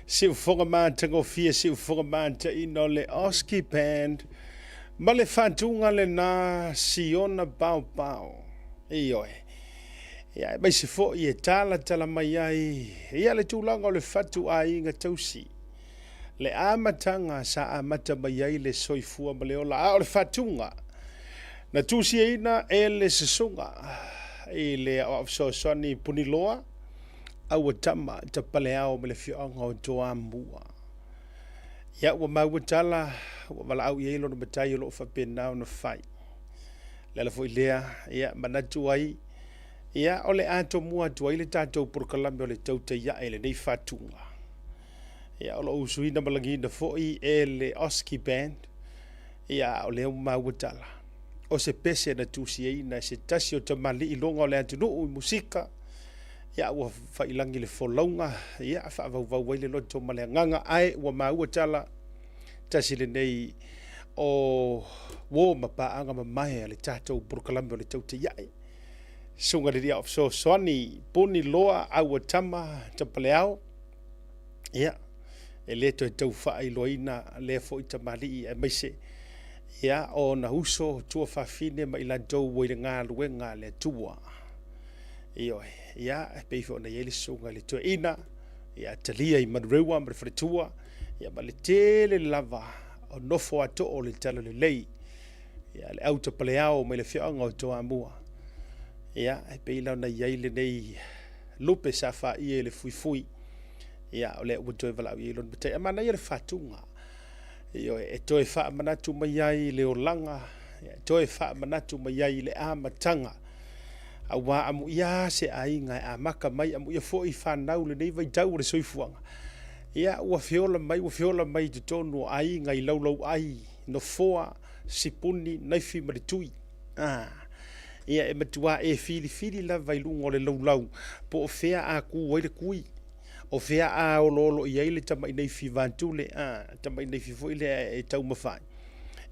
Si ufonga man tango fia si ufonga man ta ino le Oski Band. Ma le fantunga le na siona pau pau. Ioe. Ia mai se fo i e tala mai ai. Ia le tūlanga o le fatu a inga tausi. Le amatanga sa amata mai ai le soifua ma le ola. A o le fatunga. Na tūsi e ina e le sesunga. I le o so soni puniloa. Aua tama ta paleao me le fionga o toa mua. Ia ua maua tala, ua wala au i eilo na matai o loo whapenao na whai. Lela fo i lea, ia manatu ai, ia o le ato mua atu ai le tātou porokalame o le tauta ia e le nei whatunga. Ia o lo usuina malangina fo i e le Oski Band, ia o leo maua tala. O se pese na tūsi eina, se tasi o tamali i longa o le atu nuu i musika, ia ua whailangi le wholaunga, ia whaavau wai le loto ma le nganga ai, ua maua tala, tasi le nei o wo mapaanga ma mai le tātou porokalame o le tauta iai. Sunga le ria of so soani, puni loa au tama tapaleao, ia, e leto e tau whaai loina le fo i tamali e maise, ia o na huso tua whawhine ma ilantou wai le ngā luenga le tua. Ioe, ia, e peifo na iele sunga le tua ina, ia talia i manurewa ma le wharetua, ia ma le tele lava, o nofo ato o le tala le lei, ia le auta paleao ma le whianga o toa mua. Ia, e peila na iele nei lupe sa wha i le fui, ia o le uatoe walau i elon bete, ama na ia le whatunga, ioe, e toe wha manatu mai ai le olanga, e toe wha manatu mai ai le amatanga, a wā amu ia se ainga a maka mai amu ia fo i whanau le nei vai tau le soifuanga. Ia ua whiola mai te tonu ainga i laulau ai no foa sipuni naifi maritui. Ia e matua e fili la vai lungo le laulau po o fea a ku waile kui. O fea a o lolo i aile tama i naifi vantule, tama i naifi fo ile e tau mawhai.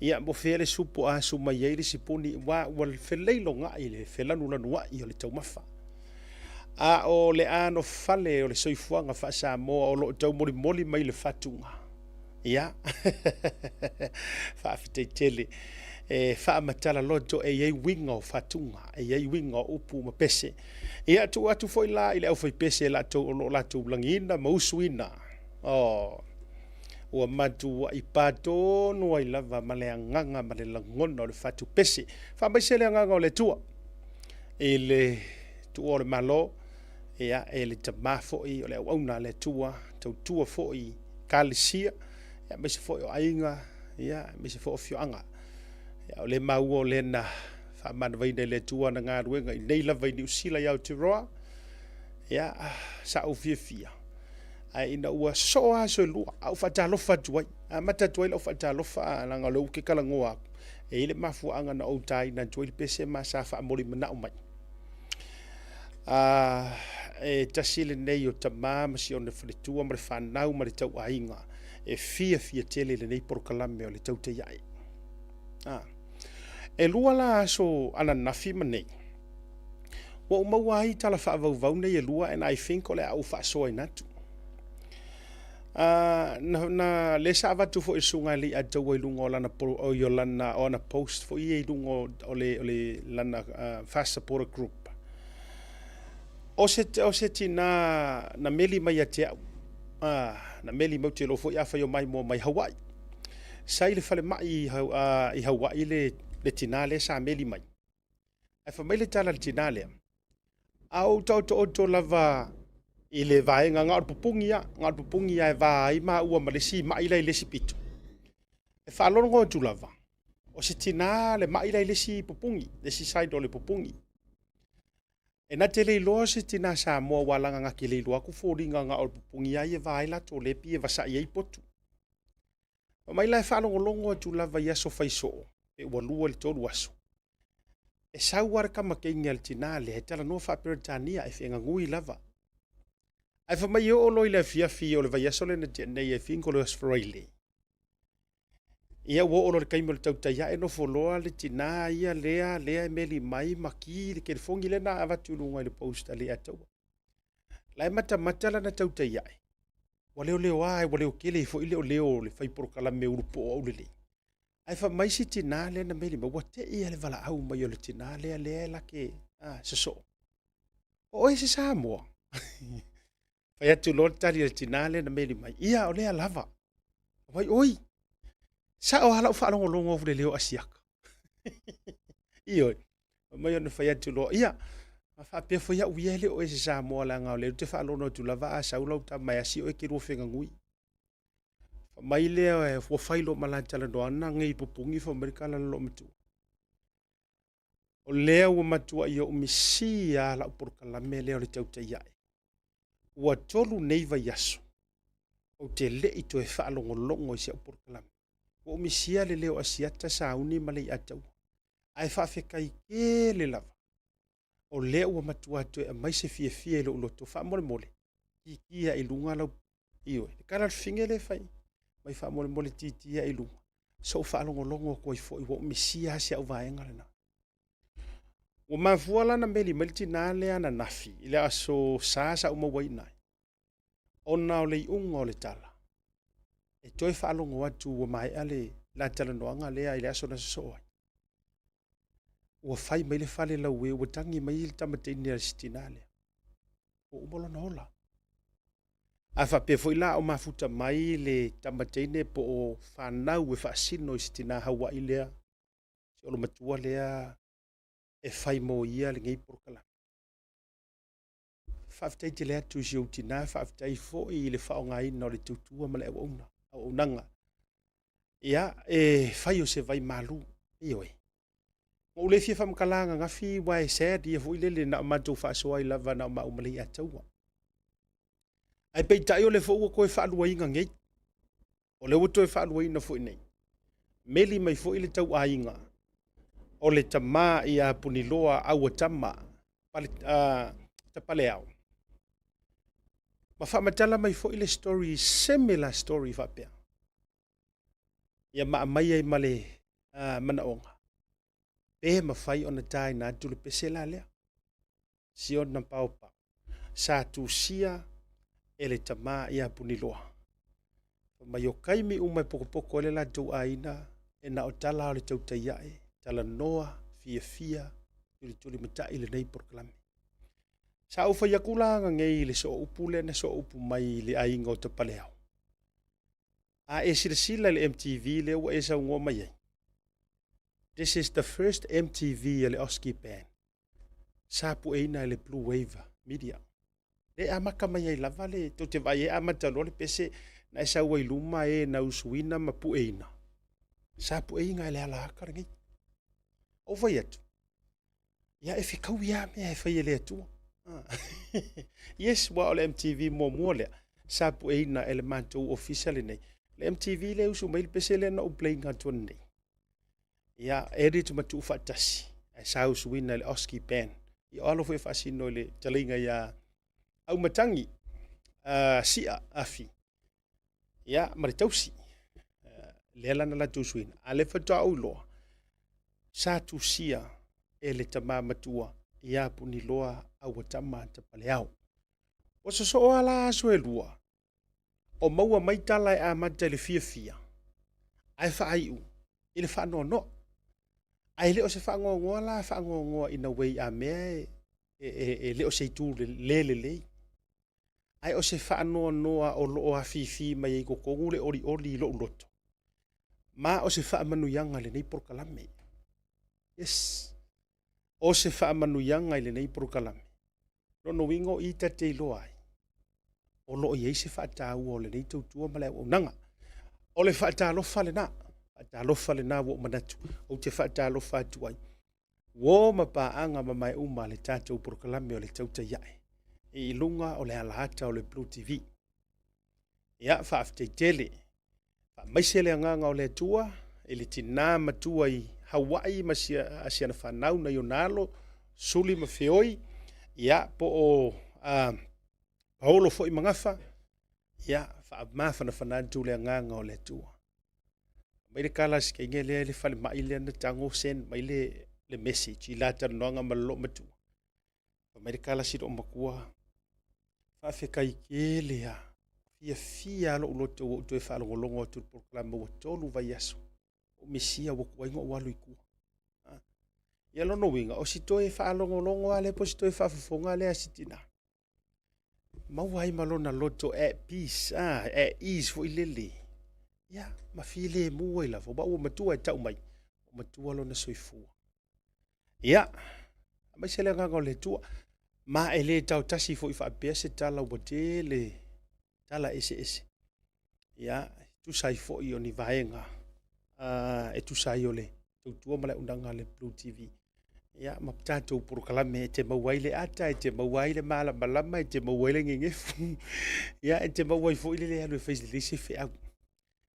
Ia mo fele supo a suma yeile sipuni wa wal feleilo nga ile felanu lanu wa i le tau mafa. A o le ano fale o le soifuanga fa sa mo o lo tau moli mai le fatunga. Ia. Fa fitele e fa matala loto e ye winga o fatunga e ye winga o upu ma pese. Ia tu atu foi la ile au foi pese la to lo la tu langina mausuina. Oh. Ua matu i pato no ai lava male nganga male langono o le fatu pese. Fa mai se le nganga o le tua. E le tua o le malo, ea e le tama foi o le auna le tua, tau tua foi kalisia, ea mai se foi o ainga, ea mai se foi o fioanga. Ea o le mau o le na, fa mana vaina le tua na ngā ruenga, i nei lava i ni usila iau te roa, ea sa au fia. Ai ina ua soa so lua au fatalofa tuai a mata tuai lo fatalofa langa lo ke kala ngoa e ile mafu anga na o tai na tuai pese ma sa fa moli mana o mai e tasile nei o tamama si on le tua ma le fanau ma le tau ainga e fia tele le nei porkalame o le tau te iai e lua la so ana nafi manei wa umawai tala fa vau nei e lua and I think ole au fa so inatu na le sa va tu fo isunga li ata wai lungo lana o yolana ona post fo i lungo ole lana fast support group o se tina na meli mai ate na meli mo te lo fo ia fa yo mai mo mai Hawaii sai le fale mai i Hawaii le tina le sa meli mai ai fa mai le tala le tina le au to lava i le vaenga ngā pupungi e vai ma ua malesi ma ila i lesi pito. E whalongo tu lava. O se tina le ma ila i lesi pupungi, lesi saido le pupungi. E na te leiloa se tina sa mua walanga ngaki leiloa ku fōringa ngā o pupungi ai e vai la to lepi e vasa i ei potu. Ma ila e whalongo tu lava i aso faiso, e walua le tolu aso. E sauara kama kengi al tina le he tala noa whaperetania e whenga ngui lava. Ai fa mai o loi le fiafi o le vai aso le na nei e finko le asfraile. Ia wo o le kaimo le tauta ia e no foloa le tina ia lea e meli mai maki le ke fongi le na avatu lunga le post ale atau. Lai mata la na tauta ia. Wa leo ai, wa leo kele fo ile o leo le fai porokalame urupo o le. Ai fa mai si tina le na meli ma wa te ia le vala au mai o le tina le la ke se so. O e se sa mo. Fai atu lo tali le tina le na meli mai ia o le lava. Wai oi. Sa o hala fa longo le leo asiaka. Iyo. Mai ona fai atu lo ia. Ma fa pe fo ia uiele o e se sa mo la nga le te fa lono tu lava a sa ulau ta mai asi o e ki ro fenga ngui. Mai lea e fo failo malantala do ana ngai pupungi fo merikala lo matu. O lea ua matua ia umisi a la upurkala me lea o le tau tai ai. Ua tolu neiva yaso. O te le i to e wha longo i se upurkala. Ua umisia le leo asiata sa uni male i atau. Ai wha whikai ke le lava. O lea ua matua to e mai se fie lo uloto wha mole. Kia i lunga lau iyo. Kara finge le fai. Mai wha mole titia i lunga. So wha longo ko i fo i ua umisia si au vaenga lena. Ua mafua lana meli meliti nā lea na nafi, i le aso sasa uma wainai. Ona o le iunga o le tala. E toi whaalongo atu ua mai ale la tala noanga lea i le aso na soa. Ua fai mai le fale lau e ua tangi mai il tamateini a sitina lea. O umolo na hola. A whape fo ila o mafuta mai le tamateine po o whanau e whaasino i sitina Hawaii lea. Si olo matua lea e fai mo ia le ngai porkala. Whaftai te lea tu si utina, whaftai fo i le whao ngai no le tutua ma le au nanga. Ia, e fai o se vai malu, i oe. Mo le fia whamkalanga ngafi wa e sad, ia fo i le na matou whaasoa i lava na ma umale i ataua. Ai pei tai o le fo ua koe whaalua inga ngei. O le uto e whaalua ina fo i nei. Meli mai fo i le tau a inga. O le tama i a puniloa au tama ta pale au. Ma whamatala mai fo ile story, similar story whapea. Ia maa mai ai male mana onga. Pehe mawhai ona tai na tule pesela lea. Si ona pao pao. Sa tu sia ele tama i a puniloa. Mai o kaimi umai poko ele la tau aina e na o tala o le tau taiae. Tala noa, fia, tuli matai le nei porklame. Sa ufa yakulanga ngei le so upu le na so upu mai le ainga o te paleau. A e sila le MTV le ua e sa ungo mai ai. This is the first MTV le Oski Band. Sa pu eina le Blue Wave Media. Le amaka mai ai lava le to te vai e amatalo le pese na e sa ua iluma e na usuina ma pu eina. Sa pu einga le ala haka ngei. O vai atu. Ia e whikau ia mea e whai ele atua. Yes, wa o le MTV mo lea. Sapu e ina ele mātou official nei. Le MTV le usu mail pese le na u play ngā tuan nei. Ia edit matu ufatasi. E sa usu wina le Oski Band. I alo fwe fasino le talinga ia au matangi sia afi. Ia maritausi. Lela na la tusuina. Ale fatua au loa. Sa tu sia ele tama matua ia puni loa au tama te paleau. O so ala so lua. O maua mai tala e amata le fia. Ai whaaiu. Ile whaano. Ai leo se whaangongoa la whaangongoa ina wei a mea e leo se tu le. Ai o se whaanoa noa o loo a fifi mai e kokongu le ori lo loto. Ma o se whaamanu yanga le nei porkalame. Yes. O se whaamanu yanga le nei porkalame. Rono wingo i te loa ai. O loo i eise whaatau o le nei tautua male o nanga. O le whaatalofa le na. Whaatalofa le na wo manatu. O te whaatalofa atu ai. Wo mapaanga mamai uma le tātou porkalame o le tauta iae. E ilunga o le alahata o le Blue TV. Ia whaaftei maise le anganga o le tua. E le tina matua i Hawaii asiana whanau na yonalo. Suli mawheoi. Ia po o paolo fo i mangafa. Ia mawhana whanantu le anganga o le tua. Mai le kalas ke inge le whale mai le na tango sen mai le message i lata noanga malo matua. Mai le kalas i ro makua. Whawhekai ke lea. fia lo lo to fa lo longo tu proclama o tolu vai aso o mesia o ko ingo walu iku ia lo no winga o si to fa longo ale po si to fa fonga le asitina mau ai malona loto at peace at ease fo ilele ia ma file mu ila fo ba o matua tau mai o matua lo na soifua ia ma se le nga le tua ma ele tau tasi fo ifa pese tala o le tala ese ia tu sai fo i oni vaenga e tu sai ole tu tua mala undanga le Blue TV ia ma tatou por kalame te mawaile ata te mawaile mala malama te mawaile ngefu ia te mawai fo ile le alu face le se fe au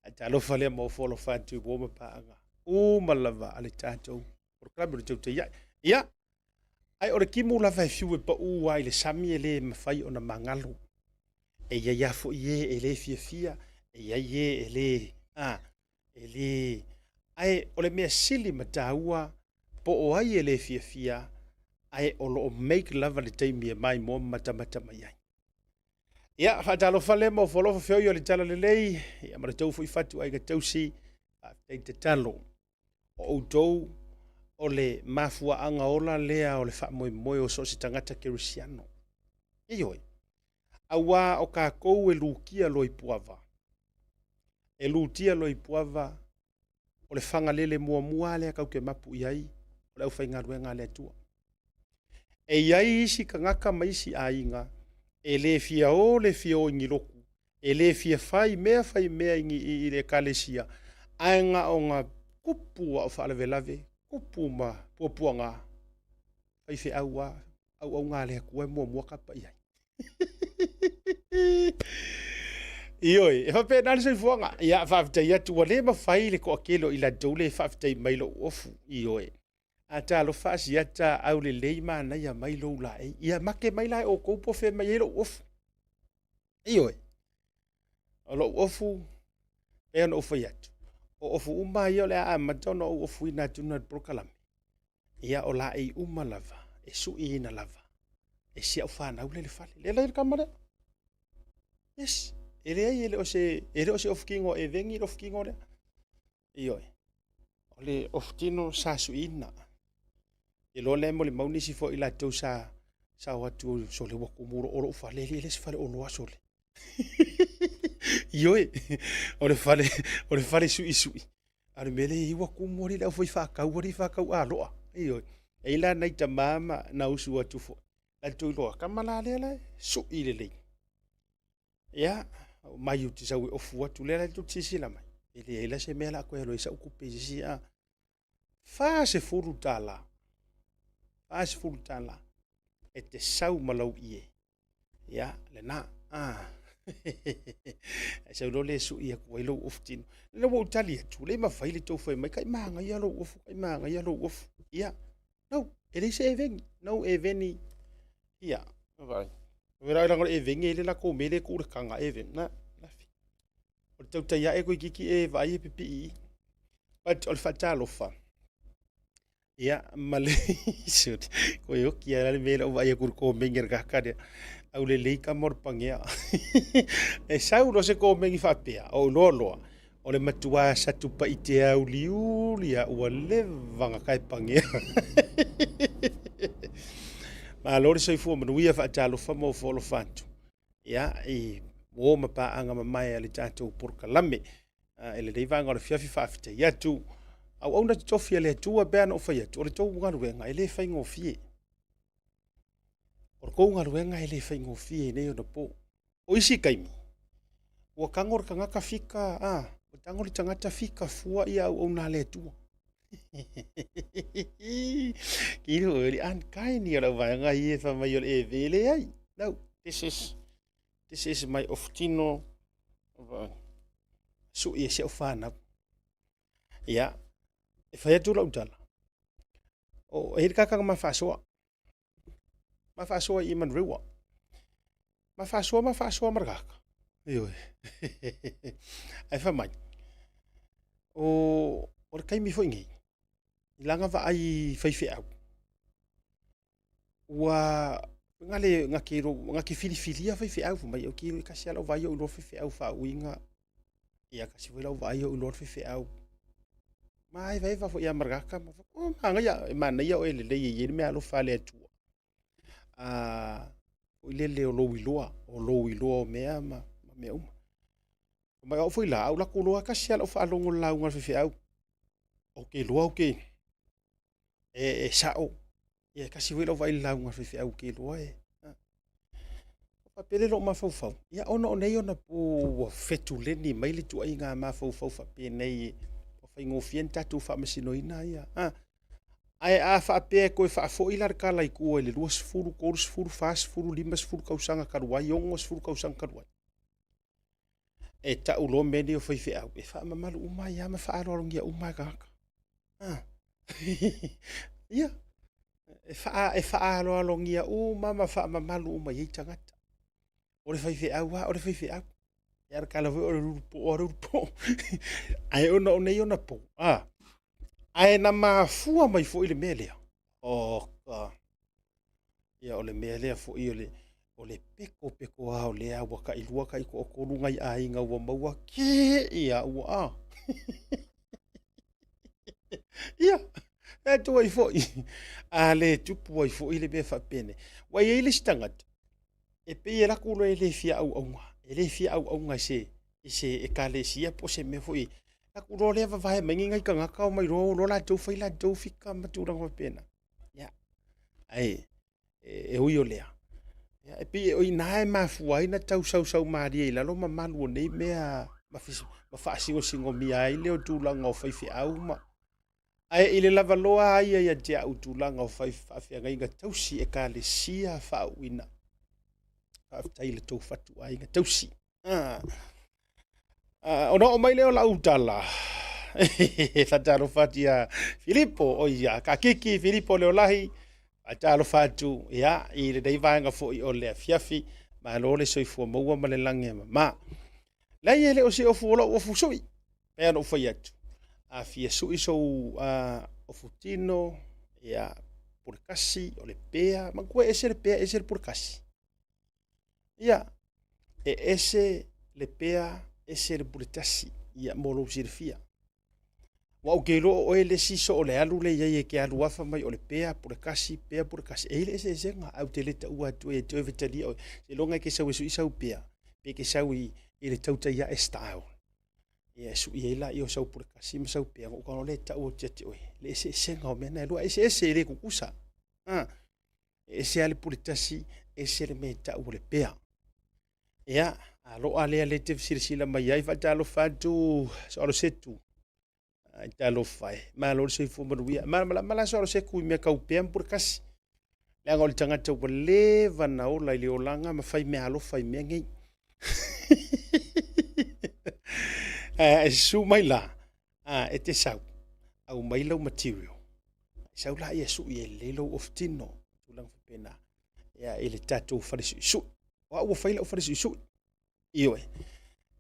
ata lo fale mo fo lo fa tu bo ma paanga o malava ale tatou por kalame te te ia ai ora kimu la vai fiu e pa u ai le sami ele mafai ona mangalo e ia fo ie ele fia e ia ele ele ai ole me sili mataua po o ai ele fia ai o lo make love le taimi mai mo mata mai ai ia fa talo fale mo folo fo yo le tala le lei ia mara tau fo fatu ai ga tausi te talo o tou o le mafua anga ola lea o le fa moi o so si tangata kerisiano ioi awa o ka kou e lukia lo ipuava e lutia lo ipuava o le fanga lele mua le ka ke mapu iai o le au fainga ruenga le tua e iai isi ka ngaka maisi ainga e le fia o ngiloku e le fia fai mea ingi i le kalesia ainga o nga kupu o fa lave kupu ma puanga ai fe au nga le ku mua ka pa iai ioi e fa pe na se fuanga ia fa fta ia tu le ma fai le ko akelo ila dole fa fta mai lo ofu ioi ata lo fa si ata au le leima na ia mai lo la ia make mai la o ko po fe mai lo ofu ioi lo ofu e no ofu ia o ofu uma ia le a matono o ofu ina tuna prokalam ia o la e uma lava e su ina lava e si au fa na u le fale le kamera yes ele o se of king o e vengi of king o le ioi ole of tino sa su ina e lo le mo le mauni si fo ila to sa watu so le waku muro o fa le se fale o lo asole ioi o le fale su isu ale mele i waku mori la foi fa ka a lo ioi e ila na ita mama na usu watu fo la to lo kamala le su ile le ya mai uti sa o fu tu le tu tisi la mai ele ela se mela ko elo isa ku pesi a fa se furu tala e te sau malau ie ya le na se lo le su ia ko elo oftin le wo tali tu le ma faile to foi mai kai manga ia lo of kai manga ia lo of ya no ele se ven no eveni ya vai vera ira ngore e vengi le la ko mele ku kanga e ven na o tau tai e ko kiki e vai e pipi pat ol fatalo fa ia male sut ko yo ki ala le mele o vai ku ko menger ka ka de au le ka mor pangia e sau no se ko mengi fa pea o lolo o le matua sa tu pa ite au liulia o le vanga kai pangia ma lori sei fu manuia fa talo fa mo folo fantu ia e o ma pa anga ma mai ale tatou por kalame ele dei vanga o fiafi fa fite ia tu au ona tofia le tu be no fa ia tu le tou ngaru nga ele fa ngo fie por ko ngaru nga ele fa ngo fie ne no po o isi kaimi o kangor kanga ka fika o tangor tangata fika fua ia o na le tu kilo ele an kai ni ora vai nga ie fa mai e vele ai no this is my oftino su ia se ofana ia e fa tu la utala o e ka ma fa so i man rewa ma fa so marga io ai fa mai o kai mi fo ngi ilanga va ai fai fe au wa ngale ngaki filifilia fe au mai o ki kasi ala vai o lo fe au fa winga ia kasi wela vai o lo fe au mai vai va fo ia margaka ma o manga ia mana ia o ele le ye me alo fa le tu o le o lo wiloa o mea ma me uma mai o foi la au la kulo kasi ala fa longo la unga fe au o ke lo o ke sao ia kasi wela vai la unga fe au ke lo Papele lo mafau ia ona nei ona po fetuleni mai le tuaiga mafau fa pe nei o fai ngofien tatu fa masinoina ia ai a fa pe ko fa fo ila kala i ku le luas furu kors furu fas furu limas furu kausanga karuai ongos furu kausanga karuai e ta ulo meni o fai fe au e fa mamalu uma ia ma fa alo ngia uma ka ia e fa alo ngia uma ma fa mamalu uma i tangata o le fai au ia kala o le po ai ona o nei ona po ai na mafua mai fo ile mele o ia o le mele fo ile o le peko a o le a waka i lua kai ko lunga i ainga wa maua ke ia wa ia e tu ai fo a le tupu ai fo ile be fa pene wa ile stangat e pe la kulo ele fia au nga se e kale sia po se me foi la kulo le va mai ngai ka ngaka mai ro la tu fai la tu fika matura ngo pena ya ai e ui olea ya e pe o ina ma fuai na tau sau mari la lo malu nei mea ma fa singo mi ai le tu la ngo fai fi au ma ai ile la valoa ai ya ja u tu la ngo fai fa fi ngai ga tau si e kale sia fa wina tai le tau fatu ai nga tausi ona o mai leo la utala fa talo fatia Filippo o ia ka kiki Filippo leo lahi a talo fatu ia i le dei vanga fo i o le fiafi ma lo le soifua maua ma le lange ma la ia le o se o fuola o fusui pe no foi atu a fia sui so o futino ia por kasi o le pea ma ko ese le pea ese por kasi ia ese le pea ese le puletasi ia molo sirfia wa o gelo o ele si so le alu le ye ke alu afa mai o le pea puletasi ele ese nga au te leta ua tu e te vetali o se longa ke sa u pea pe ke sa i le tauta ia style ia su ia la io sa puletasi ma sa pea o kono le ta o te o le ese nga o mena lo ese le kukusa ese ale puletasi ese le meta o le pea ia alo ale ale te sila mai ai fa talo fatu so lo setu ai talo fai ma lo se fu maruia ma so se ku me ka upem por kasi le ngol tanga te le vana o la ile olanga ma fai me alo fai me ngi su mai la e te sau au mai lo material sau la ia su ia le lo of tino tulang pena ia ile tatu fa su wa o faila o farisi su iwe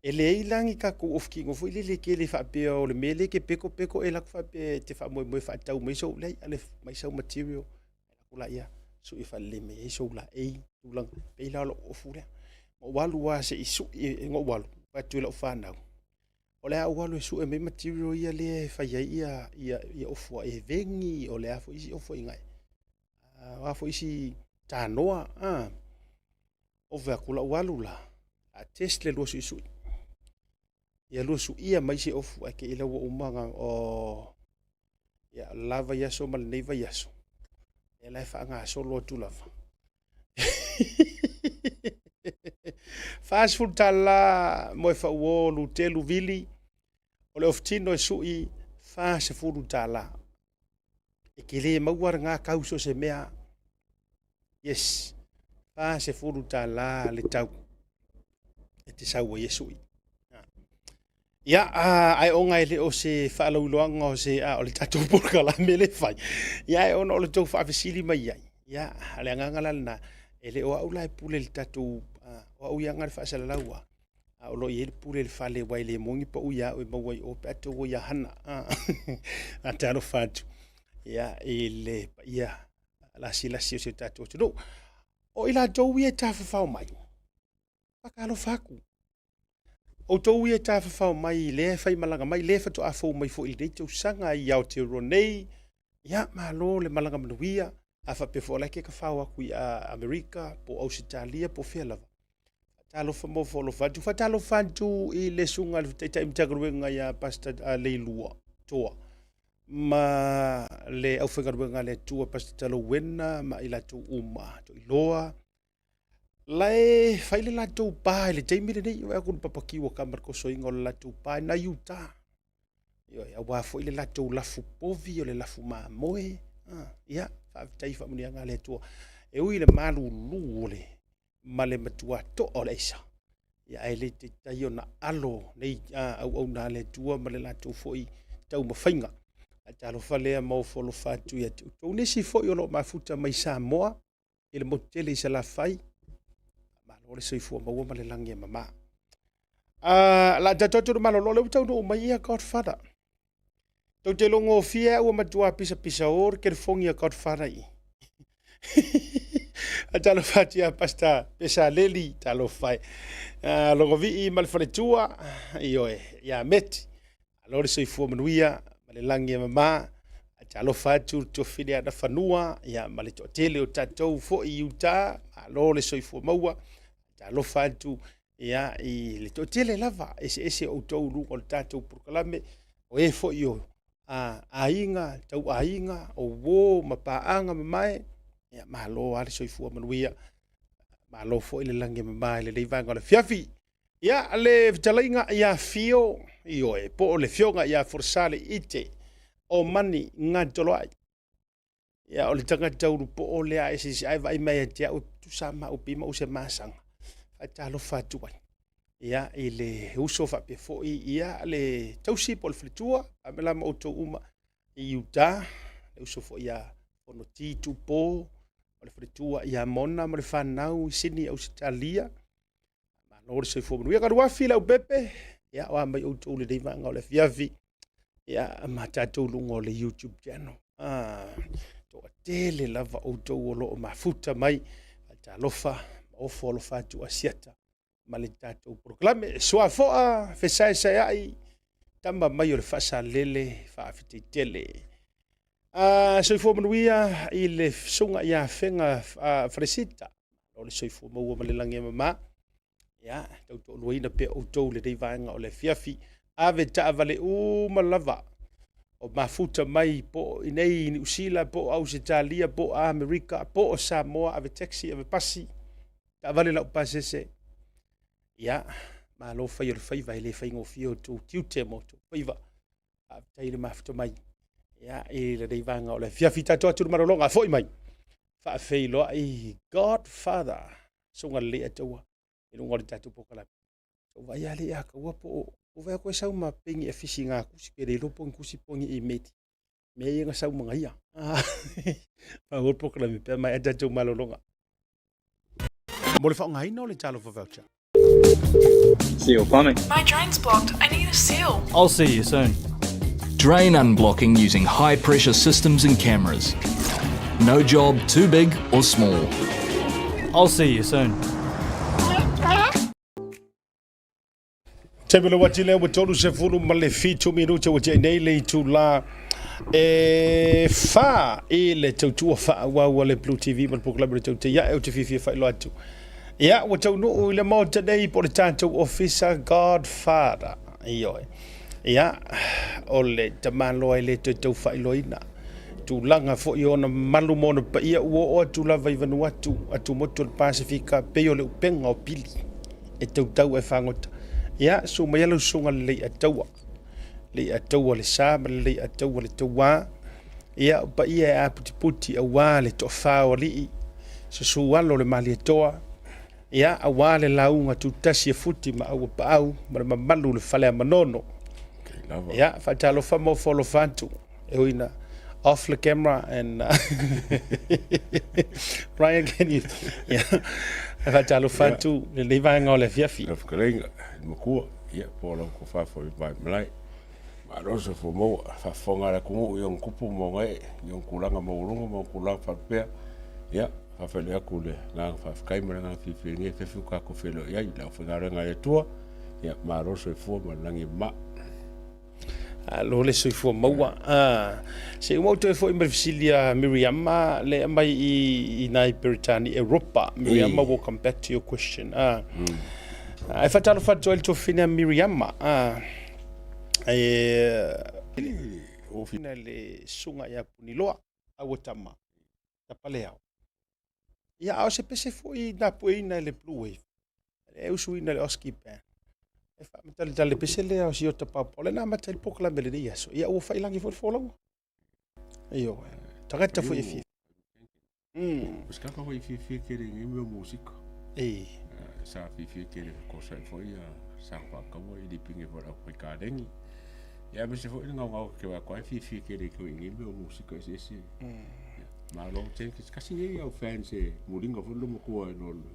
ele ilangi ka ko of king of ile ke le fa pe o le mele ke peko e la fa pe te fa mo fa tau mai so le ale mai so material kula ia su i fa le me so la e tulang pe la o fure mo walu wa se isu ngo walu pa tu la fa na o le walu su e me material ia le fa ia o fo e vengi o le afo isi o fo ingai wa fo isi tanoa o ve kula walu la a test le losu isu ia losu ia mai se ofu ake ila wo umanga o ia lava ia so mal neva ia so e la fa nga so lo tu lava fast food tala mo fa wo lu telu vili o le oftino isu I fast food tala e kele mawar nga kauso se mea yes se furu tala le tau e te sau Yesu ia ai onga ele o se falo loanga o se o le tatu porka la mele fai ia ona o le tau fa fesili mai ia ale nganga na ele o au lai pule le tatu o au ia ngar fa sala laua o lo ye pule le fale wai le mongi pa u ia o mawai o pato o ia hana a tano fatu ia ele ia la sila si o se tatu no o ila tau ia tawhawhau mai. Pakalo whaku. O tau ia tawhawhau mai, lea whai malanga mai, lea whatu awhau mai fo i rei tau sanga i Aotearoa nei, ia malo le malanga manuia, a whapefo leke ka whau aku i Amerika, po Ausitalia, po Whelava. Talo mo folo fatu, fatalo fatu i le sunga le teitai mtagaruenga ia pasta leilua, toa. Ma le au whakaruenga le tua pasta talo wena, ma i la tu uma, to i loa. Lai whaile la tu pai, le teimire nei, o akun papakiwa kamar ko soinga o la tu pai, na yuta. Yo, ya wafo i le la tu lafu povi, o le lafu maa moe. Ia, whaavitai whamunianga le tua. E ui le malu luole. Ma le matua to o le isa. Ia e le te tai o na alo nei au na le tua ma le latou foi tau mawhainga. A talo whalea mau folo fatu ia tu. Tau nesi foi o lo mafuta mai Samoa. I le motele isa la fai. Ma lo le soifua maua ma le langi mama. La tatoto do malo lo le utau no mai ia Godfather. Tau te longo fia ua matua pisa or ke fongi a Godfather i. A talo fatia pasta pesa leli talo fai logo vi i malfaretua io ya meti allora sei fu manuia male langi mama a talo fatu to filia da fanua ya male to tele o tatou fo i uta allora sei fu maua talo fatu ya i le to tele lava ese o to lu o tatou proclame o e fo io ainga tau ainga o wo mapaanga mai ya malo ali soifua manuia malo fo ile lange mai le leivanga le fiafi ya le vitalainga ya fio io e po le fionga ya forsale ite o mani ngatolo ai ya o le tanga tauru po o le ai si ai vai mai te o tu sama o pima o se masang ata lo fatu ya ile uso fa pe fo ya le tausi pol fritua amela mo to uma i uta uso fo ya ono titu po o le fritua ia mona ma le whanau i sini Australia. Ma nore se fōmanu. Ia karua fila u pepe. Ia o amai o tō le reivanga o le fiafi. Ia ma tātou lunga o le YouTube channel. Tō a tele lava o tō o loo mafuta mai. A tā lofa, ma ofo o lo fatu a siata. Ma le tātou proklame. Soa foa, fesai sai ai. Tamba mai o le fasa lele, whaafite tele. Soifua manuia i le sunga ia whenga Fresita. O le soifua maua ma le langi mama. Ia, tau tō luaina pe o tau le reivaenga o le fiafi. Ave taavale malava. O mafuta mai po inei ni usila po Ausitalia po Amerika po Samoa ave taxi ave pasi. Taavale la upasese. Ia, ma lo fai o le faiva i le faingo fio tu tiute mo tu faiva. Ave taile mafuta mai. Ya e le reivanga o le fiafita to atu marolonga foi mai fa feilo ai Godfather songa le atua e no ngori tatu pokala o vai ale aka wa po o vai ko sa uma pingi e fishinga ku si pere lo pon ku si pongi e meti me nga sa uma ia pa o pokala me pe mai tatu marolonga mo le fa ngai no le talo for voucher Seal plumbing. My drain's blocked. I need a seal. I'll see you soon. Drain unblocking using high-pressure systems and cameras. No job too big or small. I'll see you soon. Te mele wati leo tolu se fulu ma le fitu minuta wati nei le tu la fa e le tautua fa wa le Blue TV ma po club te ya e te fifi fa lo atu. Ya watu no le mo today por tanto officer Godfather. Iyo. Ya ole tamalo ele te tau failoina tu langa fo i ona malu mona pa ia o tu lava i Vanuatu atu motu le Pasifika pe o le upenga o pili e tau e whangota ia so mai alu sunga le ataua le sa ma le ataua le taua ia pa ia e aputi a wā le to whao li so sualo le mali toa ia a wā le launga tu tasi e futi ma au pa au ma malu le whale manono. Yeah, fatalo famo follow fantu. Eoina off the camera and Brian can you yeah. Fatalo fantu le leivanga o le fiafi. Afkarenga makua ia polo ko fa fo vai mai. Ma rosa fo mo fa fonga la ku yo kupu mo ngai yo kulanga mo rungo mo kulanga fa pe. Ia whawhele aku le ngā whawhikai mara ngā whiwhi nge whewhi ka ko whelo iai lau whangarenga e tua ia maroso e fua marangi ma lo le soifua maua se umau te fo imbrevisilia Miriama le mai I nai Britani Europa Miriama will come back to your question ai fatalo fatto il tuo fine Miriama o fine le sunga ia puniloa au tama tapaleao ia au se pese foi na puina le blue wave e usuina le oski band e fa metal dal pese le o siota papole na metal pokla mele dia so ia o failangi fo folong io tagata foi fi Ska ka foi fi kere ngi me musika sa fi kere ko sa foi sa pa ka wo I pinge for Afrika dengi ia me se foi ngau ke wa ko fi kere ko ngi me musika ese ma lo chen kasi ngi au fans e muringa fo lo mo ko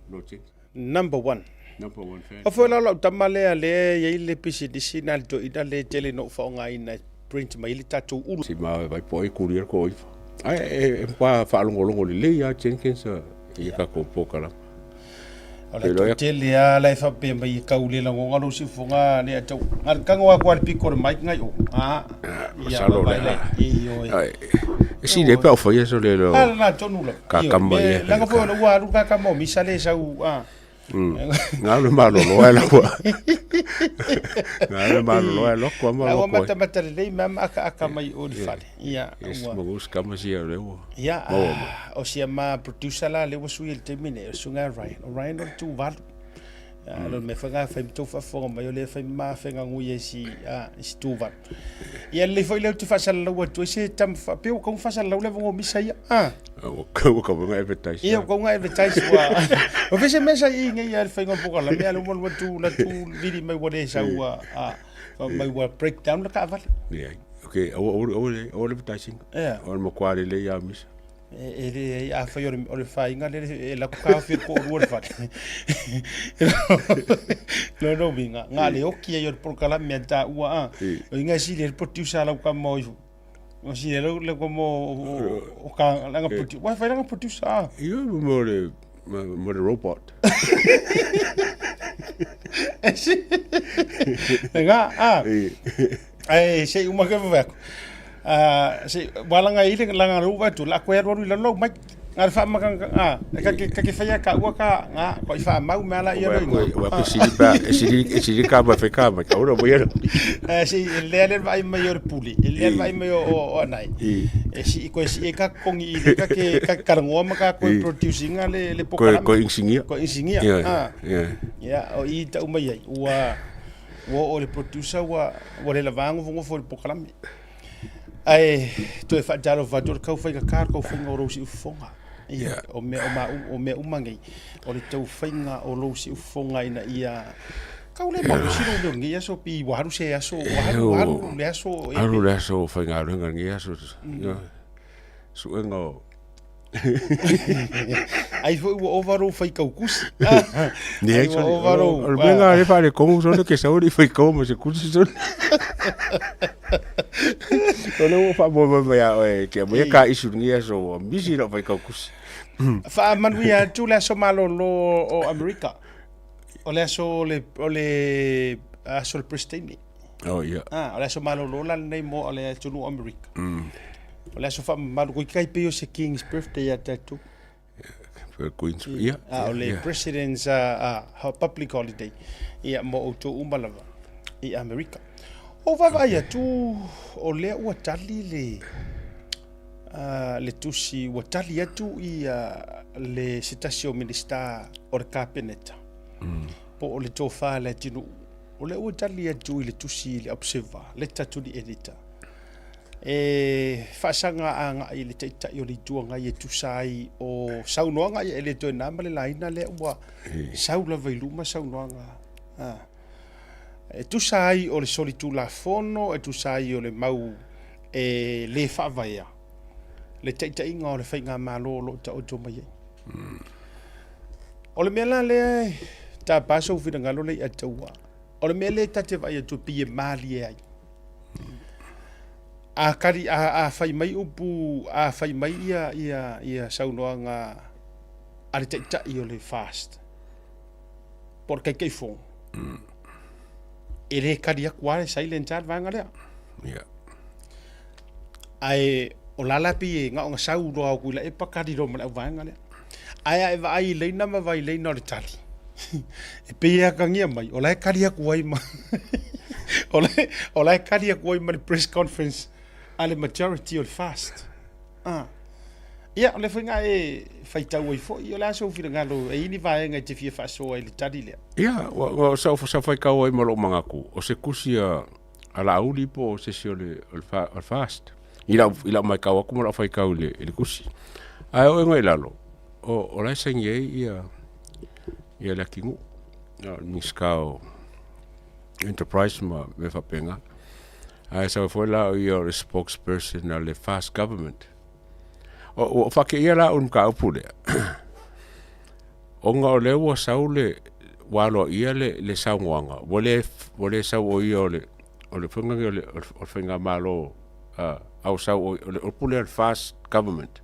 no chen number 1 fan o foi la tamale le ye le pisi disinal to ida le tele no fa nga ina print mai le tatu ulu si ma vai poi courier ko ai pa fa longo le ya chen sa ia ka ko pokala ala tele ala fa pe mai ka ule la ngo ngalo si fonga ne tau ar ka ngo ko piko mai ngai o ya ai si le pa foi eso le lo ala na tonu la ka kamba ia la ka fo no wa ru ka mo mi sale sa u ngalo malo lo ala ko ngalo malo lo ala ko mo lo ko mata le mam aka mai o di fale ia mo gus kama si le o ia o sia ma producer la le wasu il termine sunga Ryan o tu val lo me fanga fa to fa fo mai le fa ma fa nga ngui si tu val ia le foi le tu fa sala lo tu se tam fa pe ko fa sala le ngo mi sai ko nga advertise ia ko nga advertise wa o fese mesa I ngai ia fa ngo poka la me lo mo tu la tu vidi mai wa de sa wa mai wa breakdown la ka val ia okay o advertising o mo kwale le ya mis ele a foi o le fai nga le la ka fi ko o le fat no vinga nga le oki yo por kala me ta wa o nga si le producer la ka mo o si le como o ka la nga producer wa fai la nga producer yo mo le robot nga ai sei uma ka va se wala nga ile la nga ruwa tu la kwero ru la lo mai ngar fa ma ka fa ka wa ka nga ko fa mau mala ia ro wa ko si ka ba fe ka ma ka ro boyer si le vai maior puli le vai mai o nai si ko si ka kongi ka ka ngo ma ka ko producing le pokala ko insingia ya o I ta umai wa o le producer wa le lavango vongo fo le pokala ai to fa jalo va dur ka fa ka ko fa ngoro si fonga ia o me umangi o le tau fainga o lo si fonga ina ia ka ule ma si ro ngi so pi waru se aso waru le aso fainga ro ngi aso so ngo ai foi o ovaro foi kaukusi ni ai o ovaro venga le fare como sono che sauri foi como se kusi son no fa bo ya que me ka isu ni eso bisi no foi kaukusi fa manuia tu la so malo o America o le so le aso le pristini oh yeah o le so malo lo la nei mo o le tu no America o le so fa malo ko kai pe o se king's birthday at tu Queen's yeah o le president's public holiday ia mo o tu umalava I America o va vai tu o le o tali le tusi o tali atu I le sitasio minister o le cabinet po o le tofa le tinu o le o tali atu I le tusi le observer le tatu di editor fasanga anga I le taita I o le tuanga I tu sai o saunoanga I le to na male laina le wa saula vailuma saunoanga tu sai o le solitu la fono tu sai o le mau le favaia le taita inga o le fainga malo lo ta o to mai o le mela le ta paso fina ngalo le atawa o le mele tate vai tu pie mali ai a kari a fai mai upu a fai mai ia saunoanga ale te o le fast por kai fo ele kadi akwa silent chat vanga le Ia. ai o lala pi nga nga sau do ku la e pakadi do ma vanga le ai vai le na ma vai le no le tali e pe ya kangia mai o la kadi akwa ma o la kadi akwa ma press conference ale majority of fast ia le finga e faita oi fo io la so fina ngalo e ini vai nga te fia fa so ele tadi le Ia, wa sa fai kau ai malo mangaku. O se kusia ala uli po se si o le fast. Ila mai kau aku mara fai kau le kusi. Ai o ngai lalo. O la sengi ia la kingu. Miskau enterprise me fa penga. Ai sa foi la ia spokesperson na le fast government. O fake ia la un ka upule. O nga o le wa saule walo ia le saunga. Wole sau o ia o le funga o finga malo au sau o pule al fast government.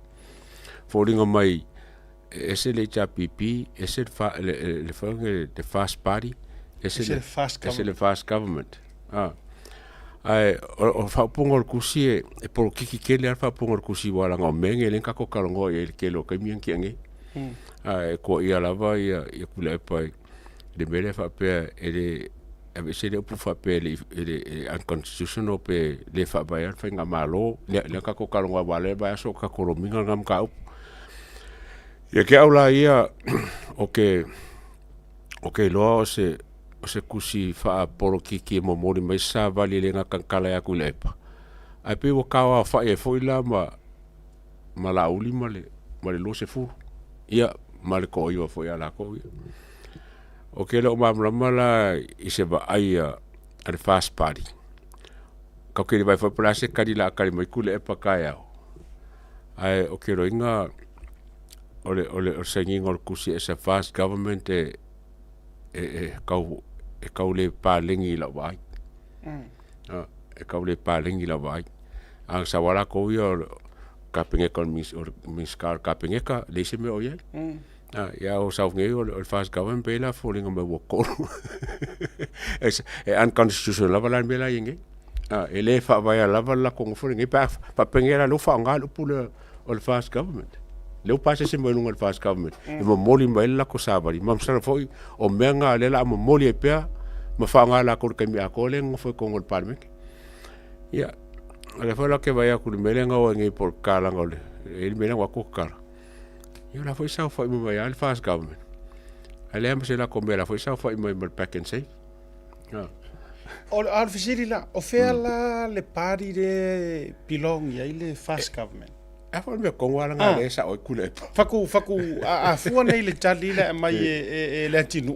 Foringa mai ese le HPP, ese le funga the fast party, ese le fast government. Ai o fa pongo o kusi e por kiki kele al fa pongo o kusi wala nga menge le ka ko kalongo e kelo ka mien kiange. Ai ko ia lava ia kula pai de mele fa pe ele se le pu fa pe ele unconstitutional pe le fa ba ia fa nga malo le ka ko kalongo wala ba so ka ko minga ngam ka ia ke aula ia okay lo se kusi fa poro kiki mo mori mai sa vali le nga kankala ya kulepa ai pe wo kawa fa e foi la ma la uli male lo se fu ia male ko yo foi ala ko o ke lo ma mala i se ba ai al fast party ka ke vai fa place kadi la kali mai kulepa ka ya ai o ke ro inga ole singing or kusi esa fast government kau le palengi la vai kau le palengi la vai ang sawala ko yo kapinge kon miskar kapinge ka le se me oye ya o sa nge o fast government pela falling on my work es unconstitutional la bala mela yenge ele fa vai la bala ko falling pa pengera lo fa ngal pula o fast government leu pase se mo lunga fast government e mo moli mai la ko sabari mam sara foi o menga le la mo moli e pe ma fa nga la ko mi akole ngo foi con el parme ya ale foi la que vai a ku melenga o ngi por kala ngole el melenga ko kala yo la foi sa foi mo vai al fast government ale am se la ko mela foi sa foi mo back and say o al fisili la o fela le party de belong ya ile fast government fa me ko wala nga le sa o kule faku a fu nei le tali le mai e le tinu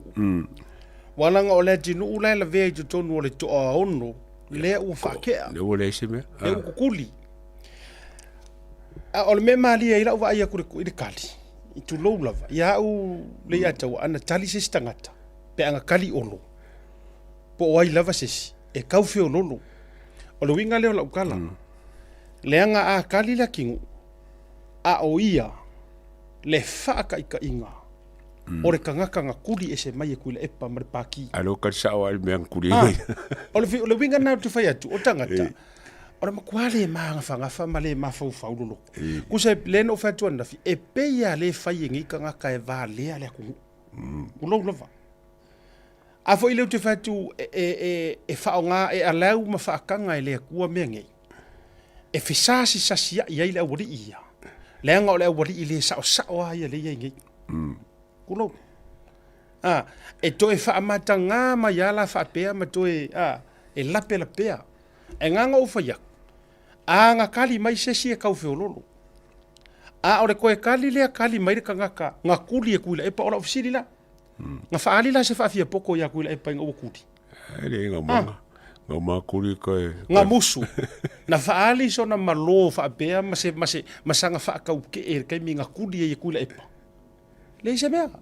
wala nga o le tinu ula le ve to no le to ono le u fa ke le o le se me le u kuli o le me mali e la u vai ku le kali i tu lo lava ya u le ya tau ana tali se stangata pe anga kali ono po wai lava se e kau fe ono o le winga le o la ukala le anga a kali la kingu a o ia le whaaka ika inga o re kangaka nga kuri e se mai e kuila epa mare paki alo ka sa o al meang kuri o le winga na tu fai atu o tangata o re makuale maa ngafa male maa fau lolo kusa le no fai atu anafi e peia le fai e ngika ngaka e vaa lea le akungu ulo lava a fo ile tu fai atu e fao nga e alau ma whaakanga e le akua mea ngei e fisasi sasia ia ile awari ia lenga o le awari ile sao ia le ia ngi kulo e to e fa mata nga ma ya la fa pe ma to e la pe e nga o fa ya nga kali mai se si e kau fe lolo o le ko e kali le kali mai ka nga kuli e kula e pa ola ofisili la nga fa ali la se fa fia poko ya kula e pa ngo kuli ele nga manga nga makuri ko nga musu na faali so na malo fa bea masanga fa ka ke e kai minga kuli e kula epa le se mea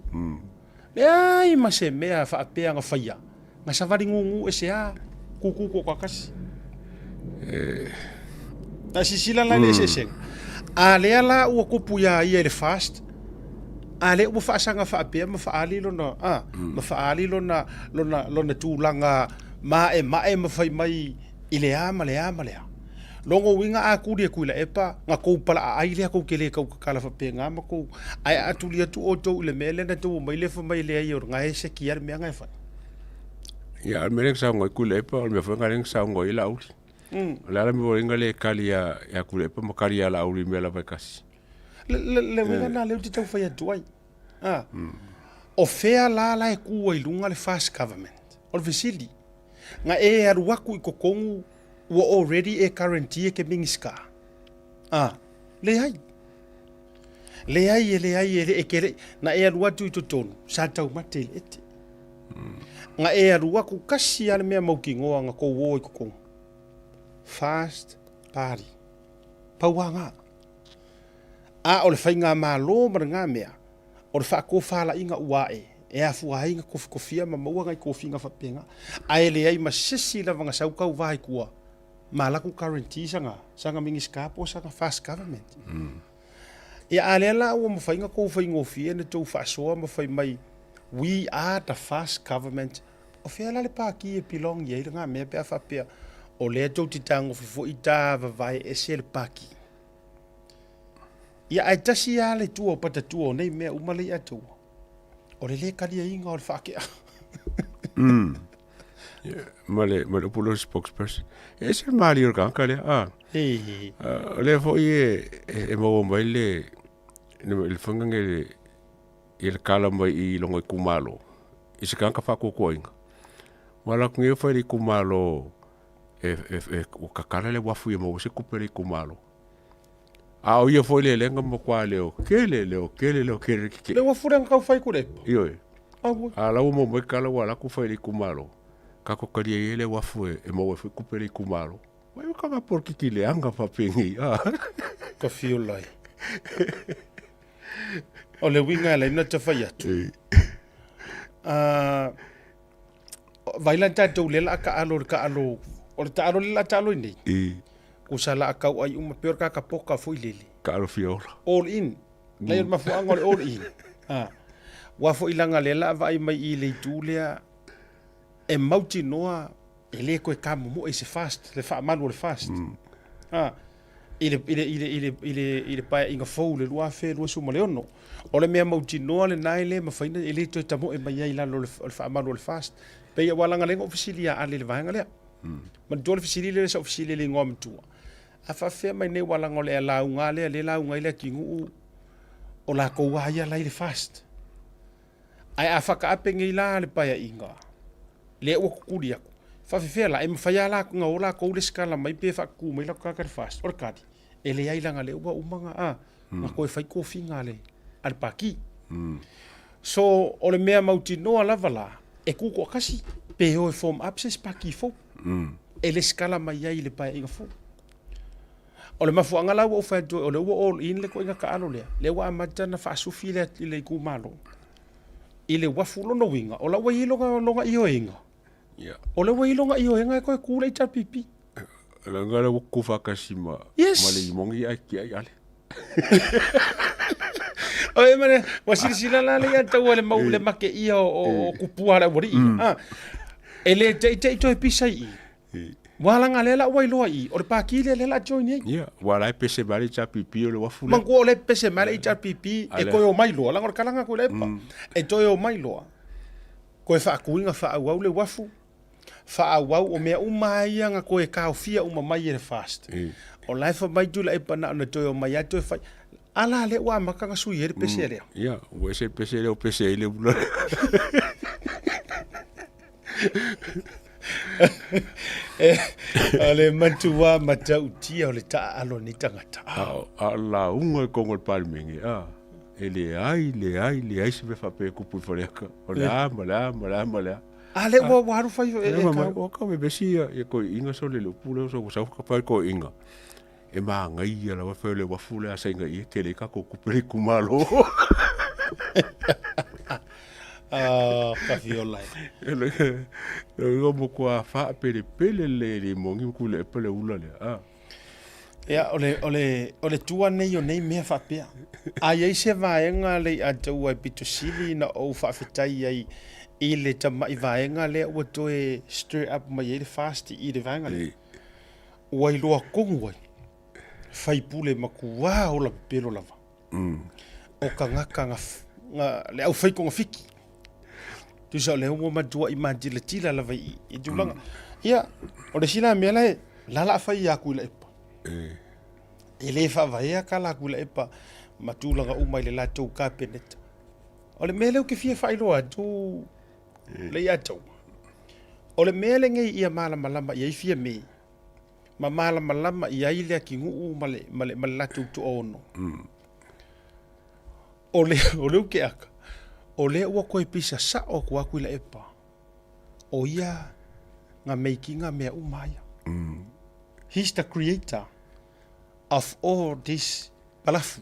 le ai mase mea fa bea nga faia nga savari ngungu e se a kuku ko kasi na sisila la le se a le ala o ko puya ia le fast Ale mo faasanga faapea ma faali lona ma faali lona tūlanga ma e mawhai mai i le a ma le a ma le a. Longo winga a kuri e kuila epa nga kou pala a aile a kou kele kou kakala whapea ngā ma kou ai atuli atu o tau ile mele na tau mai le whamai le ai o ngā e se kia mea ngai whai. Ia, mereng sa ngoi kuila epa, me whenga reng sa ngoi la auri. Lala me woringa le kali ya kuila epa ma kari ya la auri me la vai kasi. Le winga na leo te tau whai atuai. O fea la e kua i lunga le fast government. O le visili. Nga e aruaku i kokongu ua already e guarantee ke mingiska. Le ai. Le ai e kere. Na e aruatu i totonu. Sa tau mate le ete. Nga e aruaku kasi ale mea maukingoa nga kou o i kokongu. Fast party. Pauanga. O le whainga maa lo mara ngā mea. O le whaako whala inga uae. E a fua inga kofia ma maua ngai kofi nga whapenga. Ai le ai ma sisi la vanga saukau vai kua. Ma laku guarantee sanga mingiska po sanga fast government. Ia ale la ua mawhainga kou whaingofia na tau whaasoa mawhai mai. We are the fast government. O whea la le pāki e pilong iei ngā mea pia whapea. O lea tau titango fifo i tā vavai e se le pāki. Ia ai tasi a le tua o pata tua o nei mea umale i atua. O le kalia inga o le whakea. Male upulo spokesperson. E se maari o kanka lea. Le fo e maua mai le whangange le kala mai i longo i kumalo. I se kanka whakoko inga. Wala kunge whai i kumalo o kakara le wafu i maua se kupere i kumalo. O ia foi le lenga mo kwa leo. Kele leo. Le wafu renga kau whai kure? Iyo e. Lau mo mai kala wala ku whai i kumalo. Kako karia i le wafu e maua whai kupere i kumalo. Mai o kanga porki ki le anga whapengi. Ka fio lai. O le winga le ina te whai atu. Vaila tātou lela ka alo. O le tālo lela tālo i nei. Kusala akau ai uma peor ka poka foi lele. Ka alo fiola. All in. Lai ma fuanga all in. Wa fo ilanga lela vai mai I le tulea e mauti noa e le ko kamo mo e se fast, le fa manu le fast. Ile pa inga fo le lua fe lua suma leono. O le mea mauti noa le nai le ma faina e le to tamo e mai ai la le fa manu le fast. Pe ya walanga le ofisilia ale le vanga le. Ma dole ofisilia le sa ofisilia le ngom tua. A whawhea mai nei walango le launga le launga le kingu o la koua ia lai le fast. Ai a whakaapengi la le paia inga. Le ua kukuri aku. Whawhea la e mwhaya la kunga o la kou le skala mai pe whaku mai la kaka le fast. Ora kati. E le ailanga le ua umanga nga koe whai kofi ngā le. Al paki. So o le mea mauti noa lava la e kuko akasi. Pe ho e form abscess paki fo. E le skala mai ai le paia inga fo. O le mafuanga lau o whaetu, o le ua all in le ko inga ka alo lea. Le ua amata na whaasufi le ku malo. I le wafulo no winga. O la ua longa i o inga. O le ua longa i o inga e koe kūra I tapipi. La ngara waku whakasi ma. Yes. Ma le imongi ai ki ai ale. O e mane, wasirisila la le atau le mau le make i o kupua la wari I. E le te ito e pisa I. Walanga lela wai loa I. O le pāki lela join ei. Ia, wala e pese mare ta pipi o le wafu le. Mangu o le pese mare I ta pipi e koe o mai loa. Langa o kalanga koe lepa. E toi o mai loa. Koe whaakuinga whaauau le wafu. Whaauau o mea umaia nga koe kaofia uma mai e le fast. O laifa mai tula e pana na toi o mai a toi whai. Ala le ua makanga sui e le pese leo. Ia, o ese pese leo pese ele ula. Ale matua matau tia o le taa alo ni tangata. La unga kongo palmingi. Le ai se me fape kupu foreaka. O le ama. Ale wa haru fai o ka me besia e ko inga so le pula so sa ka pa ko inga. E ma ngai ala wa fele wa fule a senga I ke le ka ko kupu ku malo. Ka fiola. Lo mo kwa fa pele le mongi ku le pele ula le. Ya ole tua nei o nei mea whapea. A iei se vaenga le a tau ai pito sili na o whawhetai ai i le tama i vaenga le ua toe stir up mai e le fasti i le vaenga le. Wai loa kongu ai. Whai pule makua o la pelo lava. O ka ngaka nga le au whai konga whiki. Tu sa le ungo matua i mantila tila lava i tulanga. Ia, o le sila mea lai, lala whai aku la epa. E le whawahea ka la aku la epa, matulanga umai le la tau ka peneta. O le mele o ke fia whailoa tu le ia tau. O le mele ngei ia malama lama ia i fia mei. Ma malama lama ia i lea ki nguu male la tau tu ono. O le uke aka. O le ua koe pisa sa o kua kui la epa. O ia nga making mea umaya. He's the creator of all this palafu.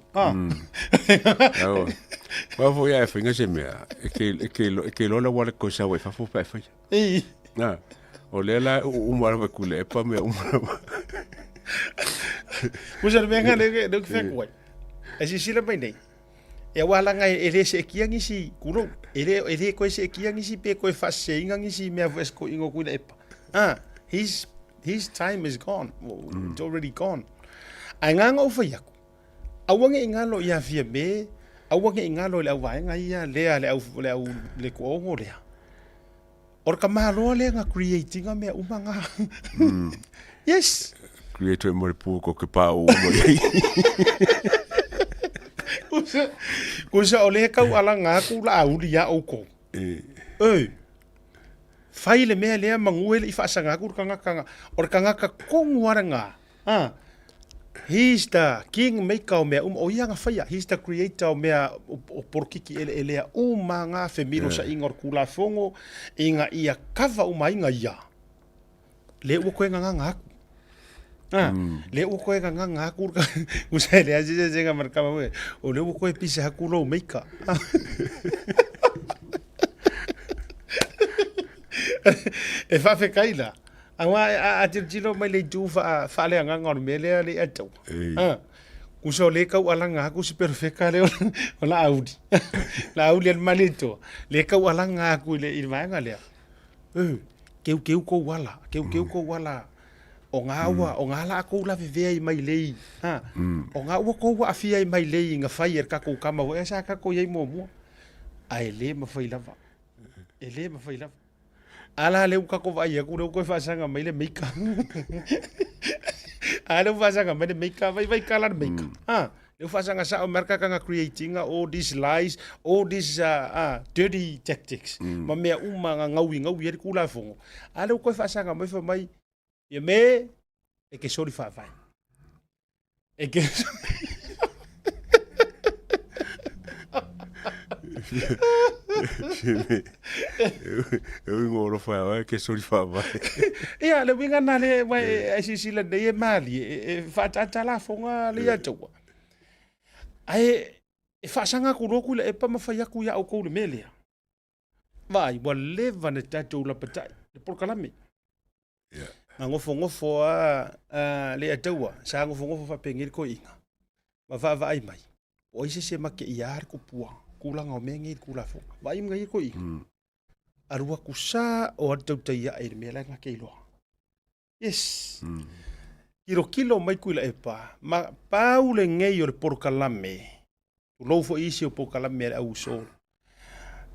Wafo ia e whinga se mea. E ke lola wale ko sa wai fafo pa e whai. Ei. O le la umara wa kule e pa mea umara wa. Musa venga le que fek wai. E si sila mai nei. E wala ngai e le se kia ngisi kulo. E le ko se kia ngisi pe ko fa se inga ngisi mea ves ko ingo kule epa. His time is gone. It's already gone. Ai nganga o fai aku. Awange ingalo ia fia me, awange ingalo le awaenga ia le ko ongo lea. Or ka malo le nga creating a mea umanga. Yes. Creator e more pu ko ke pa o mo ye. Kusa ole ka ala nga ku la uli ya o ko. Fai le mea lea manguele i whaasanga kur kanga. Or kanga ka konguaranga. He's the king maker o mea o ianga whaia. He's the creator o mea o porkiki elea umanga femiro sa ingor kula fongo. Inga ia kawa umainga ia. Le ua koe nganga aku. Le ua koe nganga aku. Usai lea zinga markama we. O le ua koe pisa haku lo maker. E whawhe kaila. Awa a tiro mai le tu fa le anga ngor mele le ato. Kuso le kau alanga ku si perfeka le ola audi. La audi al malito. Le kau alanga ku le irmanga le. Keu ko wala, keu ko wala. O nga la ko la veve mai le. O nga wa ko wa afia mai le nga fire ka ko kama wa sa ka ko ye mo. Ai le ma fai lava. Ele ma fai lava. Ala le uka ko vai aku ko fasanga mai le meika. Ala fasanga mai le meika vai kala meika. Le fasanga sa o marka kanga creating all these lies, all these dirty tactics. Ma me uma ngawi e kula fongo. Ala ko fasanga mai fa mai ye me e ke sorry fa vai. E ke Eu ngoro fa ke sori fa vai. Ia le winga na le mai ai si le de mali e fa tata la fonga le ya twa. Ai e fa sanga ku roku le e pa ma fa ya ku ya o ko le melia. Vai wa le va ne tatu la patai. Le por kalame. Ia. Ngofo le atwa sa ngofo fa pengir ko inga. Ma va vai mai. O se make iar ko pua. Kulang o mengi kula fo. Vai ngai ko i. Arua kusa o atau taia e me la ngake ilo. Yes. Kilo mai kuila epa. Ma paule ngai o le porkalame. O lofo isi o porkalame au so.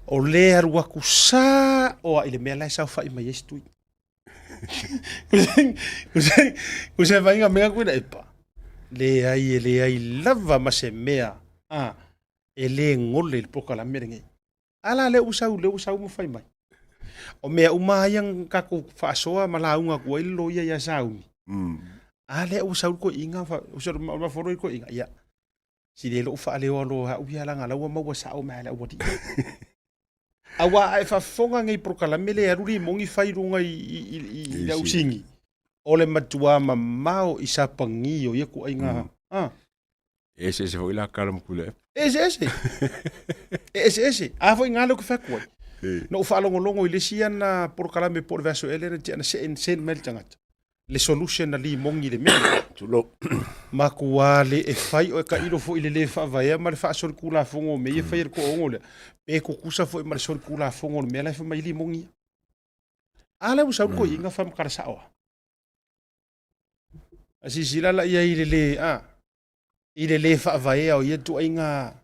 O le arua kusa o ile me la sa fa i mai estu. Kusa vai nga me kuila epa. Le ai lava ma se mea. Ele ngole le poka la merengi. Ala le usau mo fai mai. O mea umayang kako fasoa malaunga ko ilo ya sauni. Ale usau ko inga fa usau ma foro ko inga ya. Si le lo fa le lo ha uya la ngala wa ma sa o ma la wodi. Awa fa fonga ngai poka la mele aruri mongi fai runga i la usingi. Ole matua mamao isa pangio ye ko inga. Ese foi la calma kule. Ese. A foi ngalo que fa ko. No fa longo ile sia na por kalame por verso ele na sen mel tangat. le solution na li mongi le me tulo ma kua le e fai o ka ilo fo ile le fa vai ma le fa so kula fongo me e fai ko ngole pe ko kusa fo ma so kula fongo me la fa mai li mongi ala u sa ko inga fa ka sa o asi sila la ia ile le fa vai o ia tu inga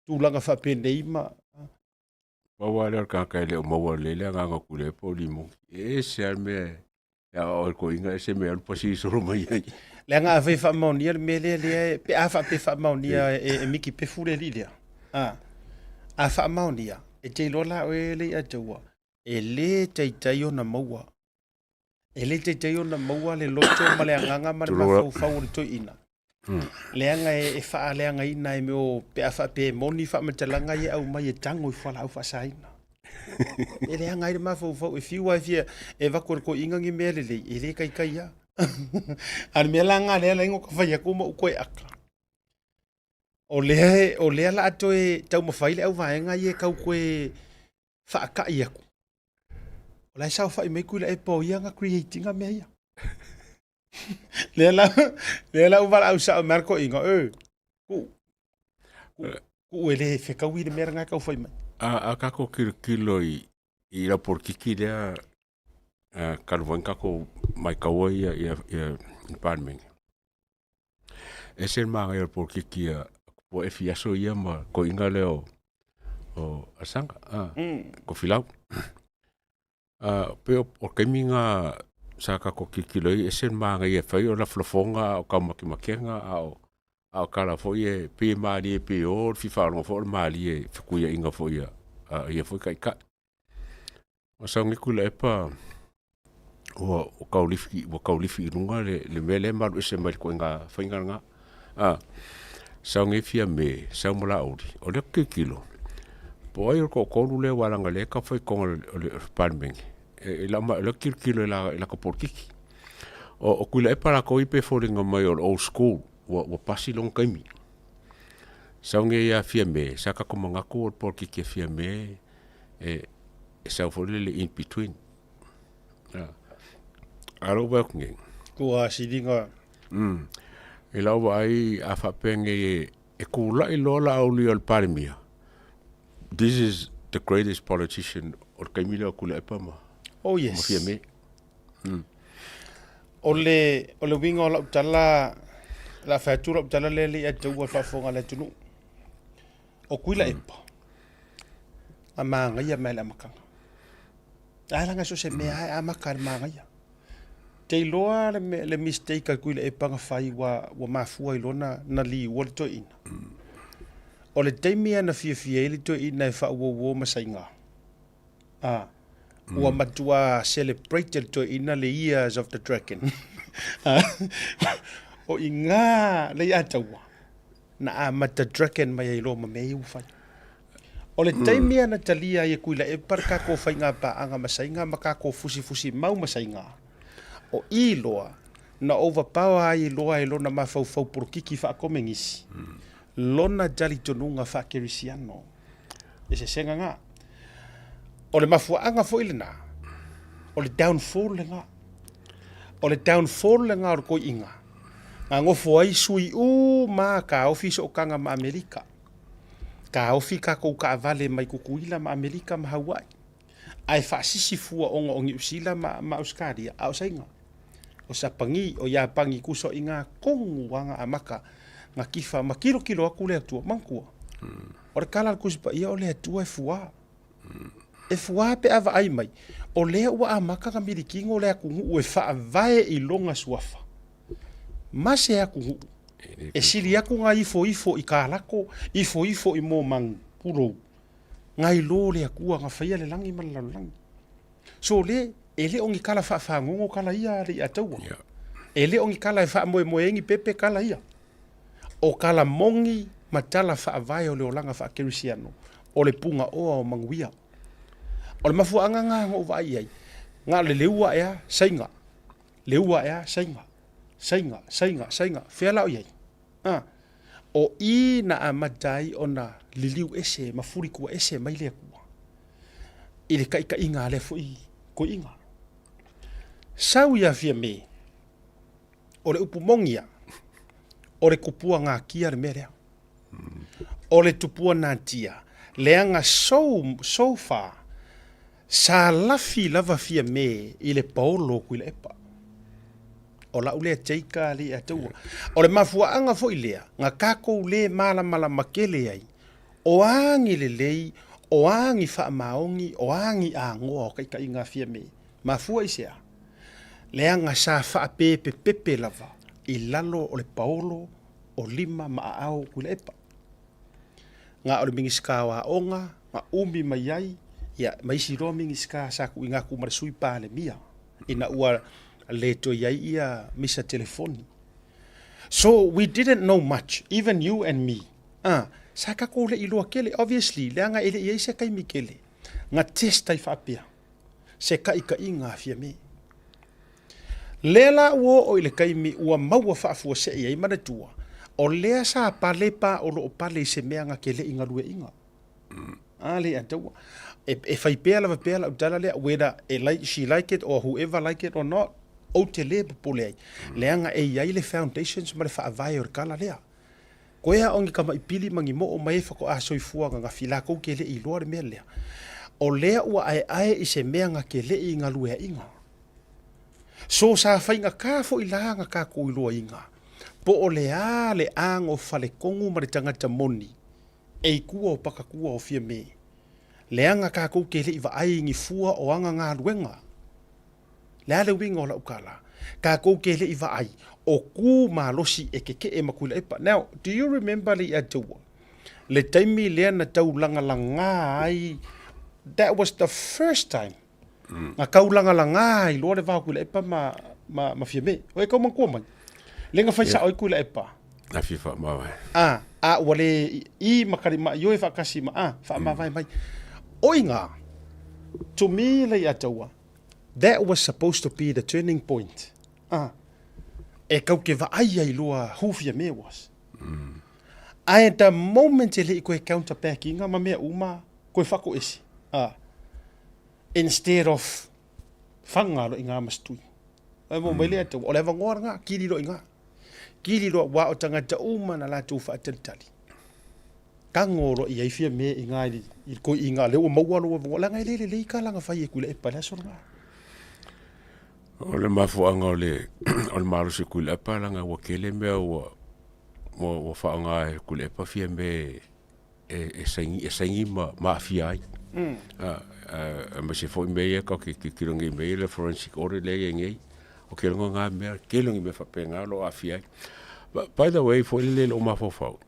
tu langa fa pendei ma wale ka ka le mo wale le nga nga kule po limo e se me ya o ko inga se me al posi so mai le nga fa fa mo ni me le pe a fa pe fa mo ni e miki pe fule li le a fa mo ni e te lola o le a tua e le te te na maua e le te te na maua le loto ma le nga ma fa fa o to ina le nga e fa le nga ina e mo pe a fa pe mo ni fa ma talanga ye au mai e tango fa la fa saina e le nga i ma fa fa e fiwa fia e va ko inga ngi mele le e le kai kai ya an me la nga le ngo ka fa ya ko mo ko aka o le la to e tau ma fa ile au va nga ye ka ko e fa ka ya ko o la sa fa me ku le e po ya nga creating a me ya Lela uvala au sa marco inga ku ele fe ka wi de mer nga ka foi mai a ka ko kilo i la por kiki de carvon ka ko mai ka wo ia farming ese ma ia por kiki po e fia so ia ma ko inga leo o asanga ko filau pe o keminga saka ko kikilo e sen manga ye fai o la flofonga o ka makimakenga au kala fo ye pe mali pe o fi fa no fo mali e ku ye inga fo ye fo kai ka o sa ngi kula e pa o kaulifi runga le mele malu se mai ko nga fainga nga sa ngi fia me sa mula o le kikilo po ai ko le wala nga le ka foi ko le farming la kilo la ko porkiki o kula e para ko ipe foringa mai o old school wa pasi long kaimi saunge ya fiame saka ko manga ko porkiki fiame e sa folile in between aro working ko a sidinga e la ai a fa penge e kula i lola au li al parmia this is the greatest politician or kaimila kula e pama. Oh yes. Ole wingo la la fatura tala le atu wa fa fonga la tunu. O kuila epa. Amanga ya mela makanga. Ala nga so se me ai amakar manga ya. Te loa le mistake kuila epa nga fai wa mafua ilona na li wol to ina. Ole taimia na fia li to ina fa wo masainga. Ua matua celebrated to ina le years of the dragon. O inga le atawa. Na mata dragon mai lo ma mei ufai. O le taimia na talia ye kuila e parka ko fainga pa anga masainga maka ko fusi mau masainga. O iloa na overpower ai loa e lona mafau por kiki fa komengisi. Lona jali tonunga fa kerisiano. Ese senga nga. O le mafuanga fo ilena. O le downfall lenga. O le downfall lenga o ko inga. Nga ngofo ai sui ma ka office o kanga ma Amerika. Ka ofi ka ko ka vale mai kukuila ma Amerika ma Hawaii. Ai fa sisi fua ongi usila ma Australia au sainga. O sapangi o ya pangi kuso inga kongu wanga amaka nga kifa makilo aku le atua mangkua. O le kala kuspa ia o le atua e fua. E fua pe ava ai mai. O lea ua amaka ka mirikinga o lea kungu ue faa vae i longa suafa. Mase a kungu. E sili aku nga ifo i kālako, ifo i mō mangpuro. Nga i lo lea kua nga whaia le langi malalo langi. So le, e le ongi kala faa ngongo kala ia le ataua. E le ongi kala e faa moe engi pepe kala ia. O kala mongi matala faa vae o le olanga faa kerisiano. O le punga oa o manguia. O le mafu anga nga ngo vai ai. Nga le leua ea sainga. Leua ea sainga. Sainga. Fela o iai. O I na amatai o na liliu ese, mafuri kua ese mai lea kua. I le ka inga le fo I ko inga. Sau ia fia me. o le upu mongia, o le kupua ngā kia le merea. O le tupua nā tia, leanga so far, sa lafi lava fia me i le paolo kui le epa. O la ule teika li atua. O le mafuaanga fo i lea, ngā kako le mala makele ai, o angi le lei, o angi wha maongi, o angi a ngoa o kaika i ngā fia me. Mafua i sea. Leanga sa wha pepe lava, i lalo o le paolo, o lima maa au kui le epa. Ngā o le mingi ska wa onga, ngā umi mai ai, ia maisi roa mingi ska saku i ngā kumaresui pāle mia. Ina ua leto iai ia misa telefoni. So we didn't know much, even you and me. Sa kako le ilua kele, obviously, leanga ele iai se kai mi kele. Ngā testai whaapea. Se kai ka i ngā fia me. Lela uo o ile kai mi ua maua whaafua se iai manatua. O lea sa pale pa o lo pale se mea ngā kele inga lue inga. Le ataua. E whai pēla wa pēla utala lea, whether she like it or whoever like it or not, o te le popole ai. Leanga e iai le foundations ma le whaavai o kala lea. Koea ongi kama ipili mangi mo o mai whako a soifua ngā whilako kele i loa le mea lea. O lea ua ai i se mea ngā kele i ngā lue inga. So sa whainga ka fo i la ngā ka ko i loa inga. Po o lea le ango fale kongu ma le tangata moni. E kua o paka kua o fia me. Leanga ka kou kele i wa ai ngi fua o anga ngā luenga. Lea le winga o la ukala. Ka kou kele i wa ai o ku malosi e keke e makula epa. Now, do you remember li atua? Le taimi lea na tau langa ai. That was the first time. Nga kau langa ai loa le wā kula epa ma fia me. O e kau mangkua mai. Lenga fai sa oi kula epa. Na fifa mawai. Wale I makari ma yo e whakasi ma whaamawai mai. Oinga, to me le ataua, that was supposed to be the turning point. E kau ke wa ai loa hufia me was. At the moment ele I koe counterpackinga ma mea uma, koe whako esi. Instead of whangaro I ngā mastui. Mo mai le ataua, o le wangoara ngā, kiri ro I ngā. Kiri roa wa o tangata uma na la tu whaatantari. Kangoro I ai fia me I ngā I koe I ngā leo maua loa vongo. Langa ele le ka langa whai e kule e pala sora ngā. O le mafuanga o le marusi kule e pala ngā wakele mea wa whaanga e kule e pa fia me e saingi ma fia ai. Ma se foi mea ka ki kirongi mea le forensic ore le e ngei. O ke longa ngā mea, ke longi me whapengā lo a fiai. By the way, fo ele o mawhawhau.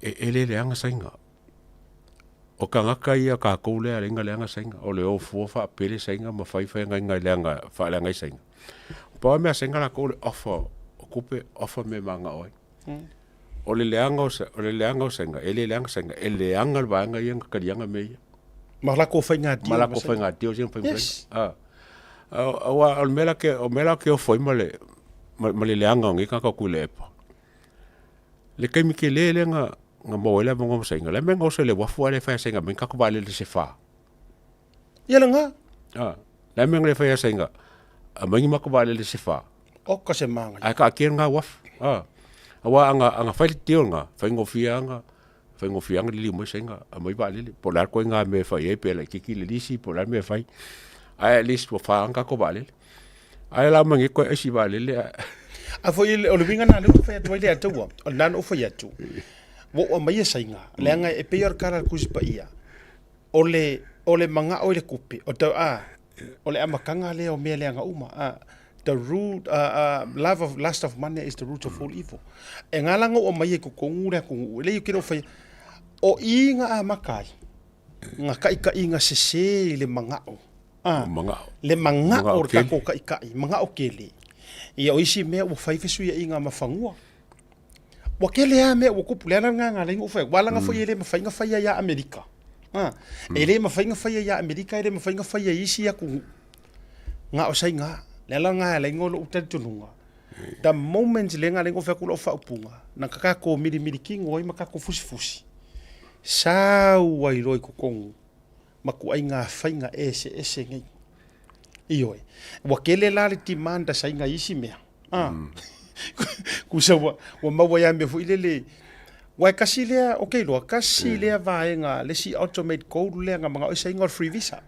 Ele anga sainga. O ka ngaka ia ka koule a renga leanga sainga. O le o fuafa pele sainga ma whaiwhai ngai leanga, whaaleanga sainga. Pau mea sainga la koule offer, o kupe offer me manga oi. O le leanga o sainga, ele leanga sainga, ele leanga wanga ia karianga mea. Malako whainga dio. Malako whainga dio, yes. O mela ke o foi male leanga ngi ka kule epa. Le kai mi ke le nga moela mo ngom sainga. Le mengo se le wafu ale fa sainga men ka ko vale le se fa. Ia nga. Le mengo le fa sainga. A mangi ma ko vale le se fa. O ka se manga. Ai ka ke nga waf. Awa anga fa tio nga, fa ngo fianga li mo sainga. A mai vale le polar ko nga me fa e pela ki le lisi polar me fa. Ai at least wa whaanga ko vale. Ai la mangi ko e si vale le. A foi o le winga na le fa atu le atua. O nan o foi atu. Wo o mai sainga. Le anga e peor kara kuspa ia. O le manga o le kupe. O tau o le amakanga le o mea le anga uma. The root lust of money is the root of all evil. E ngalanga o mai ko kongura ko le yo kiro fa o inga makai. Nga ka inga se le manga o. Le manga o kako kai manga o kele ia o isi mea o whaiwhesu ia inga mawhangua wa kele a mea o kupulena nga lengo fai wala nga foi ele mawhainga whaia ia Amerika ele mawhainga whaia ia Amerika ele mawhainga whaia isi ia ku nga o sai nga lela nga lengo lo utatununga the moment lenga lengo fa kulo fa upunga na kakako miri king oi makako fusi sa wai roi ko kongu maku ai ngā whainga ese ngai. Ioi. Wa kele la le timanda sa inga isi mea. Kusa wa maua ya me fu ile wa kasi lea okay lo kasi lea vaenga le si automate code lea nga mga isa ingol free visa.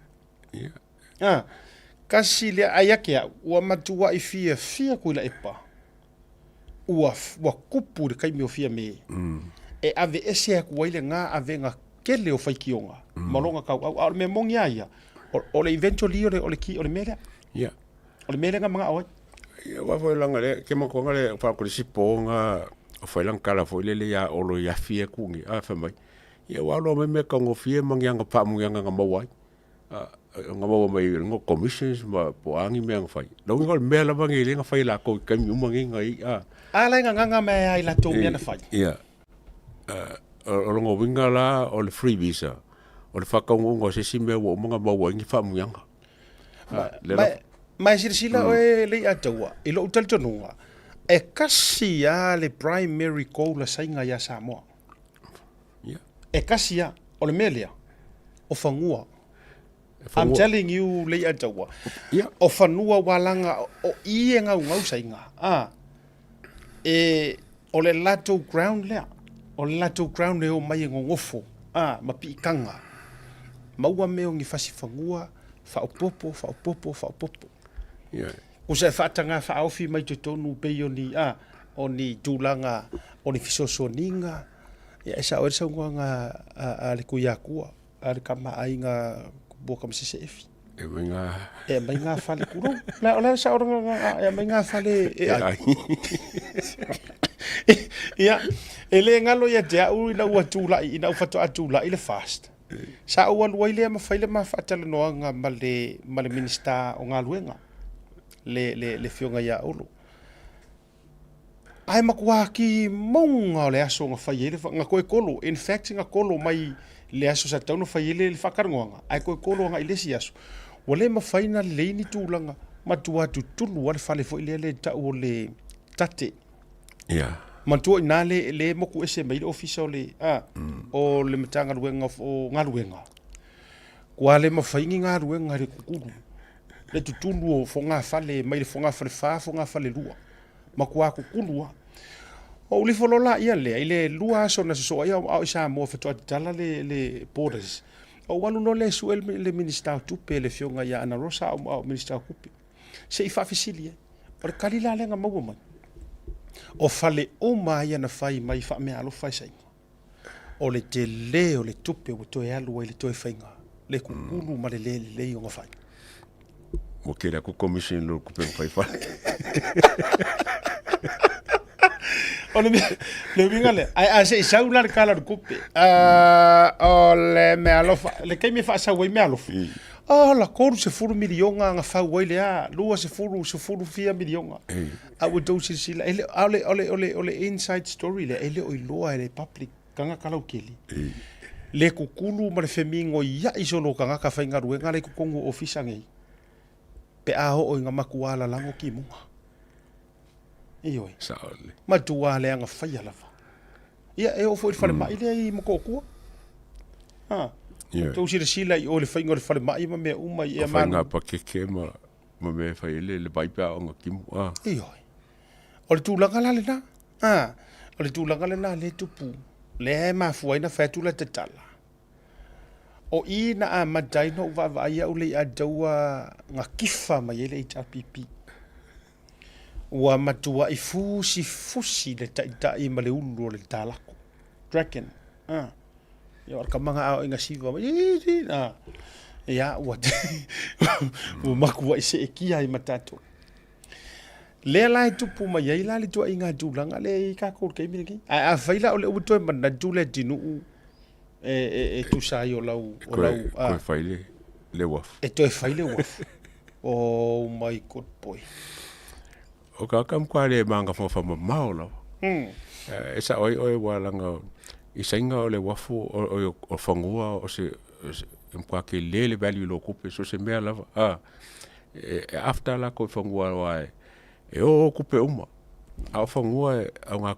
Kasi lea ayake wa matua ifia kuila epa. Wa kupu de kai mi ofia me. E ave ese ku ile nga ave nga kele o fai kionga. Malonga ka au me mongia ia. O le eventually o le ki o le mele. O le mele nga mga awai. Wa foi langa le ke mo ko ngale fa ko si ponga foi lang kala foi le ya o lo ya fie kungi a fa mai. Ia wa lo me ka ngo fie mangianga pa mangianga nga mawai. Nga mawa mai ngo commissions ma po angi me nga fai. Lo ngol me la bangi le nga fai la ko ka mi mangi ngai a. Ala nga me ai la to me na fai. Ia. O ngo winga la o le free visa. O le fa ka ngo se si me wo mga mawa ngi fa mangianga. Mai sila o le atawa i lo utal tonunga e kasi ya le primary call la sainga ya Samoa e kasi ya o le melia o fangua I'm telling you le atawa o fanua walanga o ienga ngau sainga e o le lato ground le o le lato ground le o mai ngofo mapi kanga maua meo ngi fasi fangua fa opopo o se fatanga fa aufi mai te tonu pe ni o ni tulanga o ni fisosoninga ya esa o sa nga ale kuyakua ale kama ainga boka mse efi e menga fale kuro la sa ora e menga fale ya ele ngalo ya dia u ina watula ina fato atula ile fast sa o waile ma faile ma fatale no nga male minister o ngaluenga le fionga ya ulu ai makua ki monga le aso nga faile nga koe kolo in fact nga kolo mai le aso sa tau no faile le fakarngonga ai koe kolo nga ilesi aso wale ma faina le ni tulanga matua tutulu wale fale fo ile ta o le tate mantua ina le moku ese mai official le o le matanga luenga o ngaluenga kwa le mafaingi ngaluenga le kukulu le tutulu o fonga fale mai le fonga fale fa fonga fale lua makua kukulu o li folola ia le ile lua so na so ia o isa mo fa tala le borders o walu no le suel le minister tupe le fionga ya ana rosa o minister kupi se ifa fisilie por kalila le nga mo o fale o mai ana fai mai fa me alo fai sai o le tele o le tupe o to e alu le to e fainga le kukulu ma le o fai o ke la ko commission lo ku pe fai fa o le vingale ai se saula kala kupe o le me alo le ke me fa sa we me alo la koru se furu milionga nga fa wele lua se furu fia milionga a wo do sila ele ole inside story le ele o loa ele public kanga kala ukeli le kukulu ma le femingo ya isolo kanga ka fa ngaru nga le kukongo ofisa ngai pe a ho nga makuala lango kimunga iyo saole ma tua le nga fa ya lava ia e o foi fale mai le mo kokua to sila o le fainga le fale mai ma me uma ia ma nga pa ke ma me fa le bai pa nga kimu iyo o le tulanga la le na o le tulanga le na le tupu le ma fuaina fa tula te tala o ina a madai no va ia o le a daua nga kifa ma ele HRPP wa matua i fusi le ta i ma le ulu le talako dragon ya ka manga a inga siva ya what o maku wa se kia i matato le la tupu ma ia la le tu inga dulanga le ka ko ke mi ki a faila o le to ma dule dinu tu sai o lau ko faile le waf e to faile waf oh my god boy o ka kam kwa le manga fa maolo esa oi walanga i sainga o le wafu o fangua o se mpa ke le value lo kupe so se mea lava after la ko fangua wa o kupe uma a fangua a nga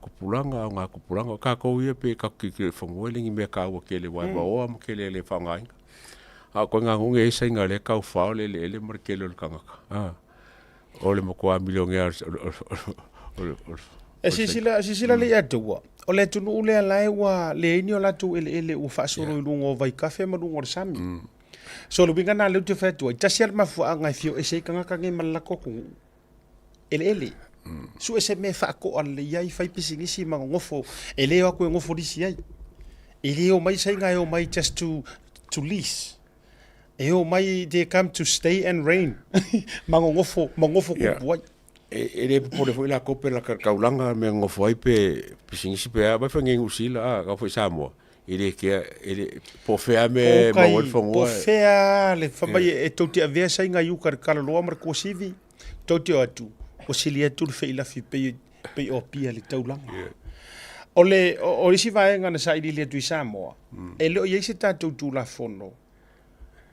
kupulanga ka ko ye pe ka ki fangua lingi me ka wa ke le wa o am ke le fangai a ko nga nge sainga le ka fa le marke le kanga o le mokoa milionea e sisila le atua o le tunu le alai wa le ini o latu ele ua faasoro i luga o vai kafe ma luga o le sami so le winga na le te fetu i tasi al mafuaaga e fio e sei kagakage ma lalako kugu ele su e se me faako a le iai faipisigisi magogofo e lē o aku e gofo lisi ai e lē o mai saiga e o mai just to lease e o mai they come to stay and reign magogofo kupu ai ele pole foi la kope la kaulanga me ngofo ai pe pisingisi pe ba fa ngi usila ka foi Samoa ele que ele po fea me ma wol fongo po fea le fa mai e toti a vea sai ngai ukar kala loa mar ko sivi toti atu o silia tu fe ila fi pe o pia le taulanga o isi vai ngana sai le tu Samoa e lo ye se tatu tu la fono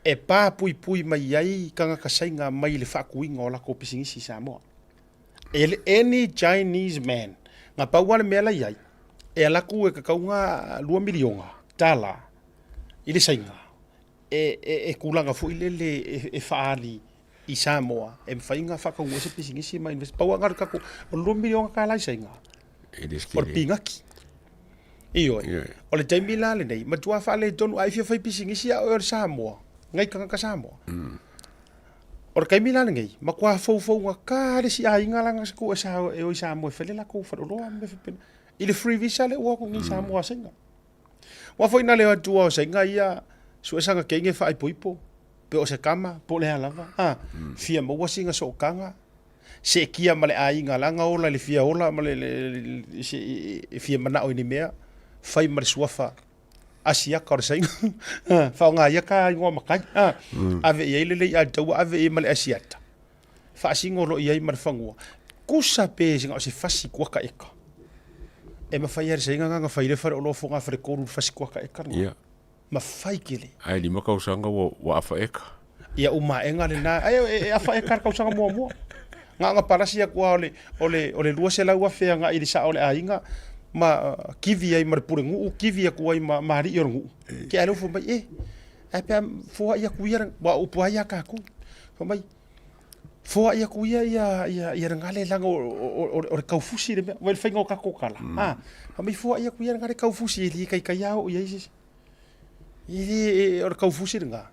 e pa pui mai ai kanga kasainga mai le fa kuinga o la ko pisingisi Samoa any Chinese man nga pauale mela yai e ala ku e kaunga 2 milionga tala ile sainga e kulanga fu ile e faali i Samoa e fainga fa ka ngose pisingisi ma invest pauanga ka ko 2 milionga ka la sainga por pingaki iyo o le taimila le nei matua fa le tonu ai fa pisingisi o Samoa ngai ka Samoa or kai mila ngai makwa fo nga ka le si ai ngala nga ko sa e o sa mo fele la ko fa lo me fe ile free visa le wo ko ngi sa mo asenga wa foi na le tu o senga ia su esa nga kenge fa ai poipo pe o se kama po le lava fia mo wasinga so kanga se kia male ai ngala nga ola le fia ola male se fia mana o ni mea fai mar suafa asia ka sai fa nga ia ka ngo makai ave ia le ia tau ave ia mal asiata fa singo lo ia mar fangua kusa pe singa se fasi kwa ka eka e ma fa ia sai nga fa ile fa lo fonga fa ko fasi kwa ka eka ia ma fai kile ai di mo ka usanga wa fa eka ia uma enga le na ai fa eka ka usanga mo nga parasia kwa ole lua se la wa fe nga ile sa ole ainga ma kivi ai mar purengu kivi aku ai ma mari yorngu ke alo fo mai pe fo ia ku ia wa upo ia ka ku fo mai fo ia ku ia ngale langa o kaufusi le wel fengo ka ko kala fo mai fo ia ku ia ngale kaufusi li kai kai au ia ili o kaufusi nga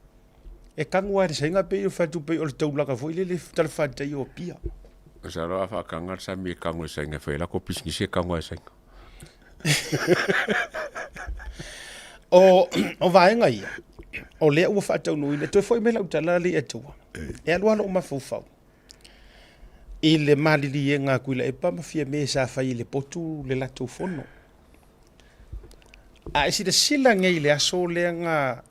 e kangwa re senga pe o fatu pe o taula ka fo ile le tal fata yo pia sa ro fa kanga sa mi kangwa senga fe la ko pisngi se kangwa senga o vai ngai o le ua fa tau nui le to foi mela utala le atua e alwa lo ma fofau i le mali li nga kuila e pa mafia me sa fai le potu le lato fono a isi de sila ngai le aso le nga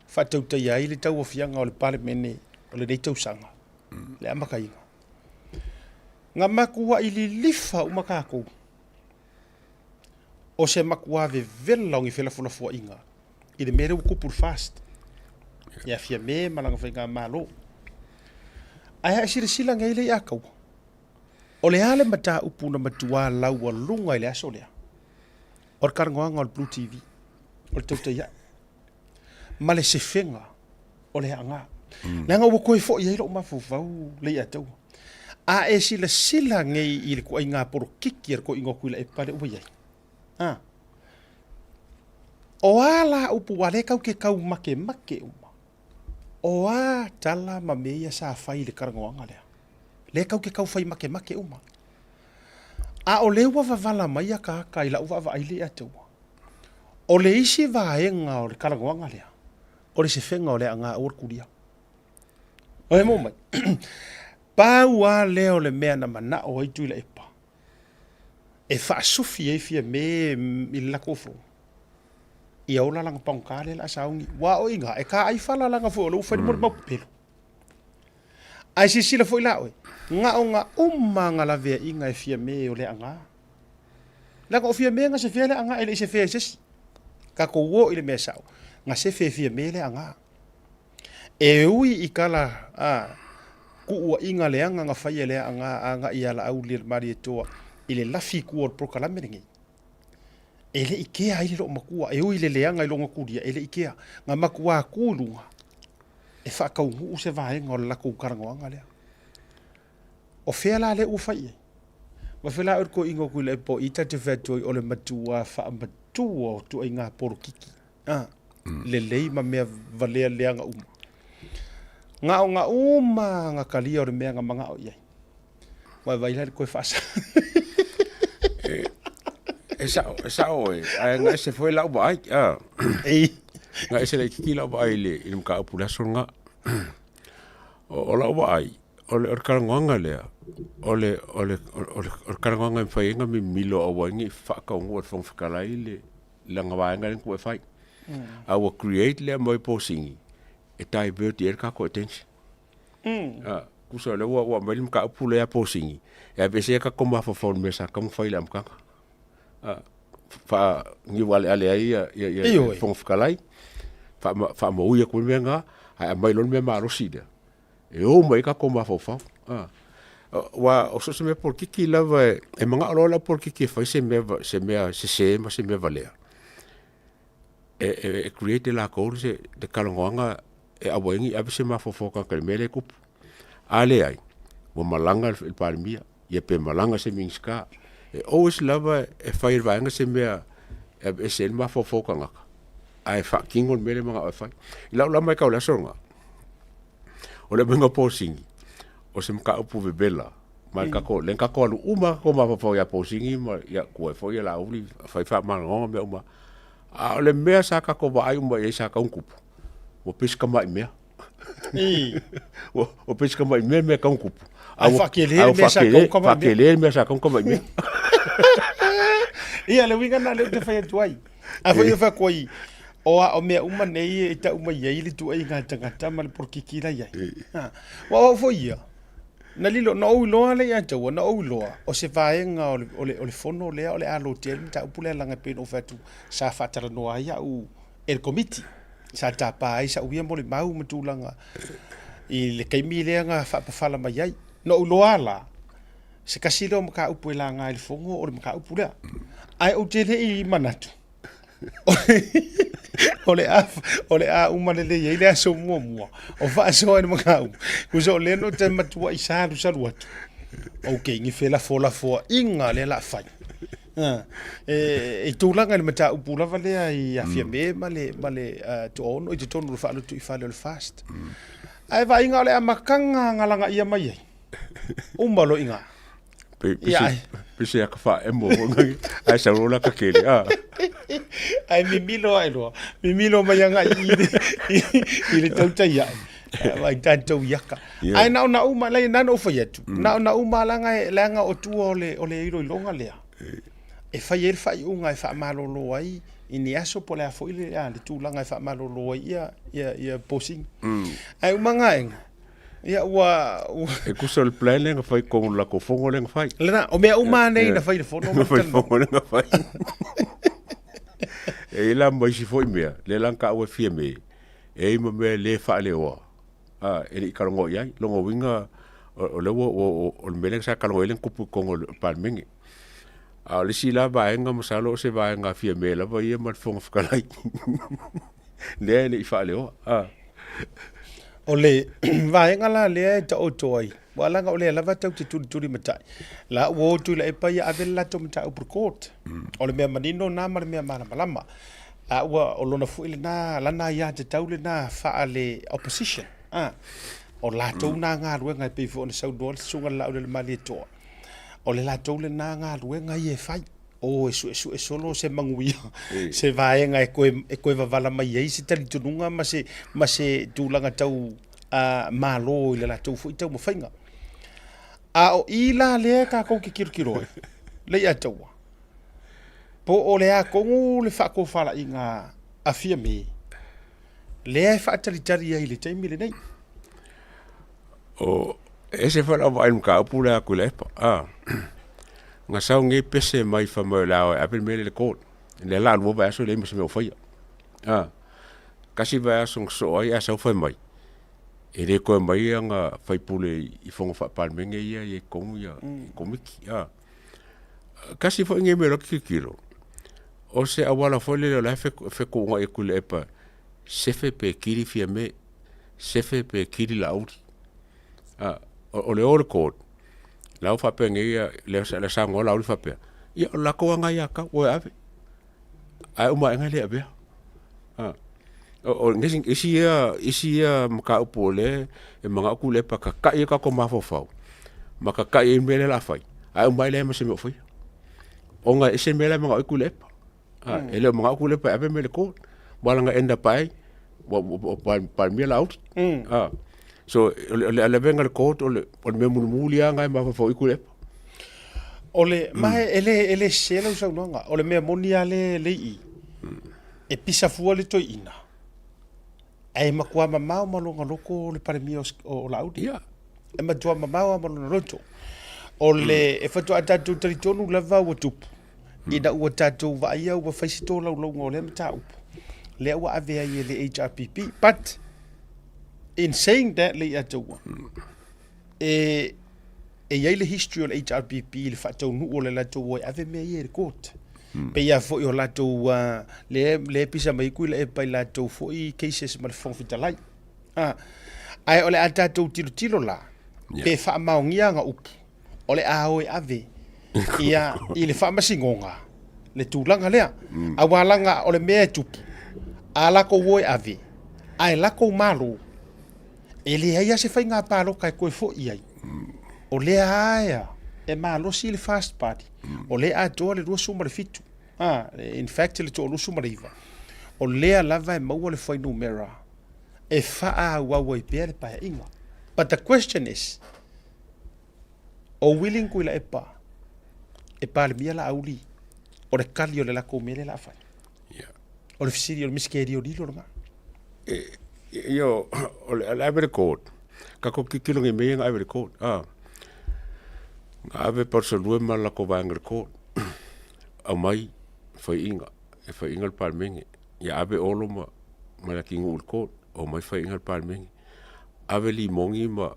fa tau tai ai le tau ofianga o le parlemene o le tau sanga le amakai nga makua i li lifa umakako o se makua ve vela ngi fela fona fo inga i le mere ku por fast ya fia me malanga fenga malo ai asira sila ngai le akau o le ale mata upuna matua laua lunga ile aso le or karngoa ngol blue tv o tota ya male se fenga o le anga nanga wo koi fo ye lo mafu vau le atau a e sila ngai i le ko inga por kikir ko ingo kuila e pare o ye o ala upu wale kau ke kau make uma o a tala ma meia sa fai le karangoanga le kau ke kau fai make uma a o le wa vala mai ka ila uva va ile atu o le isi va enga o le karangoanga le o le se fenga o le anga o kuria o e mo mai pa wa le o le mea na mana o i tu le epa e fa sufi e fia me il la kofo ia ola langa pangkale la saungi wa o inga e ka ai fala langa fo lo fa mo pelo ai si sila foi la o nga nga la ve inga e fia me o le anga la ko fia me nga se fia le anga ele se fia ses ka ko wo ile me sao nga se fia me le anga e ui ikala ku inga le anga nga fa le anga ia la au le mari to ile lafi ku o proclame ngi ele ikea ile lo makua e ui le leanga i longa kuria ele ikea nga makua kulunga e fa ka u se vai ngol la ku karangoanga le o fea la le ufai. Ma fela o ko ingo ku le po ita te fetu o le matua fa matua tu ai ngā poro kiki. Le lei ma mea valea leanga uma. Ngā uma ngā kalia o le mea ngā manga o iai. Wa vai la koe fasa. Esa oe, nga se foi lau ba ai. Nga se le kiki lau ba ai le i mga upula songa. O lau ba ai, o le orkarangoanga lea. O le orkarangoanga i whainga mi milo a wangi whakaungu at whangwhakalai le langa waenga rin kua whai. Awa create lea moi posingi. E tai birti er kako attention. Kusa le wa mai mga upula ya posingi. E bese ka koma whawhon me sa kama whaila mkanga. Fa ni wale ale ai ya whangwhakalai. Fa mo uia kua mea ngā, ai mai lon mea marosi dea. E o mai ka koma whawhau. Wa o so se mea por kiki lava e mga alola por kiki whai se mea valea. E create la kore se de kalangoanga e awengi abe se ma whawhauka ka mele kupu. Ale ai, wa malanga il parimia, ia pe malanga se mingska. E always lava e whai rwaenga se mea e se ma whawhauka ngaka. Ai whakingon mele mga o whai. Ilau la mai kau la songa. O le mga posingi. O se mga upu vebela. Mai kako, len kako alu uma ko ma whawhau ya posingi, ma ya kua whau ya la uli, whai wha mangonga mea uma. A le mea sa kako wa ai uma e sa ka unkupu. O piska mai mea. O piska mai mea ka unkupu. Ai whakele mea sa ka unkupu. Whakele mea sa ka unkupu mai mea. Ia le winga na le te whai atuai. A whai wha koi. O mea uma nei e ta uma iei li tu ai ngā tangata ma le porkikira iai. Wa o fo ia. Na lilo, na ou loa le ia taua, na ou loa. O se vaenga o le fono lea, o le alo tel, ta upule langa pēn o whatu sa whatara noa ia u el komiti. Sa ta pāi, sa uia mo le mau matulanga. I le kaimi lea ngā whapawhala mai iai. Na ou loa la. Se kasi leo maka upu e la ngā il fongo, o le maka upu lea. Ai o tele i manatu. Ole a umalele ye le so mua o fa so en mga ku so le no te matua i salu atu okay ngi fela fola fo inga le la fai e tulanga le mata upula vale ai afia me male to ono i te tonu fa tu i fa le fast ai va inga le amakanga ngalanga ia mai umalo inga Pese ya kafa emo ngi ai sa rola ka kele ai mimilo ai lo mimilo mayanga i le tauta ia ai tanto yaka ai na uma lai na no fayatu na uma langa o tu ole iro longa lea e fai unga e fa malolo ai ini aso pole a foi le tu langa e fa malolo ia posing ai uma ngai ia wa e kusol plan le fai con la ko fongo le fai lena o mea uma nei na fai le fono le fai e la mai si foi mea le lanka o fie me e mo me le fa le o e ka ngo ia longo winga o le o mele sa ka ngo le kupu con o palmengi a le si la ba nga masalo se ba nga fie me la va ia mal fongo fkalai le fa le o o le vaenga la le ta o toi wala nga o le lava tau te turi matai la wo tu le pa ia ave la to matai upper court o le mea manino na ma le mea malama a wa o lona fu ile na lana ia te tau le na fa le opposition o la to na nga ruenga pe fo na sau do sunga la o le mali to o le la to le na nga ruenga ye fai o e solo se manguia se vaenga e koe vavala mai ai se tali tununga ma se tūlanga tau malo i le la tau fu i tau mawhainga a o i la lea ka kou ki kirokiroe le ia taua po o le a kongu le whako whala i ngā awhia me lea e whaatari ai le taimi le nei o e se whala wa ainu ka upu lea kule epa nga sau nge pese mai fa mai la apel mele le court le la lo va so le me se me foi kasi va so so ai sa foi mai e le ko mai nga fai pule i fongo fa palmenge ia e komu ia komiki kasi foi nge me lo kikiro o se awala foi le la fe ko nga e kule epa se fe pe kiri fia me se fe pe kiri la out o le court lau whapea ngai le sango lau li whapea. Ia o lako anga ia ka o ave. Ai o mai ngai le ave. O ngesing isi ia maka upo le e mga aku le pa ka ia ka ko mafofau. Maka ka ia mele la fai. Ai o mai le ma se mo fai. O nga ese mele mga aku le pa. Ele mga aku le pa ave mele ko. Wala nga enda pai. Pa mi la out. So le venga le court o le me mulmulia nga ma fo iku le. Ole mai ele selo sa nonga. Ole me monia le i. E pisa fua le to ina. Ai makua mamau malonga loko le pare mi o laudi. Ia. E matua mamau malonga roto. Ole e fatua tatu tritonu lava wa tupu. Ina ua tatu va ia ua faisito lau ngole mta upu. Le ua ave ai le HRPP. But in saying that le atua. E iai le history o le HRPP le fatou nu o le latou oi ave me ia le court. Pe ia fo i o latou le pisa mai kui le e pai latou fo i cases ma le fonfitalai. Ai o le a tatou tilo la. Pe wha maongia nga upu. O le a oi ave. Ia i le wha masingonga. Le tūlanga lea. A walanga o le mea tupu. A lako oi ave. Ai lako malo. E le aia se whai ngā pālo kai koe fo i ai. O le aia. E malo si le fast party. O le a toa le rua suma le fitu. In fact, le toa lusu mariva. O lea lava e maua le whainu mera. E wha wawa i pēr le paia inga. But the question is, o willing kui la e pa. E pa le mia la auli. O le kali o le lako mele la whai. O le fisiri o le miskeri o lilo nga. Yo, o le Ivory Coast. Kako kikilongi mea nga Ivory Coast. Nga ave parsolue ma lako vangre court. A mai fai inga. E fai inga le palmengi. Ia ave olo ma la kingu ul court. O mai fai inga le palmengi. Ave li mongi ma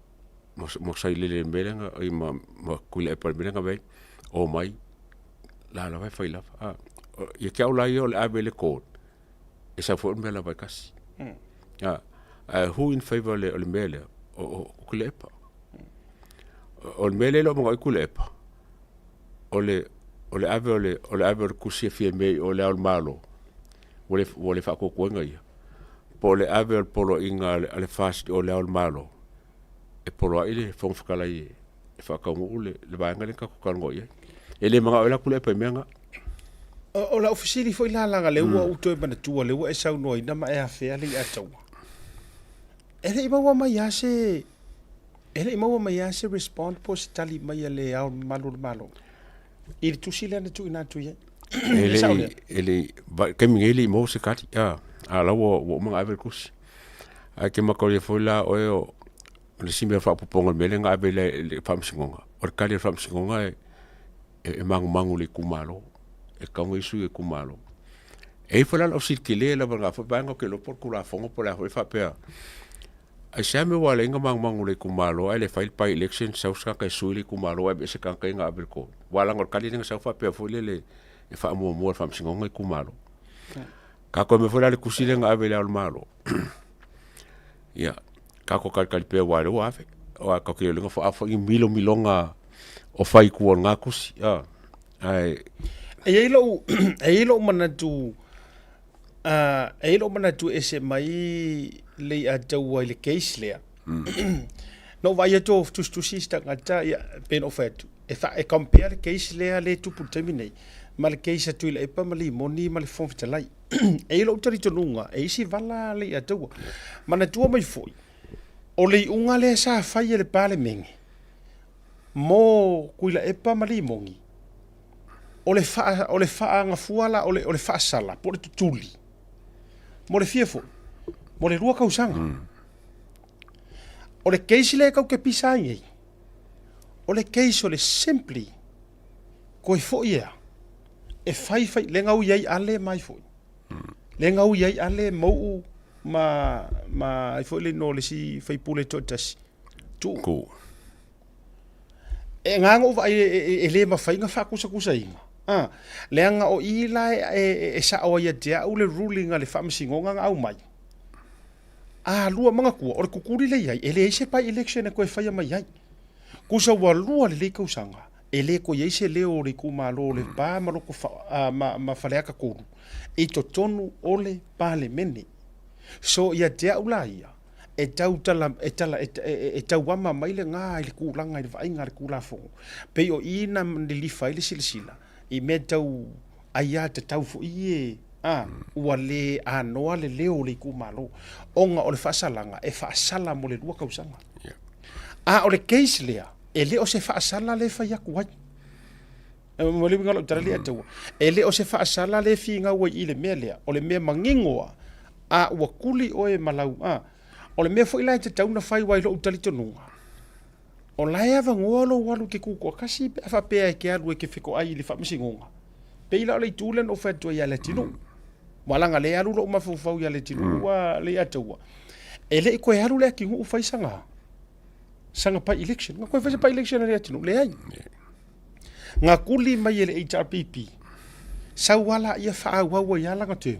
sai lele melenga. Ai ma kuila e palmenga vei. O mai la vai fai lava. Ia kia ula ia o le ave le court. E sa fo me la vai kasi. Who in favor le o le mele o kulepa. O le mele lo mga ikulepa. O le ave o le ave o kusia fie mei o le al malo. O le whako kuenga ia. Po le ave o polo inga ale fast o le al malo. E polo a ile fong whakala i e whakaungu ule le vaenga le kakukango ia. E le mga o la kulepa i meanga. O la ofisiri foi la langa le ua uto e manatua le ua e sau noi na ma e hawhea le ataua. Ele imaua mai ase respond po si tali mai le au malo. Ili tusi le na tu ina tu ye. Ele kemi ele mo se kati a la wo mga ave kusi. A ke makole foi la o le simbe fa poponga melenga ave le famsingonga. O kali famsingonga e mangu le kumalo. E kaunga isu e kumalo. E foi la o sirkile la banga fa banga ke lo por kula fongo por la fa pea. Ai se me wale inga mangu le kumalo ai le file pa election sauska kai suili kumalo ai se kan kai nga abriko. Wala ngor kali nga sa fa pea foi le e fa mo fa singonga kumalo. Ka ko me foi la le kusile nga ave le al malo. Ya. Ka ko kal pea wale wa fe. O ka ke le nga fa fa milonga o fai ku nga kusi. Ai e ilo manatu ese mai le a tau le case lea. No vai ato tu sista ngata ya pen ofetu. E compare case lea le tu putamine. Ma le case tu le pa mali moni ma le fon fitalai. E ilo tari tonunga e isi vala le a tau. Manatu mai foi. O le unga le sa fai le pale mengi. Mo kuila e pa mali mongi. O le faa nga fuala o le faa sala po le tutuli mo le fiefo mo le rua kausanga o le keisi le kau ke pisa ngai o le keisi o le simply koe fo ia e fai le ngau iai ale mai fo le ngau iai ale mou ma fo le no le si fai pule totas tu ko e ngango vai e le ma fai nga fa kusa inga leanga o ila e sa o ia te au le ruling ale whamsingonga nga au mai. Lua mga kua, o le kukuri le iai, ele eise pai election e koe whaia mai iai. kusa walua le kausanga e le ko yeise le o le kumalo le pa ma loko ma faleaka kuru i to tonu ole pale meni so ia te ulaia e tau tala e tau wama mai le ngā i le kūlanga i le vainga le kūlafongo pe o ina le lifa i le silasila i me tau aia te tau fo i ua le anoa le leo le kumalo onga o le whaasalanga e whaasala mo le lua kausanga o le case lea e le o se whaasala le whaiaku wai mo le ngalo tara le atua e le o se whaasala le whiinga wai i le mea lea o le mea mangingoa ua kuli o e malau o le mea fo ilai te tauna whai wai lo utali tonunga o lai ava ngolo walu ke kuko kasi pe afa pea e ke alu e ke whiko ai le whamisingonga pe ila o le tulen o whatua ia le tinu walanga le alu lo umafufau ia le tinu wa le atua e le koe alu le ki ngu ufai sanga pa election nga koe fese pa election le tinu le ai nga kuli mai le HRPP sa wala ia fa wa ia langa te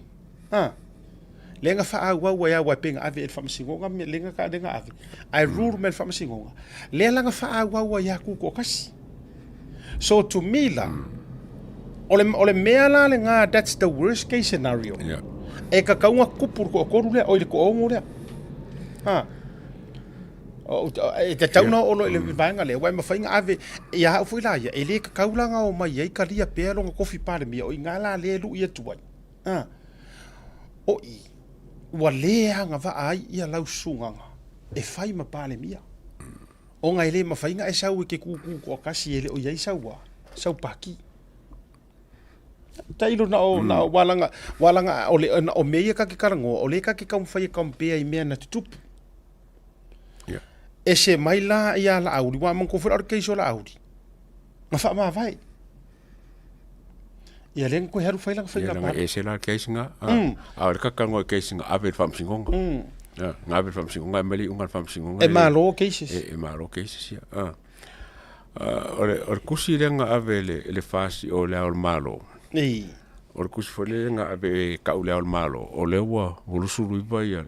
lenga fa wa ia wa penga ave e famisingonga me lenga ka denga ave ai rule me famisingonga le langa fa wa ia ku ko kasi so to me la ole mea la le nga that's the worst case scenario e ka kaunga kupur ko rule o le ko ongo le e te tauna o le vanga le wai mawhainga ave ia fu ila ia e le ka kaulanga o mai ai ka lia pea longa kofi pare mia o ingala le lu ia tuai o i wa le anga va ai ia lau sunganga e fai ma pale mia o ngai le mawhainga e sau ke kuku ko kasi ele o iai sau paki tailo na walanga o le o meia ka ke karango o le ka ke kamwhai kampea i mea na tutupu e se mai la ia la auri wa man ko fora ke so la auri ma fa ma vai ia len ko heru faila pa e se la ke singa a ka ka ngo ke singa ave fam singonga nga ave fam singonga meli unga fam singonga e malo cases e malo cases o kusi renga ave le fasi o le malo o kusi fole nga ave ka le malo o le wa ulusuru vai ia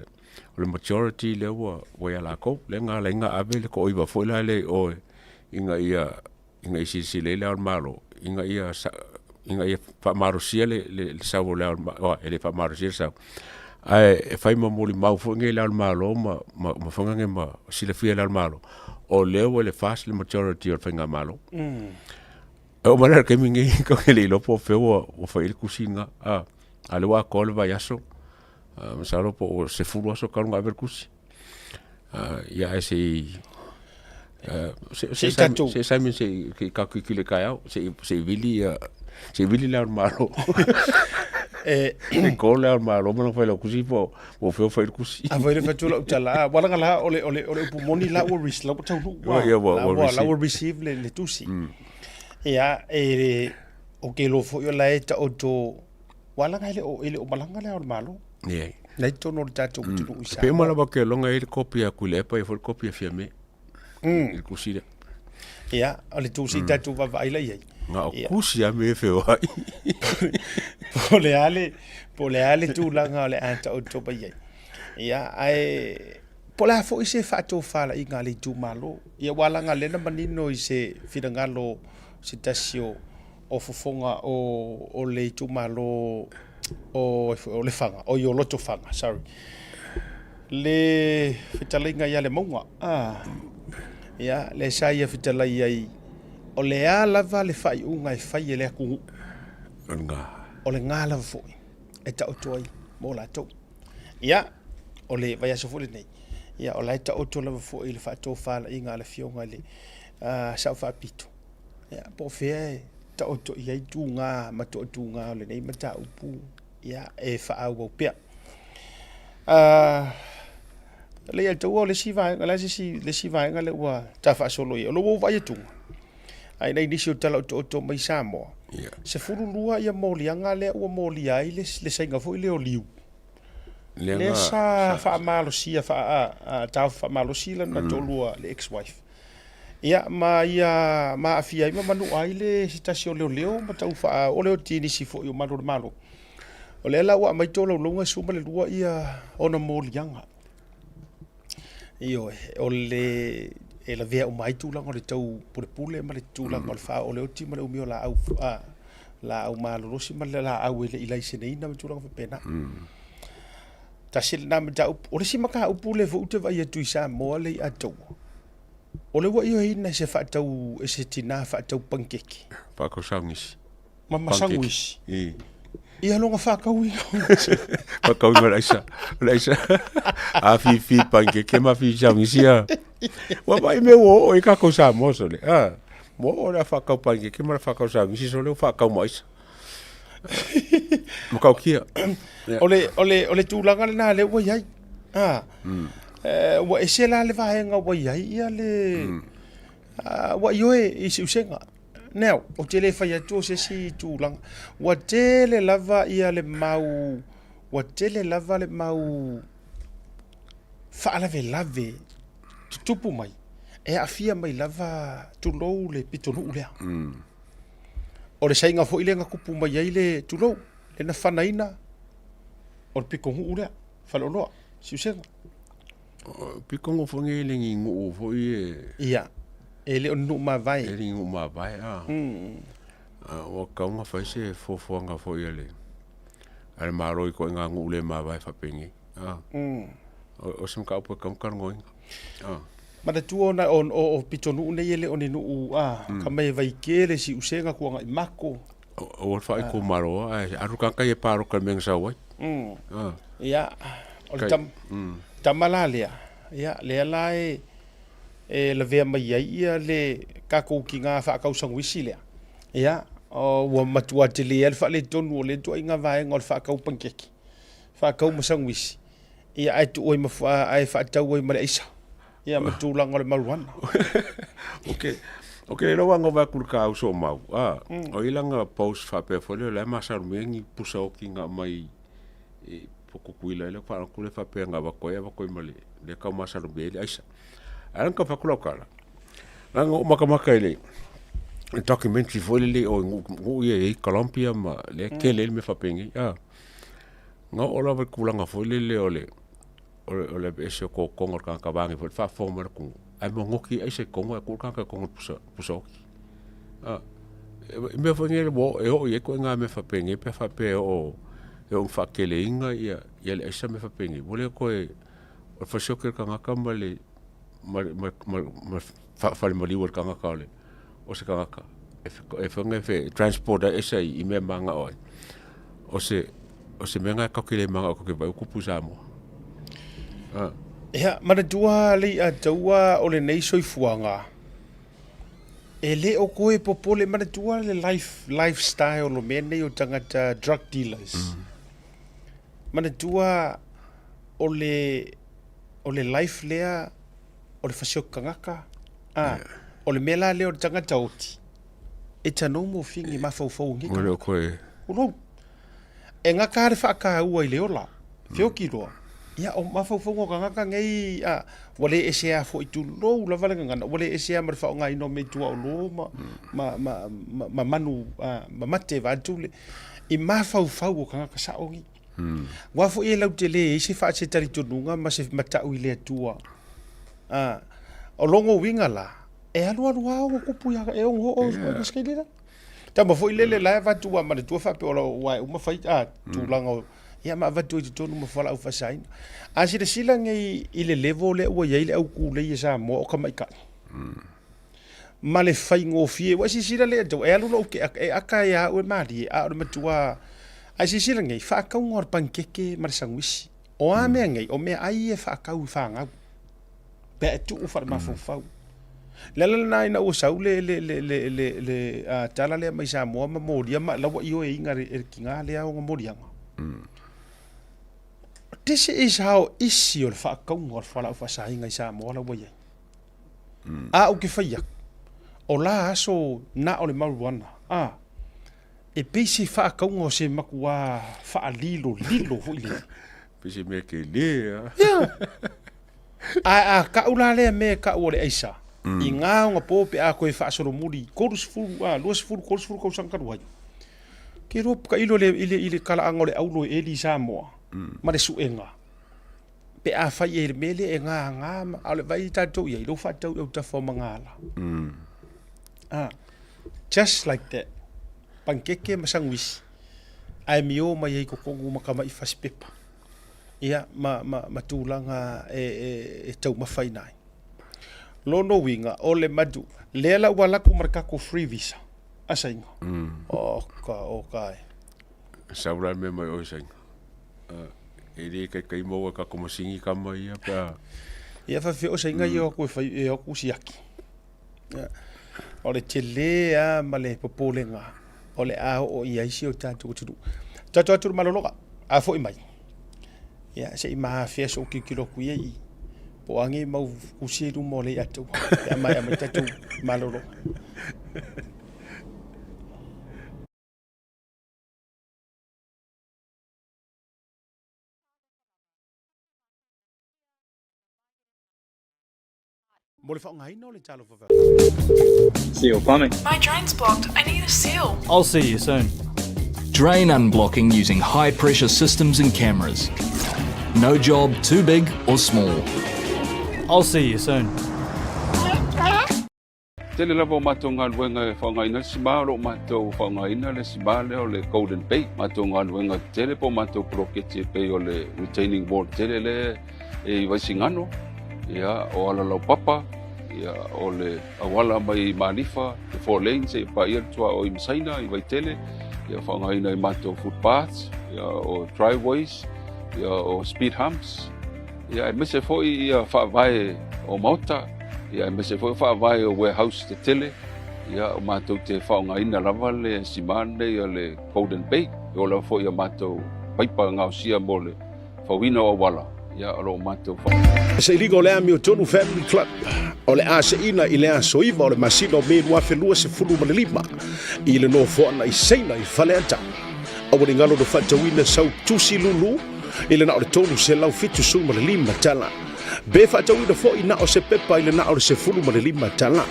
le majority le wa la ko le nga ave le ko iba foi la le o inga isi le malo inga ia fa marosia le sa o le fa marosia sa ai fai mo mau fo nge le malo ma fonga nge ma si le fia le malo o le le fast le majority o fenga malo o mara ke mingi ko le lo po fe o fa il kusina ale wa ko le va yaso masalo po se fulu aso kalunga averkusi ya ese se samin se ka kile kaya se vili la malo ko la malo mo fa lo kusi po o fe fa kusi a vai fa tula utala wala ngala ole pumoni la o risk la ta lu la o receive le tusi ya o ke lo fo yo la eta o to wala ngale o malanga le o malo nei tono le tatou tunu isa pe mala ba ke longa il copia kulepa e fol copia fiame il kusira ia ale tu si tatou va vai la ia nga kusia me fe wai po le ale tu langa le anta o to ba ia ai po la fo ise fa to fala i ngale tu malo ia wala ngale na manino ise fidangalo sitasio o fofonga o le tu malo o le fanga o yo loto fanga sorry le fitalinga ia le monga ia le sai fitala ia o le ala vale fai unga e fai le ku o le ngala fo e ta otoi mo la to ia o le vai aso fo le nei ia o la ta oto la fo il fa to fala inga le fionga le sa fa pito ia po fe ta oto ia tunga ma to tunga le nei mata upu ia e fa au pia le ia to le siva la le siva ngale wa ta fa solo ia lo vai tu ai nei disio tala to mai samo se furu lua ia molianga le o molia ile le senga fo ile o liu le sa fa malo sia fa ta fa malo sia na to lua le ex wife ia ma afia ma manu ai le stasio leo ma tau fa o le tini si fo yo malo o le la wa mai tolo longa suma le lua ia ona molianga io o le e la vea o mai tūlanga o le tau pule ma le tūlanga o le wha o le oti ma le umio la au la au malorosi ma le la au ele ilai seneina ma tūlanga whapena. Ta sile na ma jau o le si maka upu le vo ute vai atu i Samoa le a tau. O le wa iyo hina se wha tau e se tina wha tau pankeki. Whakosangisi. Mama sangwisi. Ia longa whakau Whakau ma laisa. A fi pankeki ma fi sangisi a. Wa mai me o i kako Samoa so le. Mo o le whakau pankeki ma le whakau sangisi so le whakau maisa. Mo kau kia. Ole tūlanga le nā le wa iai. Wa ese la le vahenga wa iai ia le wa ioe i si usenga. Now, o te le whai atu o se si tūlanga. Wa te le lava ia le mau whaalave lave tutupu mai. E a fia mai lava tulou le pitonu ulea. O le sainga fo ile nga kupu mai ai le tulou. Le na whanaina o le pikongu ulea. Whaloloa, si usenga. Pikongo fo nge le ngi ngu fo i e... Ia. E le onu ma vai. E le ngu ma vai, o kaunga fai se fofoanga fo i le. Ale maroi ko nga ngu le ma vai whapengi. O sim ka upo kaunga ngoinga. Mana tuo na o pitonu nei ele oni nuu ka mai vai kele si usenga kuanga i mako. O fai ko maro arukanka e paro ka menga wai. Ia, o le tamalalea. Ia, le alae e la vea mai ai ia le kako ki ngā whaakau sangwisi lea. Ia, o ua matua te lea le wha le tonu o le tua inga vaenga o le whaakau pankeki. Whaakau masangwisi. Ia, ai tu oi mawha, ai whaatau oi mare aisa. Ia, matulanga o le maruana. Ok, lo wanga wa kulka au so mau. O ilanga post whape folio le masarumengi pusa o ki ngā mai poko kuila ele wha kule whape ngā wakoi male. Le kau masarumeli aisa. Alang ka whakulau kala. Nanga o makamaka ele. Documentary folile o ngu i Colombia ma le kele ele me whapengi. Ngā ola wa kulanga folile o le ese ko kongor ka wangi fo fa forma ku. Ai mo ngoki ai se kongo e kulanga kongor pusa oki. Me fangele bo e o ye ko nga me whapengi pe whape o whakele inga ia le esa me whapengi. Wole ko e o whasioker ka ngaka male whale maliwa ka ngaka ole. O se ka ngaka. E whange whe transporta esa i me manga oi. O se menga kakile manga o kake vai kupu Samoa. Ia, mana tua lei a taua o le nei soifuanga. E le o koe popole mana tua le lifestyle o mene o tangata drug dealers. Mana tua o le life lea o le fasio kangaka. O le mela lea o le tangata oti. E tano mo fingi mawhauwhau ngi. Ole o koe. Ulo. E ngaka re whaka ua i leola. Whioki roa. Ia o mawhauwhau ngaka ngei wale e sea fo i tu lo la vale ngana. Wale e sea mar whao ngai no me tua o lo ma manu ma mate vantule. I mawhauwhau o kangaka sa ongi. Wafo e lau te le e se wha se tari tonunga ma se matau i lea tua. O longo winga la. E alua o kupu ya e ongo o skeilera. Tama fo i lele la va tua ma tua fa pe o wai uma fai tūlanga ia ma va tua tonu ma fala au fasaina. A se sila ngai i le level le ua ia le au ku le sa mo o kamai ka. Ma le fai ngofie wa si sila le to e alu lo ke e aka ya o mali a o matua. A se sila ngai fa ka ngor pankeke mar sangwisi. O a me ngai o me ai e fa ka u fa nga. Pe tu u fa ma fo Lala nai na o sau le tala le mai sa mo ma moria ma lawa io e inga e kinga le o morianga. This is how isi o fa kaunga o fa la fa sa inga sa mo la wai. O ke faia. O la aso na o le maruana. E pisi fa kaunga o se makua fa lilo fo ile. Pisi me ke le. Ka ula le me ka o le aisa. I ngā ngā pōpe a koe whaasoro muri, luas furu kau sankaru hai. Ke ropa ka ilo ile kala anga le aulo e li Samoa, ma le suenga. pe a fai e mele e ngā ale vai tatou ia ilo fatau au ta fo mangala just like that pankeke masangwisi ai mio mai e kokongu makama i faspepa ia ma tulanga e tau mafai nai lono winga ole madu lela wala ku marka ko free visa asainga o kai saura me mai o sainga ele kai mo ka como singi kama ia pa ia fa o sainga yo ko fa e ku siaki ole tele a male popolenga ole a o ia isi o tatu tu malologa a fo mai ia se ma fe so kilo ku ye po angi mau kusiru mo le atu ya mai tatu malolo Mole fa ngai no le talo fa. Seal plumbing. My drain's blocked. I need a seal. I'll see you soon. Drain unblocking using high pressure systems and cameras. No job too big or small. I'll see you soon. Tele lava matou galuega e faaogāina le sima loo matou faaogāina le sima lea o le Golden Bay matou galuega tele po matou poloketi e pei o le retaining wall tele le e vaisigano ia o alalau papa ia o le auala mai malifa le 4 lanes e paia le tuao i masaina i vaitele ia faaogāina i matou footpaths ia o driveways ia o speed humps ia e mese foʻi ia faavae o maota ia e mese foʻi faavae o warehouse te tele ia o matou te faaogāina lava le simane ia le Golden Bay e o lea foʻi a matou paipa gaosia mo le fauina o auala ia o loo matou se iliga o le a Miotonu Family Club o le a seina i le a soiva o le masino me lua felua se fulu ma le lima i le no foana i seina i fale ata o le ngalo do fatauina sau tusi lulu i le na o le tonu se lau fitu su ma le lima tala be fatauina fo i na o se pepa i le na o le se fulu ma le lima tala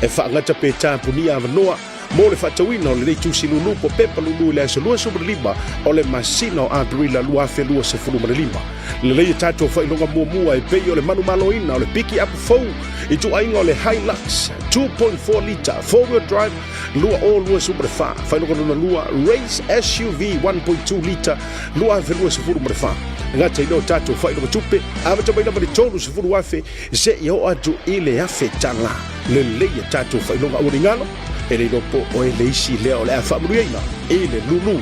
e faangata pe tapunia avanoa mo le fatauina o le tusi lulu po pepa lulu le aso lua su ma le lima o le masino a grila lua felua se fulu ma le lima le lei tato fa ilonga mua e pei o le manu maloina o le piki up fou i tu ainga o le Hilux 2.4 liter 4-wheel drive lua o lua super fa ilonga luna lua race SUV 1.2 liter lua fe lua sefuru mare fa ngata ino tato fa ilonga tupe ama tama ina mani tonu sefuru wafe se i o atu i le afe tala le lei tato fa ilonga o ringalo e le ino po o e leisi lea o le a whaamuriaina e le lulu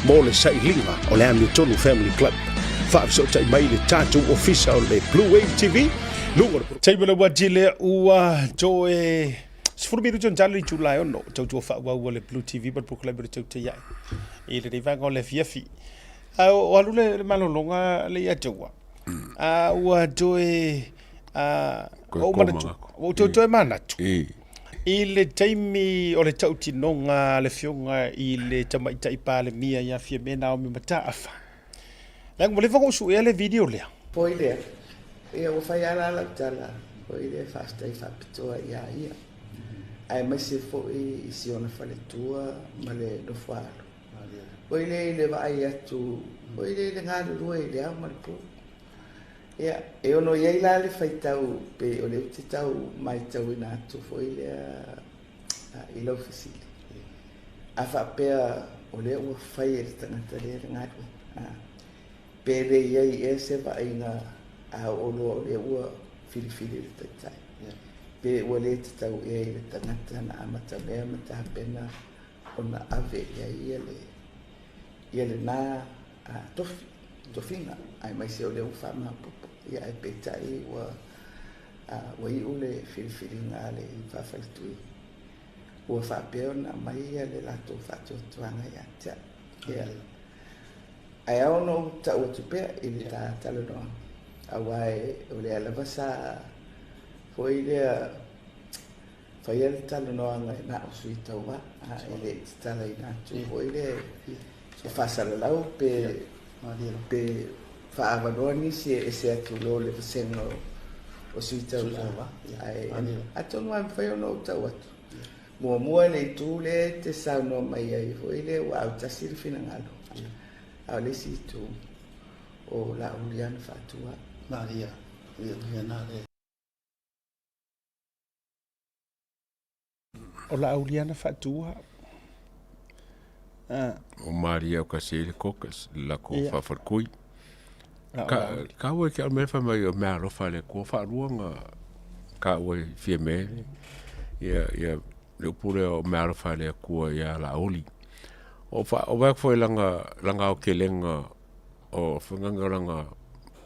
mo le sailinga o le Miotonu Family Club so tai mai le tatou ofisa o le Blue Wave TV lungo tai bela wajile ua joe sfuru biru jon jali July ono tau fa wa le Blue TV but pour club tau te ya e le va con le fiafi o alu le malolonga le ya joa ua joe o manatu o to manatu i le taimi o le tau tinonga le fionga i le tamaitai pa le mia ya fia mena o mi mata afa lang mo le fa ko su ele video le poi le e o fa ya la tala poi le fa stai fa pitoa ia ai mai se fo i si ona fa le tua ma le do fa poi le va ai atu poi le ngalo roi le ma le po ia e ono ia la le fa tau pe o le tau mai tau ina tu foi le i lo fisili a fa pe o le o fa ia tanga le ngalo pere iai e se vaina a olo le ua filifili le tatai pe ua le tatau iai le tangata na amata mea mata pena ona ave iai ia le na tofinga ai mai se o le ufama popo ia e petai ua i ule filifili nga le whawhaletui ua whapea ona mai ia le lato whatuatuanga ia tia ia ai ono ta o tupe ili ta talo no awai ole ala basa foi le foi el talo no anga na suita wa ele tala ina tu foi le se fa la lau pe fa avadoni se atu lo le sengo o suita wa ai aton wa foi no ta wa mo le tu le te sa no mai ai foi le wa ta sir finangalo a le situ o la ulian fatua Maria ia na le o la auliana fatua o Maria o kasele kokas la ko Ia. fa farkui La ka we ke me fa mai o me alo fa le ko fa ruanga ka we fie me ia le pure o me alo fa le ko ia la oli o va foi langa o kelenga o funganga langa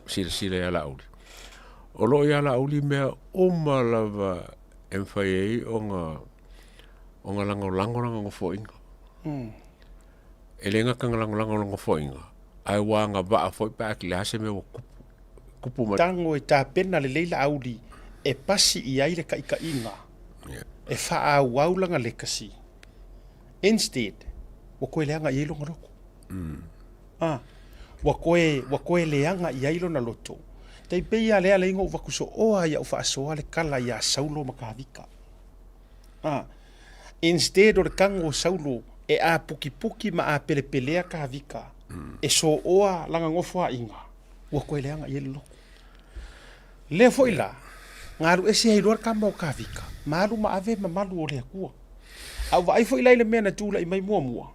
sila ia la oli o lo ia la oli me o malava MFA o nga lango ngo foinga elenga kanga lango ngo foinga ai wanga ba foi pa klase me o kupu ma tango e tapena le leila auli e pasi i aile ka inga e fa au langa le kasi instead wa koe leanga i longa loko wa koe leanga i ailo na loto tei pe ia lea le ingo vakuso oa ia ufa asoa le kala ia saulo makavika instead o le kango saulo e a puki ma a pelepelea kavika e so oa langa ngofo a inga wa koe leanga i ele loko le foi la ngaru ese ai lor kama o kavika malu ma ave ma malu o le kua au vai foi la ile mena tula i mai mua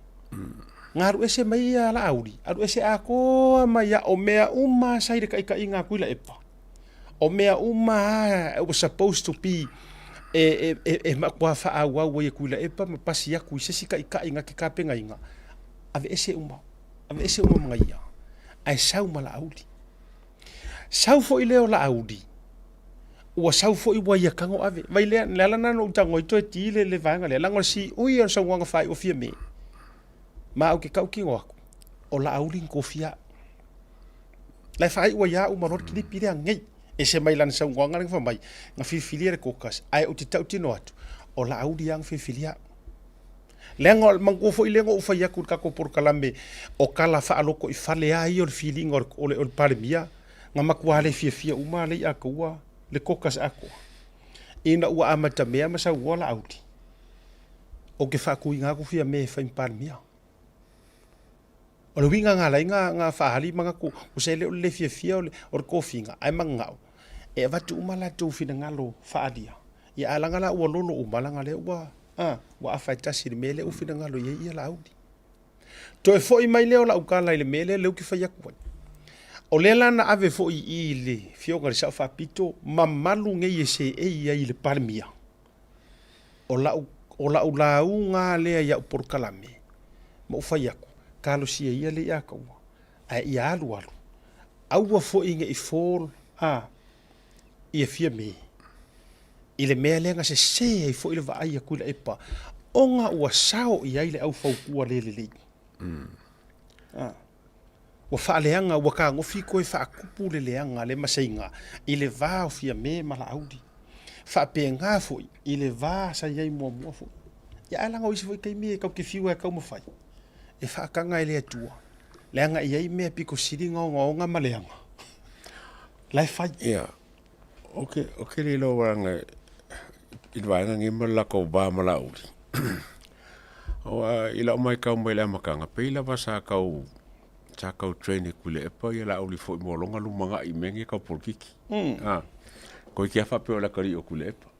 ngaru ese mai ala auri aru ese a ko mai ya o mea uma sai de ka inga kuila epa o mea uma it was supposed to be e ma kwa fa a wa we kuila epa ma pasi ya ku sesi ka inga ke ka penga inga ave ese uma ngai ya ai sau mala auri sau fo ile o la auri ua sau fo i wa ia kango ave mai le lana no tango ito ti le vanga le lango si ui o sau wanga fai o fia me ma o ke kau ki ngoko o la auri ko fia lai fai wa ya o marot ki pire ngai e se mai lan sau wanga le fa mai nga fifilia ko kas ai o ti tau ti no atu o la auri yang fifilia lengo mango fo ilengo fa ya ku ka ko por kalambe o kala fa aloko i fale ai o feeling o le parmia nga makuale fia uma le akua le kokas ako ina ua amata mea masa wala auti o ke fa ku inga ku fia me fa parmia o le winga nga nga fa hali manga ku usele le fia o ko finga ai mangau e vatu umala tu fina ngalo fa adia ya alanga la o lolo umala ngale wa wa afaita sir mele u fina ngalo ye la auti to e fo i mai le o la ukala ile mele le ki fa yakwa o le lana ave fo i le fionga le sa fa pito mamalu nge yese e ia i le parmia o la nga le ya por kalame mo fa yaku kalo si ia le ya ka a ia alu au fo i nge i fol ia fia me ile me le nga se fo ile va ia kula epa onga ua sao ia ile au fau kua le wa faaleanga wa ka ngofi ko e fa kupu le leanga le masainga ile va fia me mala audi fa penga fo ile va sa yai mo fo ya ala ngo isi fo kai me ka ke fiwa ka mo fai e fa ka nga ile tua leanga yai me piko siri ngo nga maleanga lai fa ya okay le lo wanga il va nga ngima la ko ba mala audi o ila mai ka mo ile makanga pe ila va sa ka Chakau train kule e pa ia uli fo mo longa lumanga i mengi ka porkiki ko ki fa pe la kari o kule e pa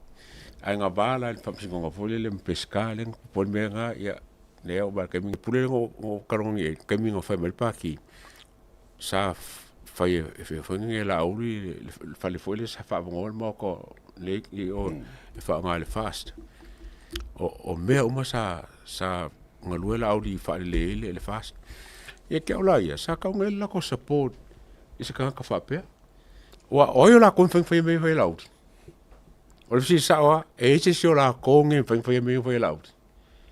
ai nga bala fa singo nga fole le pesca le po menga ia le o ba kemi pule ngo karong e kemi ngo fa mel pa ki sa fa e fa ngi la uli fa le fole sa fa ngo mo ko le o fa nga le fast o me o ma sa nga luela uli fa le fast e ke ola ia sa ka ngela ko support ise ka fa pe wa oyo la kon feng me foi laut o si sa wa e se si ola ko nge feng me foi laut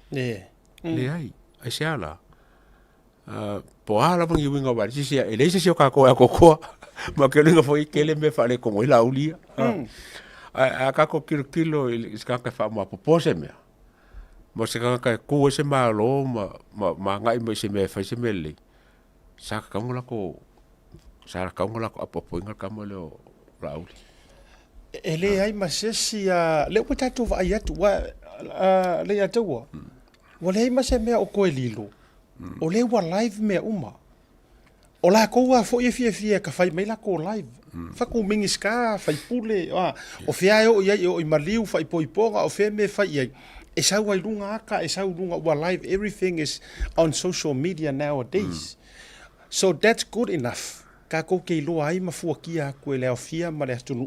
ne ai se ala po ala bang yuinga ba si e le se si ka ko ma ke linga foi ke le me fa le ko ila ulia a ka ko kilo iska ka fa ma popose me mo se ka ku se ma lo ma ngai me se me fa se me le sa ka ngola ko apopo inga ka mo le raul ele ai masesi le puta tu va ia tu le ya tu wa le mase me o ko elilo o le wa live me uma o la ko wa fo fie ka fai mai la ko live Faku mingi ska fai pule o fea o ia o i maliu fai poiponga o fea me fai ia e sau ai lunga aka e sau lunga ua live everything is on social media nowadays so that's good enough ka ko ke lo ai mafua kia ko le ofia ma le tunu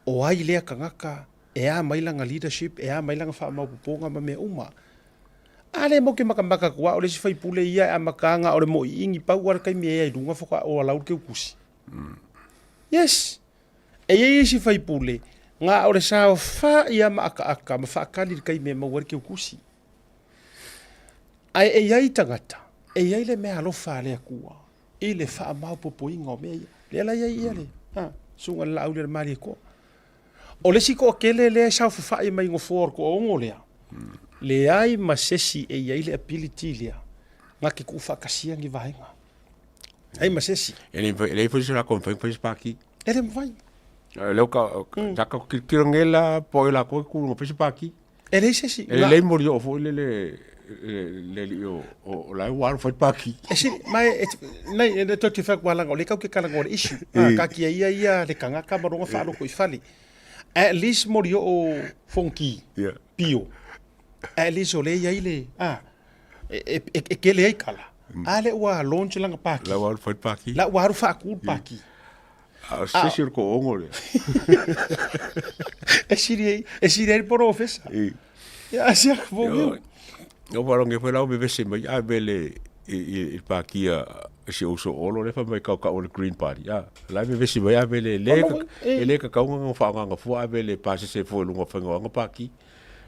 o ai le kangaka e a mailanga leadership e a mailanga fa ma poponga ma me uma ale mo ke makamaka kwa o le si fai pule ia a makanga o le mo ingi pau war kai me ai lunga foka o lau ke kusi yes e ye si fai pule nga o le sa fa ia ma aka ma fa kali kai me mo war ke kusi ai e ai tangata e ai le me alo fa le akua e le fa ma popo ingo me le la ia le ha sunga la au le mari ko o le siko kele le sa fa i mai ngo for ko ongo le le ai masesi e ia le ability le nga ke ku fa kasia ngi vainga ai masesi ele foi sura con foi spaki ele vai leu ka taka kirongela po la ko ku mo spaki ele sesi ele morio fo le o la war foi spaki esi mai nei e to te fa kwa langa le ka ke kala ngore issue ka ki ia le kanga ka mo fa lo ko ifali at least morio o fonki pio at least o le ia ile e ke le kala ale wa launch langa paki la war foi paki la war fa ku paki se sir ko ongole e siri professor ya sia bo yo varonge foi la o bebe se mai a bele il paki se uso olo le fa mai ka o green party la bebe se mai a bele le ka nga fa nga fu a bele pa se fo lunga fa nga paki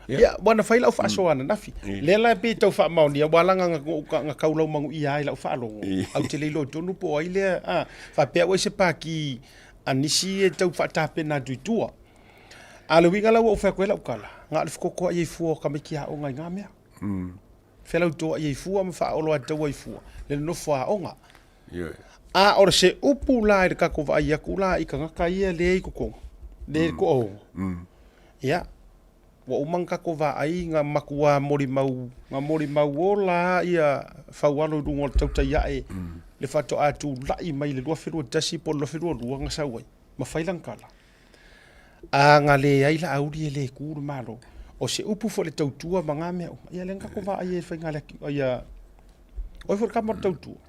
ya wana fai lau fa so ana nafi le la pe tau fa mau ni wala nga kaulau mangu ia ila fa lo au te le lo tonu po ai le fa pe o se paki anisi e tau fa ta pe na tuitua a le winga la o fa ko la ukala nga le ko ko ai fu ka me kia o nga nga me fe la to ai fu am fa o lo ata ai fu le no fa o nga a o se upu la ka ko va ia kula i ka nga ia le ko ko le ko o ya wa umanga ko va ai nga makua mori mau ola ia faualo dungo tauta ia le fato atu lai mai le luafiru tasi po luafiru lua nga sawai ma failang kala a nga le ai la auri le kuru malo o se upu fo le tautua manga me ia le nga ko va ai fa nga le ia o for kamar tautua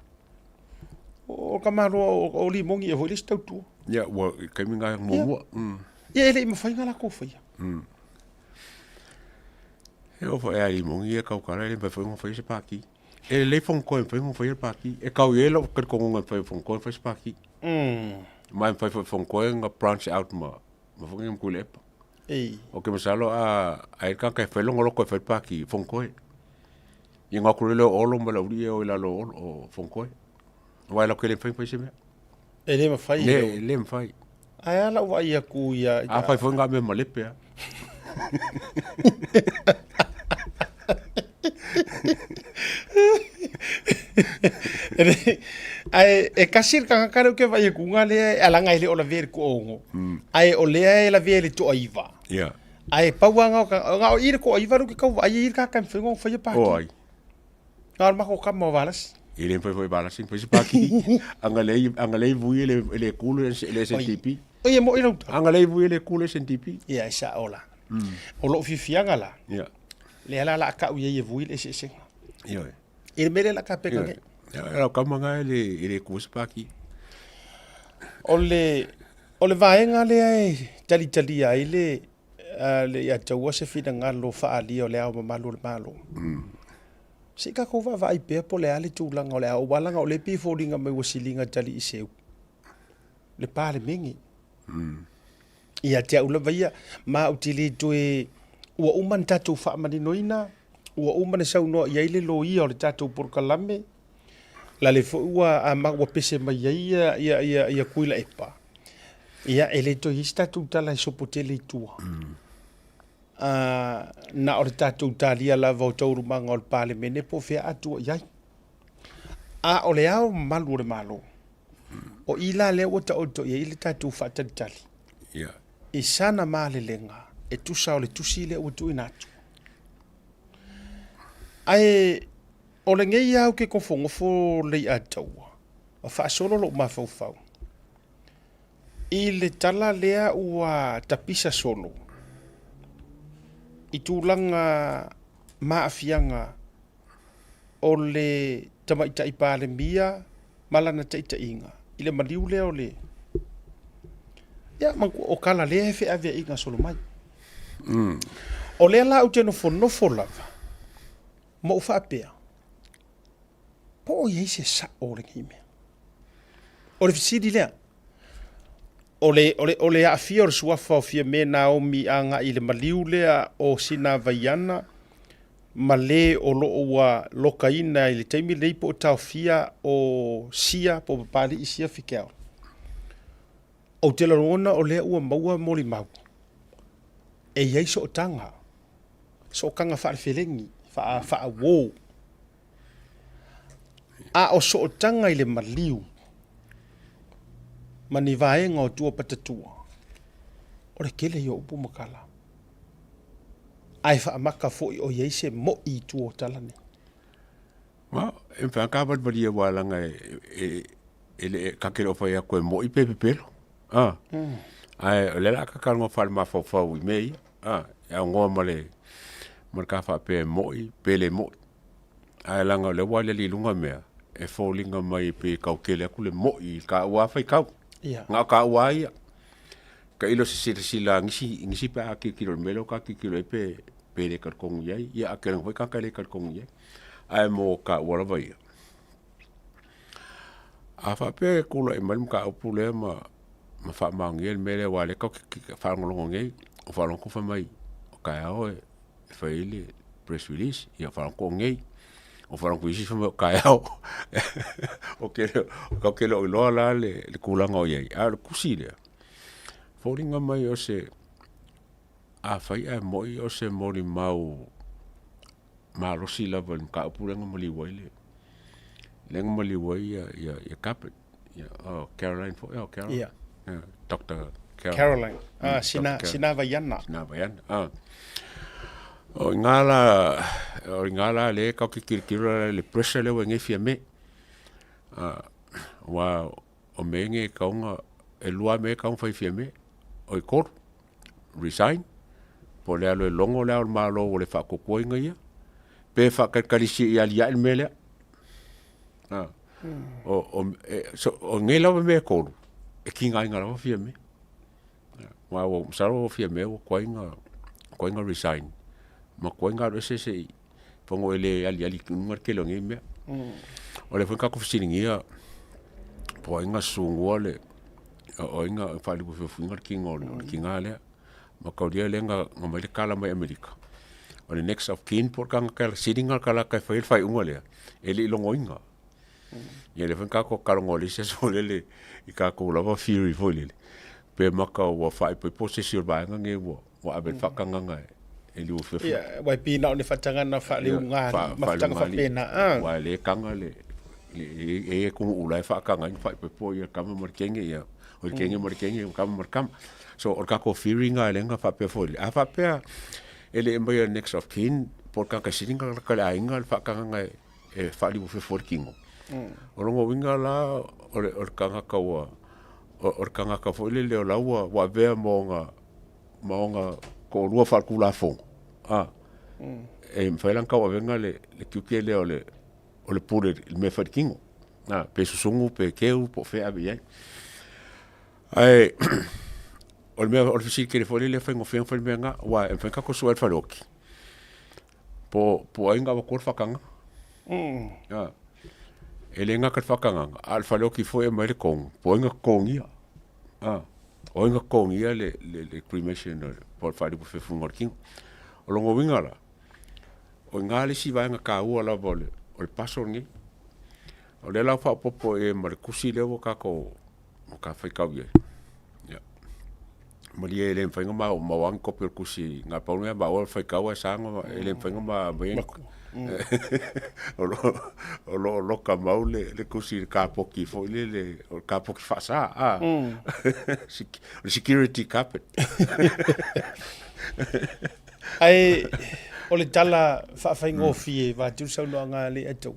o kamaro o limongi e ho le tautua ya wa kaminga mo ia le ma fainga la ko fa ia eu foi aí mongi e kau kara ele foi um foi spaki ele le fon ko foi um foi spaki e kau ele que com um foi fon ko foi spaki mas foi fon ko nga branch out ma foi um kulepa o que me salo a ka ka foi longo ko foi spaki fon ko e nga kulele o lo ma uri o la lo o fon ko vai lo que ele foi se me ele ma fai ele me fai ai ala wa ia ku ia a foi nga me malepe ai e kasir ka karo ke vai ku ngale ala ngai le ola ver ko ongo ai o le la ver to aiva ai pawanga nga o ir ko aiva ru ke ka vai ir ka kan fengo foi pa oi ngar ma ko kam mo valas ele foi balas foi pa ki angale vui le kulo le SNTP oi mo ino angale vui le kulo SNTP ya sa ola o lo fifianga la le ala la ka uye ye vui le se yo il mele la ka pe ka era kamanga ele kuspaki o le vaenga le ai tali ai le ya taua se fina ngalo fa ali o le au malo sika ko va pe po le ale tulanga o le au walanga o le pi folinga mai wasilinga tali iseu le pale mingi ia te ula vaia ma utili toe ua uman tatu fa mani noina ua uman sau no ia ile lo ia o le tatu por kalame la le fo ua a ma ua pese mai ia kuila epa ia ele to hista tu tala sopotele tua na o le tatu talia la votoru manga o le pale mene po fea atu iai a o le au malu le malo o ila le wata o to ia ile tatu fa tali i sana malelenga e tusa o le tusi le utu inatu ai o le ngei au ke konfongo fo le ataua o fa solo lo ma fau I le tala lea ua tapisa solo. I tūlanga maafianga o le tamaita i pāle mia malana taita inga. I le maliu lea o le. Ia, o kala lea hefe avia inga solo mai. O lea la ute nofo lava. Mo ufa apea. Po o iei se sa o le ngime. O le fisidi lea. O le afia o le suafa o fia me Naomi anga i le maliu lea o sina vaiana ma le o loo ua lokaina i le taimi lei po o tau fia o sia po papali i sia fikeo. O te larona o lea ua maua moli mau. E iei so o tanga. So o kanga wha felengi, wha wō. A o so o tanga i le maliu. Mani vaenga o tua patatua. O le kele i o upu makala. Ai wha amaka fo i o yeise mo i tua o talane. Ma, e whakapat bari e walanga e kakere o whai a koe mo i pepe pelo. Ai, le la kakarunga whare ma fau i mei. E a ngoa male ka whape mo i pele mo i. Ai langa le wale li lunga mea. E fōlinga mai pe kau kele aku le mo i ka ua whai kau. Ngā ka ua ia. Ka ilo se sila ngisi pa a kikiro melo ka kikiro e pe le karkongu iai. Ia a kere ngoi kaka le karkongu iai. Ai mo ka ua rawa ia. A whape kula e marim ka upu le ma wha maungi e mele wale kau whaangolongo ngei. O whalongo wha mai. O kai ao e whaile press release. Ia whalongo ngei. O wharangu isi wha kai au. O kele o iloa la le kulanga o iei. A le kusi lea. Fōringa mai o se a whai a moi o se mori mau ma rosi lava ni ka upu lenga mali wai le. Lenga mali wai ia kapit. Caroline. Caroline. Dr. Caroline. Sina vaiana. Sina vaiana. O ingala le kau kikirikira le pressure le wenge fia me. Wa o menge kaunga e lua me kaunga fai fia me. O i kor, resign. Po le alo e longo le ao malo o le whakokua inga ia. Pe whakarkarisi i alia il me lea. O nge lawa me kor. E kinga inga lawa fia me. Wa o msaro fia me o kwa inga resign. Ma koe ngā rese se i pongo ele ali kununga ke longi mea. O le whenka kofisiringia po inga sungua le o inga whali ko whenga kinga o le kinga lea. Ma kauria le ngā mai le kala mai Amerika. O le next of kin por kanga kala siringa kala kai whai unga lea. Ele ilongo inga. Ia le whenka ko karongo le se so lele i kako ulawa fury foi lele. Pe maka ua whai po pose sirvaenga nge ua abel whakanga ngai. Wai pina o ne whatangana whale unga mawhatanga whapena. Wai le kanga le e kumu ulai whakanga i whai pepo ia kama marikenge ia. O i kenge marikenge kama marikama. So or kako whiringa e lenga whape foli. A whapea ele embai a next of kin por kaka siringa kale ainga le whakanga e whali ufe fori kingo. O rongo winga la or kanga kaua or kanga ka foli leo laua wa vea maonga ko rua whalkula fongo. E mwhailang kau awenga le kiuke leo o le pure me wharikingo. Pe susungu, pe keu, po whea awe iai. Ai, o le mea o le whisi kere whole le whaingo whiang whare mea ngā, wa e mwhainga ko suel wharoki. Po ainga wa kore whakanga. E le ngā kat whakanga, al wharoki fo e mai le kongu, po ainga kongia. O inga kongia le cremation por whare po whewhunga o kingo. O longo winga la. O ngā le si vaenga ka ua la o le paso ngi. O le lau whapopo e mare kusi leo kako o ka whaikau iei. Mari e le mwhainga ma o mawang kopi o kusi ngā paunga ma o whaikau e sanga e le mwhainga ma mayenga. O lo ka mau le kusi ka poki fo le ka poki whasa. Security carpet. Ai, o le tala whawhaingo fie, wa tu sau noa ngā le atau.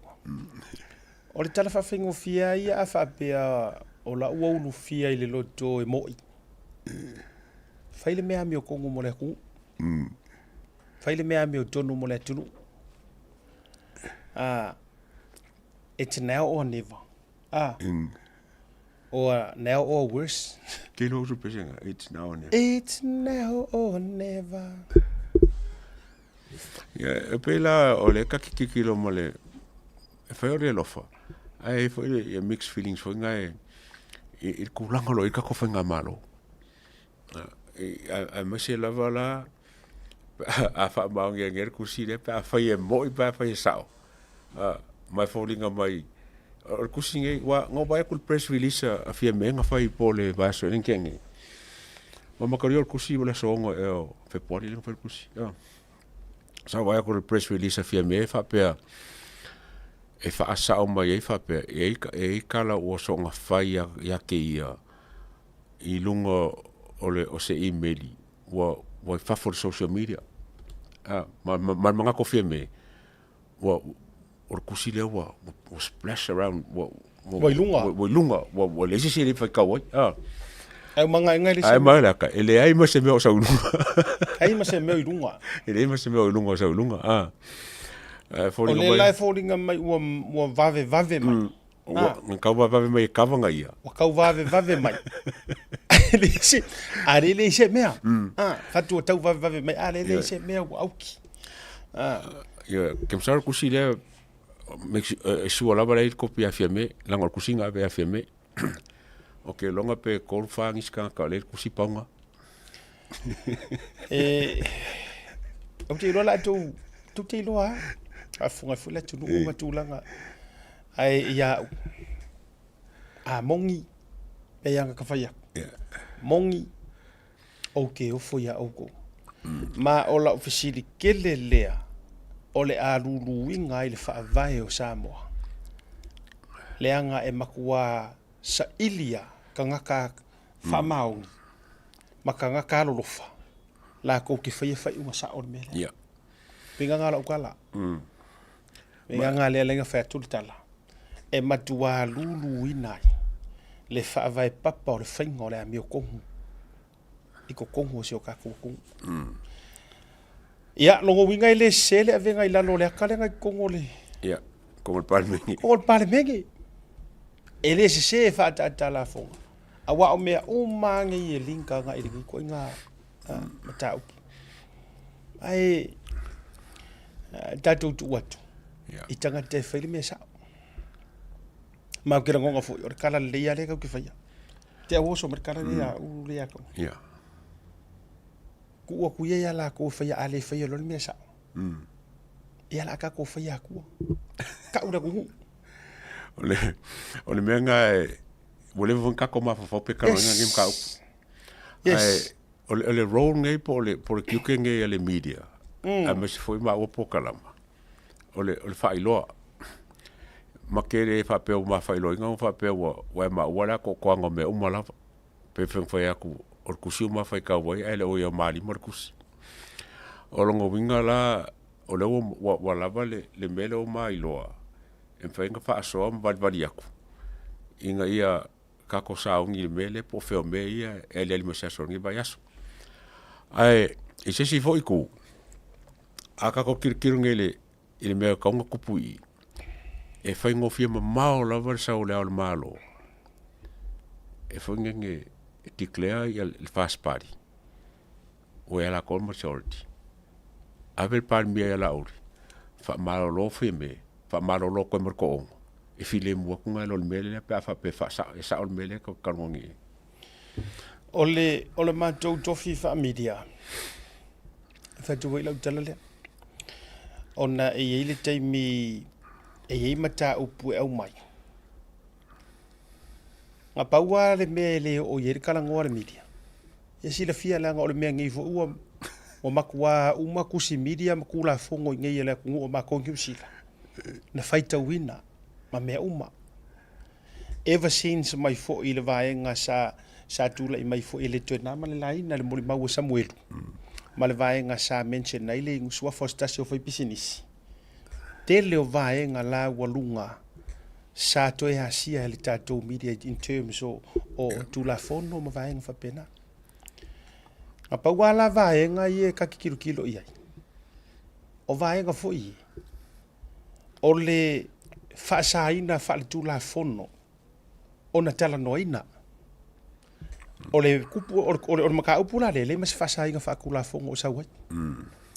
O le tala whawhaingo fie ia a whapea o la ua ulu fie i le loto e moi. Faile mea mi o kongo mo le ku. Faile mea mi o tonu mo le tunu. It's now or never. Or now or worse. Ke lo su pesenga, it's now or never. It's now or never. Ya, pela o le kaki lo mo le. Fa o le lofa. Ai foi e mixed feelings foi ngai. E kulanga lo i ka ko fenga malo. A mase lava la a fa maungi ngere kusi le pa fa e mo i pa fa e sao. Mai falling mai o kusi ngai wa ngo ba ku press release a fia menga fa i pole va so en kenge. Wa makari o kusi wala so ngo e o fe poli le fa kusi. Sa wa ku press release a fia me fa pe e fa asa o mai e fa pe e kala o so nga fa ya ke ia I lungo o se emaili wa fa for social media ma manga ko me wa o kusi le wa splash around wa lunga wa le se le fa ka wa Ai manga ngai le ai mai la ka ele ai ma se me o sa lunga ai ma se me o lunga ele ma se me o lunga sa lunga o le lai falling mai wa vave mai wa ka vave mai ka vanga ia wa ka vave mai Lise, are lise mea. Fatu tau vave mai are lise mea auki. Ya, kem sar kusi le sua lava le kopi afirme, lango kusinga be afirme. Okay, longa pe kolfa ngiska ka le kusi panga. O te rola tu te loa. A funga fula tu no tu langa. Ai ya mongi pe yanga ka faya. Mongi o foi a oko ma o la ofisili kele lea o le alulu winga I le whaavai o Samoa leanga e makua sa ilia ka ngaka whamaungi ma ka ngaka lolofa la kou ki whai unga sa on mele pinga ngala ukala pinga ngala lenga whai tulitala e matua lulu winai le whaavai papa o le whainga o le amio kongu. Iko kongu o se o kakuku. Ia, longo winga I le sele a venga I lalo le akalenga I kongo le. Ia, kongo le pale mengi. Kongo le pale mengi. E le se whaatata la fonga. A wa o mea o mange I e linka nga I le ko inga matauki. Ai, tatou tu watu. I tanga te whaile mea sao. Ma kira ngonga fo o kala le ia le ka ki faya te o so merkala le ia u le ia ko ku ku ia la ko faya ale faya lo me sa ia la ka ko faya ku ka ura ku ole menga vole von ka koma fo pe ka nga ngim ka yes ole role ngai po ki ke ngai le media a me se foi ma o po kalama ole fa ilo makere fa pe o ma fa ilo nga fa pe wa ma wala ko ngo me o mala pe fen fa ya ku o kusi ma fa ka wa ele o ya mali markus o longo winga la o le wa la vale le mele o ma ilo en fa nga fa so am val val yaku inga ia ka ko sa ungi mele po fe o me ia ele le mesa so ngi ba yaso ai e se si foi ku aka ko kirkiru ngele ile me ka ngo kupui e fai ngofia mamao lava sa o leo malo e fai nge declare il fast party o e la call majority avel par mia la ori fa malo lo me fa malo lo ko merko on e file mo ko ngalo mele pe fa pe fa sa o mele ko karmoni ole matou tofi fa media fa tu wela talale ona e ile taimi e ei mata upu au mai. Nga paua le mea le o yeri kalangoa le media. Ia si la fia langa o le mea ngai fo ua o makua umakusi media makula fongo ngai le kungu o makongi usila. Na faita wina ma mea uma. Ever since mai fo I le vaenga sa tula I mai fo I le tuena ma le laina le mori maua Samuelu. Ma le vaenga sa mention na ile ngusua fostasi o fai pisinisi. Tele o vaenga la walunga sa toe hasia le tatou media in terms o tula fono ma vaenga fa pena A pa wala vaenga i e kaki kilo i ai. O vaenga fo i. O le whaasaina whaalitu la fono. O na tala noina. O le kupu, o le maka upula le mas whaasainga whaakula fongo o sauai.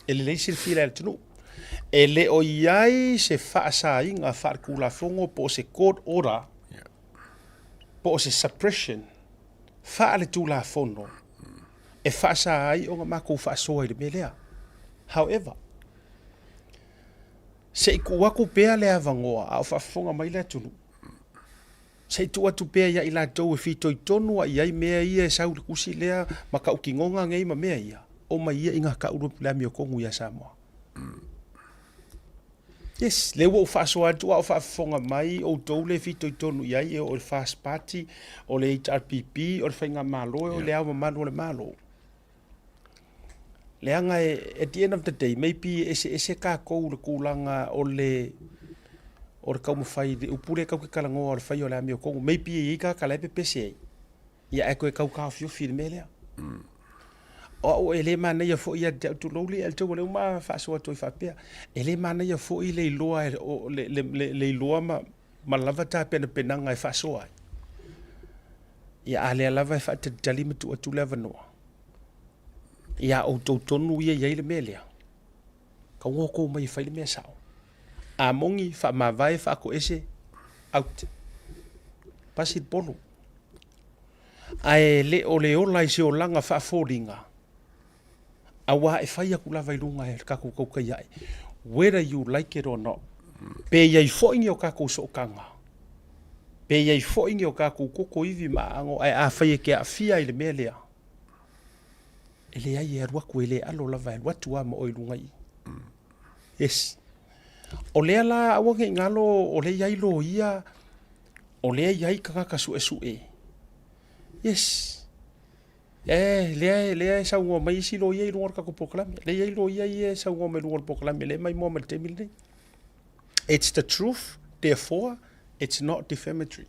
E le leisi le fila e tunu. E le o iai se whaasainga whaakula fongo po se court order. Po se suppression. Whaalitu la fono. E whaasai o ngā mako whaasoa i le melea. However, se i kuwaku pēa le avangoa au whaafonga mai le atunu. Se i tua tu pēa ia i la tau e whito i tonua i ai mea ia e sau le kusi lea ma ka ukingonga ngei ma mea ia. O mai ia inga ka uru la mio kongu ia Samoa. Yes, le wo whaasoa atu au whaafonga mai o tau le whito i tonu i ai o le Fast Party, o le HRPP, o le whainga malo, o le au mamanu o le malo. Leanga at the end of the day, maybe ese ka kou le kulanga o le kau mawhai, upure kau ke kalangoa o le whai o le ami o kongu, maybe i ka lepe pese ia e koe kau ka fio fil me lea. O ele mana ia fo ia tu loli el tau le uma whaasua toi whapea. Ele mana ia fo i le iloa le iloa ma lava ta pena penanga e whaasua. Ia ale lava e whaate talima tu atu lava noa. Ia o tau tonu ia iai le melea. Ka ngoko mai whai le mea sao. A mongi wha mawai wha ko ese out. Pasit polo. Ai le o le ola i se o langa wha fōringa. A wā e whai aku lava i runga e kako kauka iai. Whether you like it or not. Pe iai fōingi o kako so kanga. Pe iai fōingi o kako koko iwi maango ai a whai e ke a fia i le melea. Ele ai e ruaku ele alo lava e watu ama o ilunga i. Yes. O lea la awange ngalo o le iai lo ia, o lea iai kakaka su e. Yes. Lea e sa ua mai isi lo iai lungar kako pokalame. Le iai lo iai e sa ua mai lungar pokalame. Le mai mua mal temil nei. It's the truth, therefore, it's not defamatory.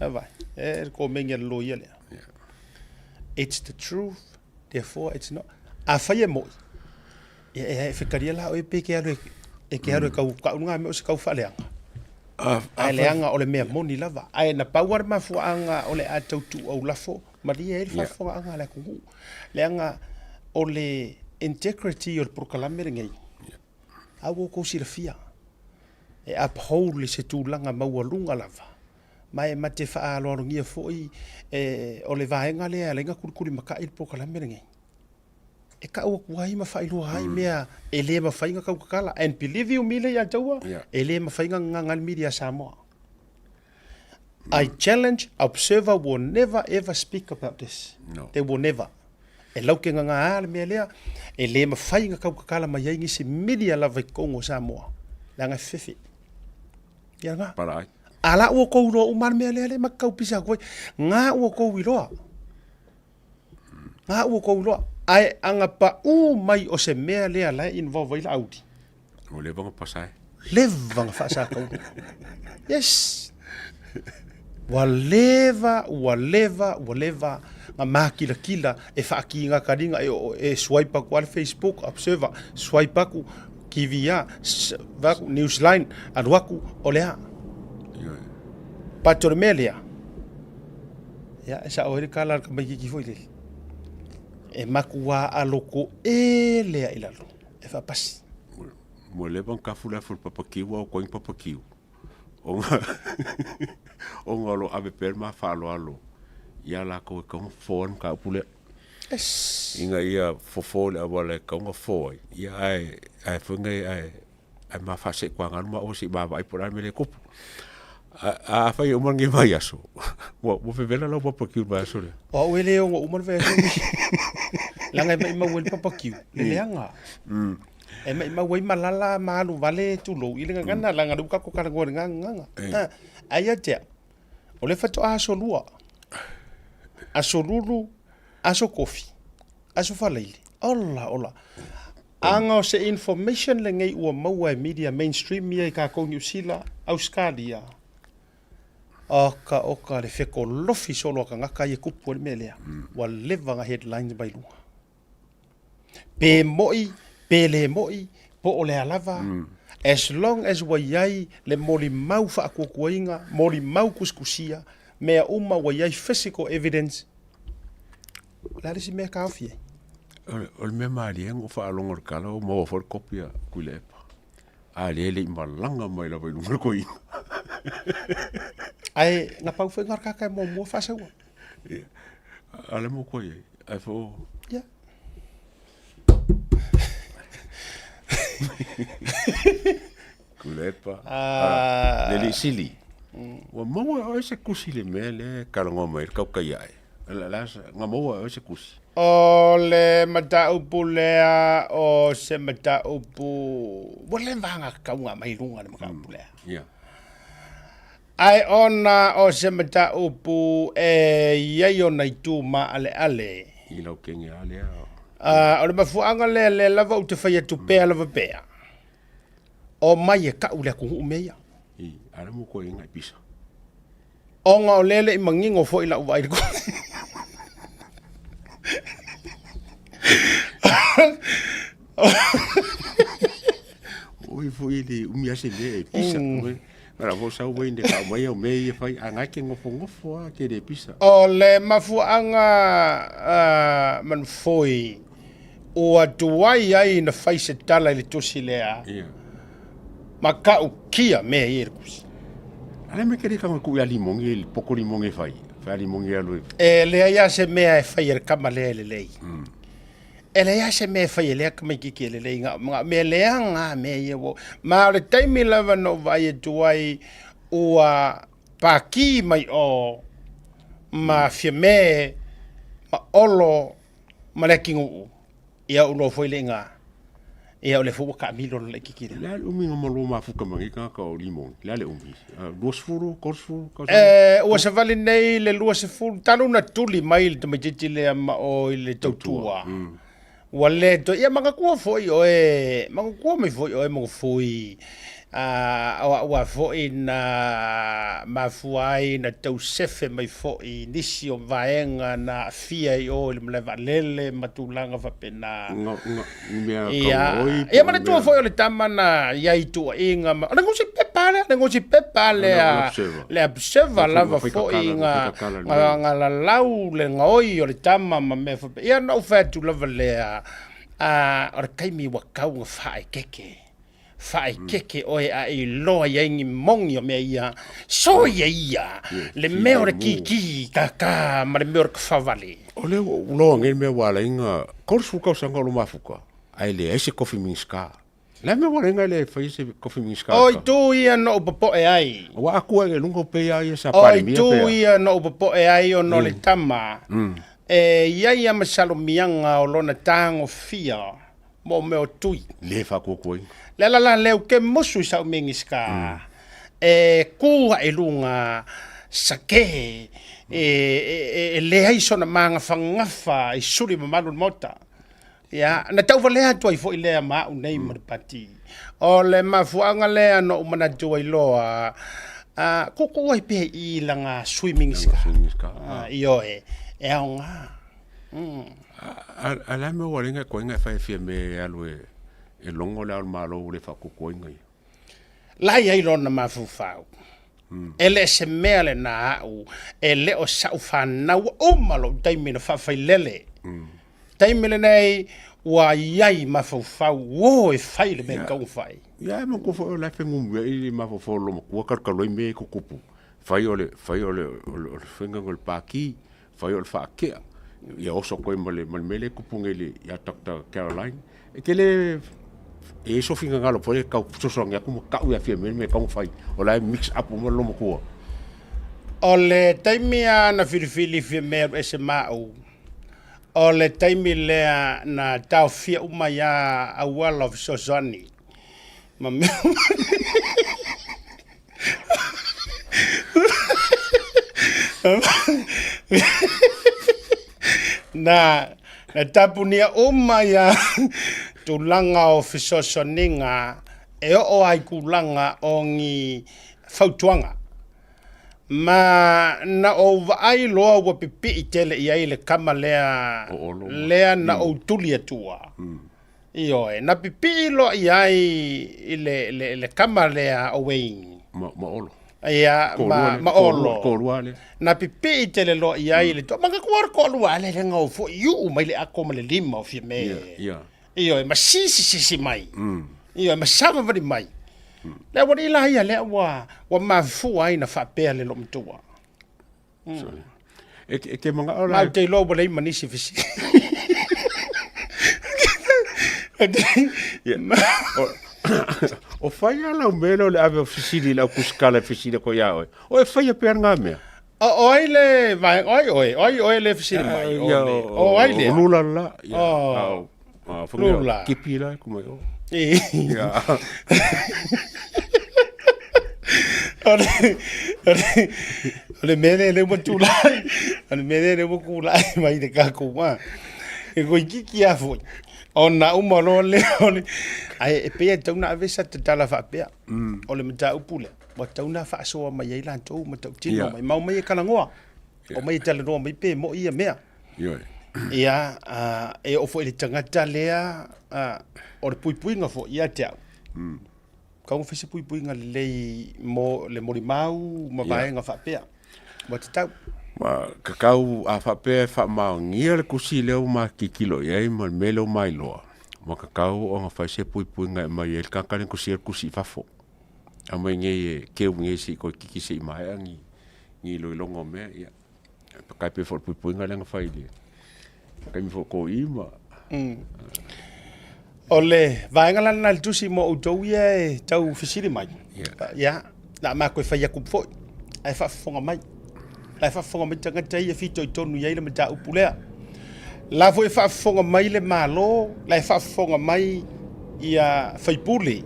Havai. Ko mengia lo ia lea. It's the truth, therefore it's not. A whai e moi. E whikaria la o e pe ke aro e ke aro e kau unga me o se kau whaleanga. Ai leanga o le mea moni lava. Ai na pauar mafuanga o le atau tu au lafo. Maria e whafonga anga le kungu. Leanga o le integrity o le prokalame ngei. Au o kousi la fia. E uphold le se tūlanga maua lunga lava. Mai ma te whaaalorongia foi o le vaenga lea lenga kurikuri maka il prokalame ngei. E ka ua kuai ma whailua hai mea e le ma whainga kaukakala. And believe you mile ya taua, e le ma whainga ngangal media Samoa. I challenge, observer will never ever speak about this. No. They will never. E lauke nganga ale mea lea, e le ma whainga kaukakala ma yaingi se media lava i Kongo Samoa. Langa whiwhi. Ia ngā. Parai. Ala ua kou roa umar mea lea le ma kaupisa koe. Ngā ua kou i roa. Ngā ua kou roa. Ai anga pa mai o se mea lea lai involve i la audi. O le vanga pasai. Le vanga whaasa kau. Yes. Wa leva. Nga makila kila e whaaki ngā karinga e swipe aku al Facebook, observer, swipe aku KVA, Newsline, aruaku o lea. Patore mea lea. Ya, e sa oere kala ka mai kiki foi lele. E makua aloko e lea ilalo. E whapasi. Mo le vanga kafula ful papakiu o koing papakiu. O ngā lo ave perma whaalo alo. Ia la koe kaunga fōan ka upule. Yes. Inga ia fofole a wale kaunga fōi. Ia ai whungai ai mawhase kwa nganu ma o si mawa ai pora me le kopu. A whai umangi mai aso. Mo whewela lau papakiu mai aso le. O uele o ngā umar vea aso. Langa e mai wele papakiu. Le leanga. E mai wai malala maalu vale tulo. Ilinga ngana langa ruka ko karangore nganga. Aia tea. O le whato aso lua. Aso lulu. Aso kofi. Aso whaleili. Ola. Anga o se information le ngai ua maua e media mainstream mia i kako New Zealand, Australia. Oka le wheko lofi solo ka ngaka i e kupu le melea. Wa levanga headlines bai lunga. pe moi, pe le moi, po o le alava. As long as waiai le moli mau whaakukuinga, moli mau kuskusia, mea uma waiai physical evidence, la resi mea kawhie. O le mea maarienga o whaalonga o kala o maua whakopia kuilepa. A le malanga mai la vai lunga ko inga. Ai nga pau fe ngar kakai mo mo fa sewa. Ale mo ko ye. Ai fo. Ya. Kulepa. Le li sili. Wa mo o se kusi le mele kalonga mai ka kai ai. La nga mo o se kusi. O le mata upu lea o se mata upu wale vanga kaunga mai lunga le mata upu lea. Yeah. Ai ona o se mata upu e iei o nei tū ma ale ale. I lau kengi ale a. O le mafuanga le lava u te whaia tu pēa lava pēa. O mai e kau lea kuhu meia. I ale mo ko inga i pisa. O ngā o lele i mangingo fo i lau vai ko. Oi foi le umi ase le pisa. Mara vo sa wei de ka mai o mei e fai anga ke ngofo a ke de pisa. O le mafuanga man foi o atuai ai na faise tala le tosi lea. Ia. Ma ka u kia me e kusi. Ale me kere kama ku ya limongi el poko limongi fai. Fai limongi alu. E le ia se mea e fai er kama le lei. E le ia se mea fai le kama ki le lei nga me le nga me ye wo. Ma le taimi lava no vai e tuai ua paki mai o ma fia me ma olo ma le kingu. Ia ulo foi le nga. Ia o le fu ka milo le kikira. La umi no malo ma fuka mangi ka o limong. La le umi. Duas furu, korsfuru, o se vale nei le lua se fu tanu na tuli mai te majiti le ma o le tautua. Wale to ia manga kua foi o e manga kua mai foi o e manga foi wa foi na mafuai na tau sefe mai foi nisi o vaenga na fia i o le mleva lele matulanga va pena ia mana tua foi o le tamana ia i tua inga ma na ngosi pepale le observa lava foi nga la lau le ngoi o le tama ma me ia no fatu lava le o kaimi wa kau nga fai keke fai keke oe a i loa ia ingi mongi o mea ia so ia le mea ore ki kaka ma le mea ore kawhawale o le loa ngei mea wala inga korsuka o sanga o lo mafuka ai le eise coffee minska le mea wala inga le fai se coffee minska oi tu ia no upapo e ai wa akua e lungo pe ai sa pari mia oi tu ia no upapo e ai o no le tama e ia masalo mianga o lona tango fia mo meo tui le fa kokoi la leu ke mosu sa mingiska e kua e lunga sake le ai sona manga fangafa i suri mamalu mota ya na tau vale atu ai fo ile ma u nei mo pati o le mafuanga le no mana tu ai loa ko ai pe i langa swimming ska io e nga ala me walinga ko nga fa fi me alwe e longo le al malo le fa ko ngai lai ai lona mafufau ele se mele na u ele o sa fa na o malo taimi na fa fa lele taimi le nei wa yai mafufau wo e fai le me ka fai ya mo ko fo la fe ngum e mafufau lo ko ka lo me ko kupu fai ole fenga ngol paki fai ole fa ke ya oso ko mele kupu ngeli ya Dr. Caroline e kele e so finga ngalo pole ka so nga como ka u afia me ka fai o la mix up mo lo mo ko o le taimia na filifili fi me ese mau o le taimi le na tau fia uma ya a wall of Sozani ma na tapunia uma ya tulanga o fisosoninga e o ai kulanga o ngi fautuanga ma na o vai loa wa pipi i tele i ai le kama lea na o tulia tua Io na pipilo ai le kamale a away. Ma olo. Ia ma olo. Ko luale. Na pipi te le lo ai le to. Manga kuar ko luale le ngau fo yu mai le ako le lima o fi me. Ia. Io ma si mai. Io ma sama vadi mai. Le wadi la ia le wa ma fu ai na fa pe le lo mtua. E ke manga ola. Ma te lo bole manisi fisi. O fai ala o melo le ave ofisili la kuskala fisili ko ya o. O e fai pe nga me. Oi le vai oi le fisili mai. O ai le. Lula la. Oh. Lula. Kipila como eu. Ya. Ole mele le mo tula. Ole mele le mo kula mai de ka ko wa. E ko kiki a foi. Ona uma lo le ole ai e pe tau na vesa te tala fa pe ole mata upule wa tau na fa so mai ai lan tau mata tino mai mau mai kala ngoa o mai tala no mai pe mo ia mea ia e o foi le tangata lea o le pui nga fo ia te ka un fese pui nga le mo le morimau ma vai nga fa pe wa tau Ma kakau a whape whamangia le kusi leo ma kikilo iei ma melo mai loa. Ma kakau o nga whaise pui ngai mai e kakane kusi kusi whafo. A mai nge e keu nge si ko kiki si mai ngi lo longo me ia. Pakai pe for pui ngai nga whaile. Pakai mi fo ko ima. Ole, vai ngala na tusi mo utou ia tau fisiri mai. Ya, na ma ko fa yakup fo. Ai fa fonga mai. La fa fonga mai tanga tai e fito i tonu ia le mata upulea. La foi fa fonga mai le malo, la fa fonga mai ia faipule.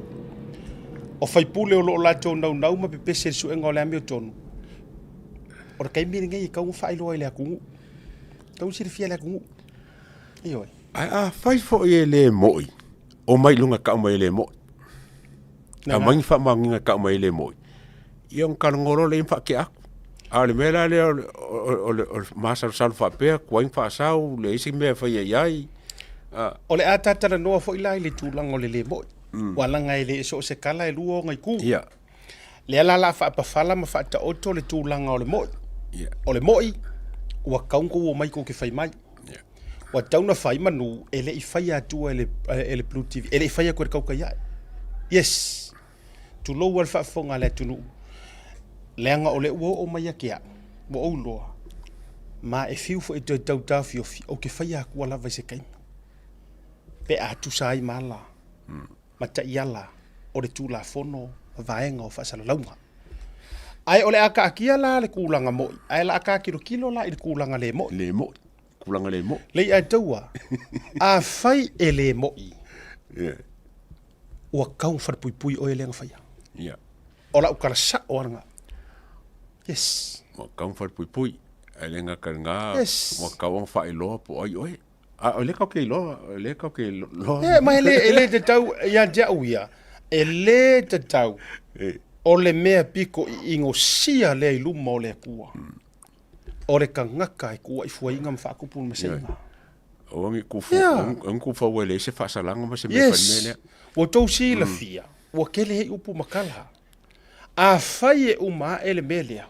O faipule o lo la tonu nau ma pepe se su engo le ame tonu. O kai mi ngai ka un failo ile aku. Ka un sirfia le aku. Io. Ai fai fo e le moi. O mai lunga ka mai le moi. A mai fa manginga ka mai le moi. Iong kalngoro le fa ke aku. Ale mela le o masa sal fa pe ko in fa sau le isi me fa yai o le atata na no fo ila le tulang o le mo wala ngai le so se kala e luo ngai ku ia le la fa pa fala ma fa ta oto le tulang o le mo ia o le moi wa kaun ko mai ko ke fai mai wa tauna fai manu ele I fai atu ele blue tv ele fai ko ka ya yes tu lo wal fa fonga le tunu leanga o le ua o mai kia mo o loa ma e fiu fo e tau tafi o ke whaia kua lava se kaima pe a tu sai mala ma ta iala o le tū la fono vaenga o whasala launga ai o le aka akia la le kūlanga moi ai la aka kilo la I le kūlanga le moi kūlanga le moi le a taua a whai e le moi ua kau wharpui o e lenga whaia o la ukara sa o aranga yes. Mo kau far pui. Elenga kanga. Yes. Mo kau fa ilo po oi oi. A le ka ke lo, le ka ke lo. Ma ele te tau ya jauia. Ele te tau. O le mea piko ingo sia le luma o le kua. O le kangaka kua I fuainga ma whaakupu ma senga. O ngi kufu. Ang kufa wele se fa salanga ma se me fanele. O tau si la fia. O kele he upu makala. A fai e uma ele melea.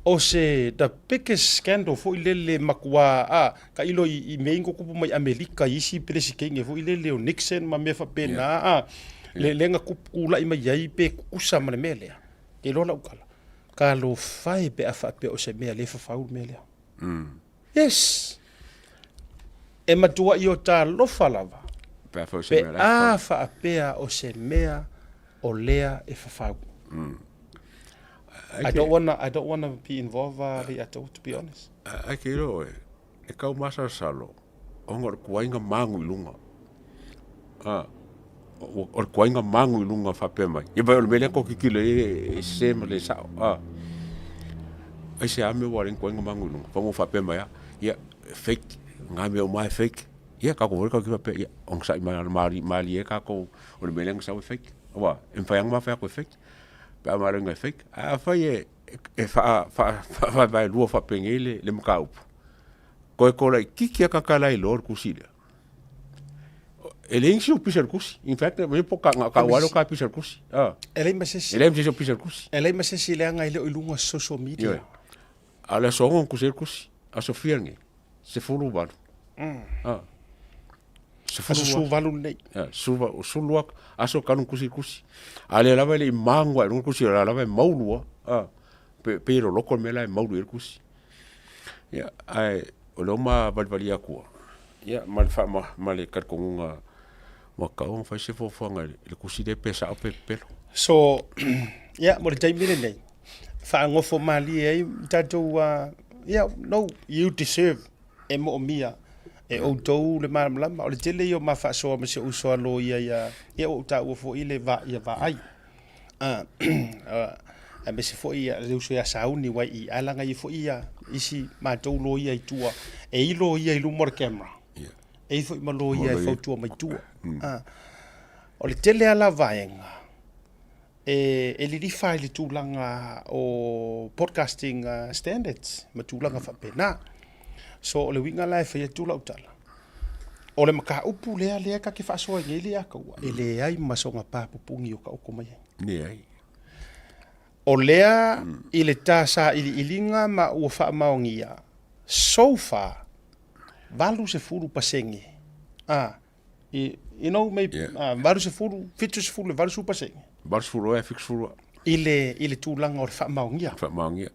O se the biggest scandal fo ilele makua ka ilo I meingo kupu mai Amerika isi presidente fo ilele o Nixon ma me fa pena le lenga kupula I mai ai pe kusa ma melea ke lola ukala ka lo fai pe afa pe o se mea le fa faul melea yes e matua I o ta lo falava pe fa pe o se mea o lea e fa faul I don't wanna be involved to be honest. Ai ke ro e kau masa salo. Ongor kuainga mangu lunga. Or kuainga mangu lunga fa pe mai. E vai o mele ko kikile e se le sa. Ai se ame waring kuainga mangu lunga. Fa mo fa pe mai. Ya fake ngame o mai fake. Ya ka ko ka ki pe ya ong sai mali e ka ko o mele sa fake. Wa en fa yang ma fa ko fake. Pa marenga fake a fai e fa vai lua fa pengele le mkaup ko la kiki ka kala I lor kusile ele insi o pisa kusi in fact me po ka walo ka pisa kusi ele masesi ele me pisa kusi ele masesi le anga ile ilunga social media ala so ngon kusi a sofia ngi se fulu ba se fulu valu nei sulua aso kanu kusi ale lava le mangwa ngun kusi la lava maulua pero loko me la maulu kusi ya ai o lo ma valvalia ko ya mal fa ma le kat konga ma ka on fa se fo fanga le kusi de pesa o pelo so ya mo dai mine nei fa ngofo mali e tato yeah no you deserve e mo mia e o tou le malama o le tele yo ma fa so ma se uso lo ia o ta o fo ile va ai a me se fo ia le uso ya sauni wa i alanga i fo ia isi ma tou lo ia i tua e i lo ia i lu mor camera e fo ma lo ia i fo tua mai tua o le tele ala vaenga e li file tu langa o podcasting standards ma tu langa fa pena so o le winga lai fa tu la utala o le maka upu le ka ke fa so ngeli aka wa ele ai masonga pa pupungi o ka o koma ne ai o lea i le tasa ilinga ma ua wha maongia. So far, valu se furu pasenge. You know, maybe, valu se furu, fitu se furu, valu su pasenge. Valu se furu, fix furu. I le tūlanga o le wha maongia. Wha maongia.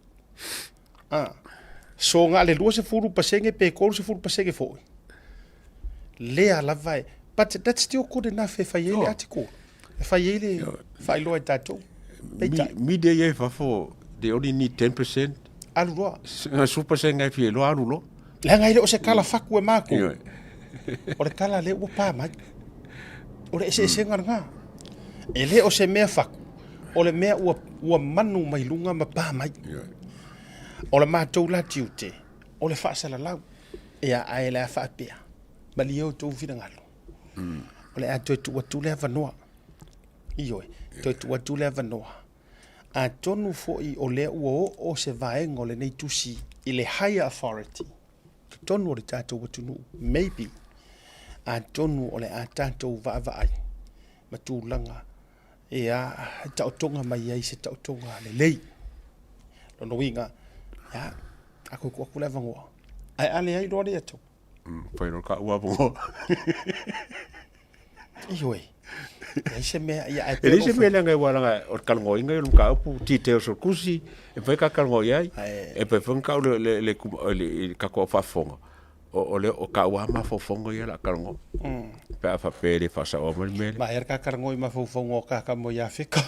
So ngā le lua se furu pasenge, pe kōru se furu pasenge fōi. Lea lavai. But that's still good enough e whaiele atiko. E whaiele, whailoa i tātou. Media ye fafo they only need 10%. Alua. Super senga fi lo alulo. La ngai le o se kala faku e mako. O le kala le o pa mai. O le se nga. Ele o se mea faku. O le mea ua manu mai lunga ma pa mai. O le mātou la tiute. O le whaasala lau. Ea ae la whaapea. Mali o tō whina ngalo. O le a toi tu watu le avanoa. Ioi. Toi tu watu le avanoa. A tonu foi o le ua o se vaenga o le nei tusi i le higher authority. Tonu o le tātou watunu. Maybe. A tonu o le a tātou vaavai. Matūlanga. E a tautonga mai ai se tautonga le lei. Lono winga. Ya. Ako kua le vangoa. Ai ale ai roa le atou. Pairo ka ua bongo. Ioi. Ai se mea ia ai. Ele se mea ngai waranga o kalngoi ngai lu ka upu tite o kusi e vai ka kalngoi ai. E pe fon ka le ka ko fa fonga. O le o ka wa ma fo fonga ia la kalngo. Pe fa pere fa sa o mele. Ma er ka kalngoi ma fo fonga ka mo ia fika.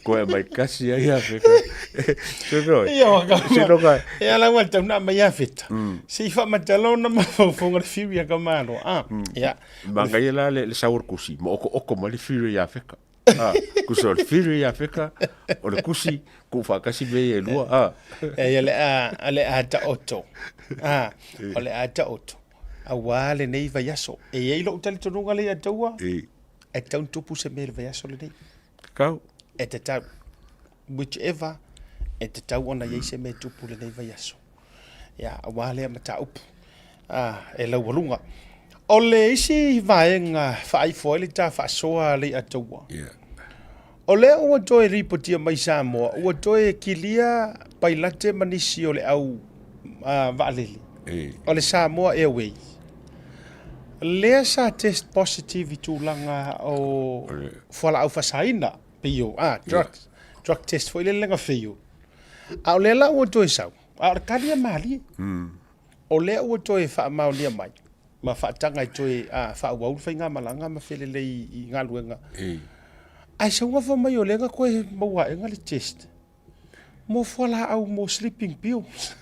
Ko e mai kasi ai a fika. Sero. Ia ka. Sero ka. E ala wa tau na mai a fita. Si fa ma talo na ma fo fonga le firia ka mano. Ia. Manga ia le saur kusi. Mo o ma le firia fika. Kuso le firia fika. O le kusi ku fa kasi be e lua. E ale a ta oto. O le a ta oto. A wale nei va yaso. E ei lo tali tonunga le ataua. E tau tupu se me le va yaso le nei. Kau. E te tau, whichever, e te tau ona yei se me tupu le nei vai aso. Ia, a wale ma ta upu. E lau walunga. O le isi vaenga whaai foele ta whaasoa le ataua. O le ua toe ripotia mai Samoa, ua toe kilia pailate manisi o le au vaalele. O le Samoa Airways. Lea sa test positive i tūlanga o whala au whasaina. Pio, drug test foi le lenga feio. A le la o toi sau. A kalia mali. O le o toi fa maulia mai. Ma fa tanga toi fa wa fa malanga ma fele le i ngaluenga. Ai sa wa fa mai o lenga ko mo wa nga le test. Mo fola au mo sleeping pills.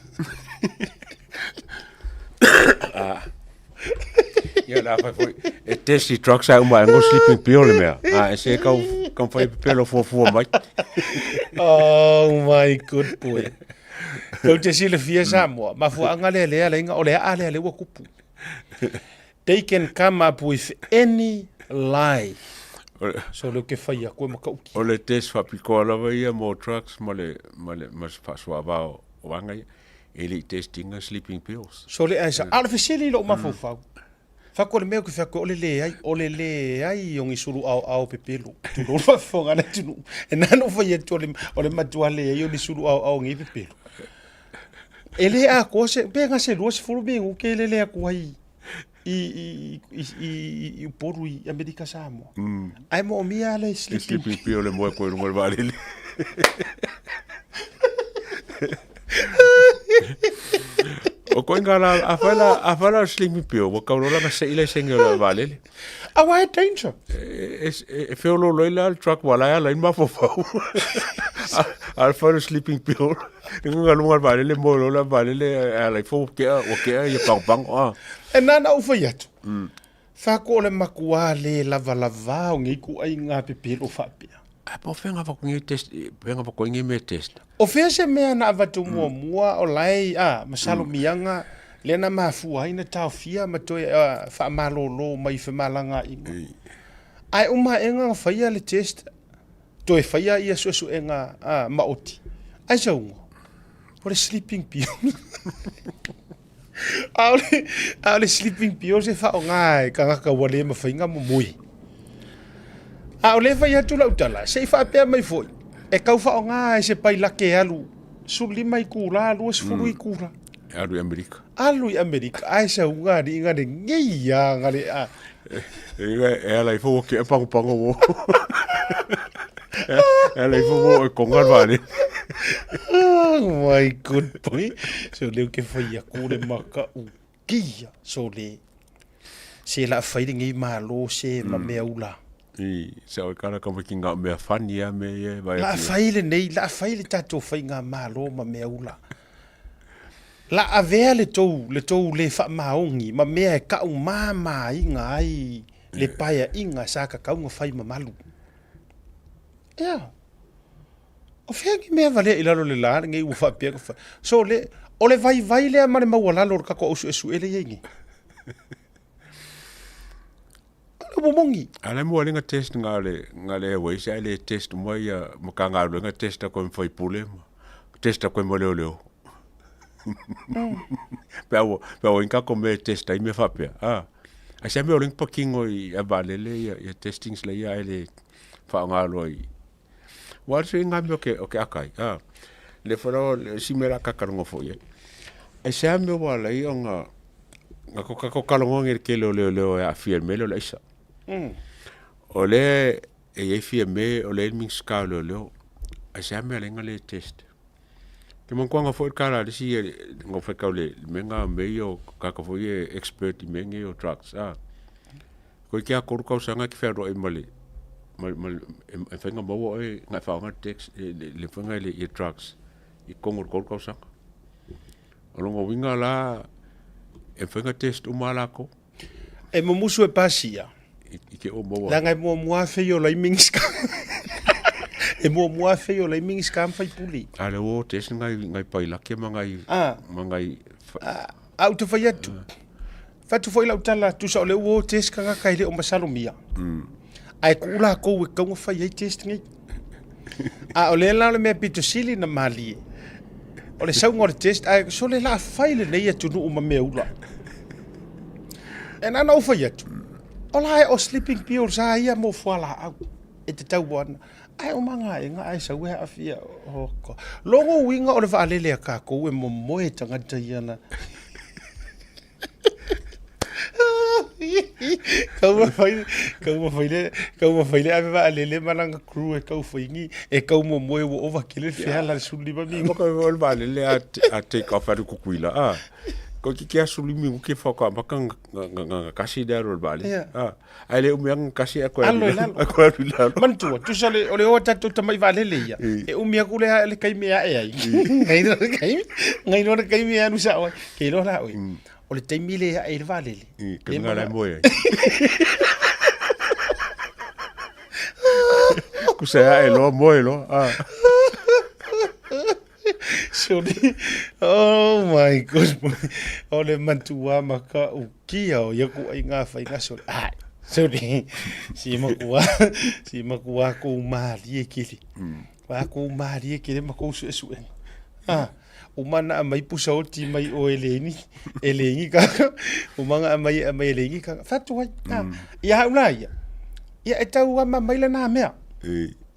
Ja, la foi e testi trucks out my go sleeping pill me. E se kan foi pelo for mai. Oh my good boy. Ko te sile fia Samoa, ma fu anga le inga o le ale wa kupu. They can come up with any lie. So lo ke fai ko makauki. O le test fa pikola vai mo trucks male mas fa suava o anga ele testing sleeping pills. So le asa artificially lo ma fu fa. Whako le mea ki whako ole le ai o ngi suru au pepelu. Tulu ua whonga na tunu. E nano whai atu ole matua le ai o ni suru au ngi pepelu. E le a kose, penga se lua se furu bingu ke le a kuai i poru i Amerika Samoa. Ai mo mia le Sleeping Pio le moe koe runga valele. O koe ngara a whala Sleeping Pio, wa kaurola na se ile senge o le valele. Awa e danger. E whiolo loila al truck wala ala in mafofau. Al whala Sleeping Pio. Nga lunga valele mo lola valele ala i fo kea i pang. E nana ufa yatu. Whako ole makua le lava o ngi ku ai ngā pepelu whapia. Po whenga wako ingi me test. O whea se mea na avatu mua o lai, masalo mianga, lena mafua ina tau fia matoe whaamalolo mai whamalanga inga. Ai enga whaia le test, toe whaia ia suesu enga maoti. Ai saunga, o le sleeping pill. Aole sleeping pill se whao ngai, ka ngaka wale ma whainga mo mui. Aole whai atu lau tala, se whapea mai foi. E kau whao ngai se pai lake alu, suli mai kura, lua se furu i kura. Alu i Amerika. Alu i Amerika, ai saunga ni inga de ngeia ngare a. E ala i fo ke pango wo. E ala i fo wo e kongar vale. Oh my good boy. So leo ke whai a kore maka u kia. So le, se la whaire ngi malo se ma mea ula. Se o kara ka wiki ngā mea whani a me e vai. La whaile nei, la whaile tato whai ngā malo ma mea ula. La avea le tou le wha maongi, ma mea e kau māma inga ai, le paia inga sa ka kaunga whai ma malu. Yeah. O whea ki mea wale i lalo le lāne ngai ua whapia ka whai. So le, o le vai lea mare maua lalo kako osu esu ele yengi. Mongi. Ala mo alinga test ngale we sa le test mo ya makanga nga test ko foi pule test ko mo leo. Pero inka ko me test ai me fapia. A se me oling pakingo i abalele ya testings le ya ele fa ngalo i. Wa se ngambio ke akai. Le foro si me la kakarongo foi. E se me wala i nga ko kalongo ngir ke leo ya firme lo isa. Ole e fie me ole ming ska leo a se me lenga le test ke mon kwanga fo kala de si ngo fe ka le menga me yo ka ko ye expert menga yo trucks ko ki a ko ko sanga ki ferro e male mal e fenga mo e nga fa nga text le fenga le trucks i kongor ko sanga olongo winga la e fenga test umala ko e mo musu e pasia Ike o mo. Langa mo fe yo lai mingska. E mo fe yo lai mingska am fai puli. Ale o test ngai pai la ke mangai. Mangai. Auto fai atu. Fatu foi la utala tu sa le o test kanga kai le o masalo mia. Ai kula ko we ko fai ai test ngai. O le la le me pito sili na mali. O le sau ngor test ai so le la fai le nei atu no ma meula. En ana o fai atu. Ola o sleeping pill sa ia mo fala au e te tau wana ai o manga e nga ai sa we afia o ko longo winga o le valele ka ko e mo moe tanga taiana Kau mafaile ave va alele malanga crew e kau faingi e kau mo moe wo ova kile fia la suli ba mi ko vol va alele a take off ari kukuila ko ki kia suli mi ke foka makang kasi daro bale ale umiang kasi ako mantua tu sale ole o tatu tamai valele ya e umia kule le kai mea e ai ngai no kai mea nu sa o ke lo la o le taimile e valele ke ngala moe ku sa e lo moe lo Sorry. Oh my God. Ole mantua maka ukia o yaku ai nga fai nga sorry. Sorry. Si makua ko mali e kili. Wa ko mali e kili mako su. Umana mai pusa o ti mai o elengi ka umanga mai elengi ka fatu wai ia ulai ia etau ama mai lana mea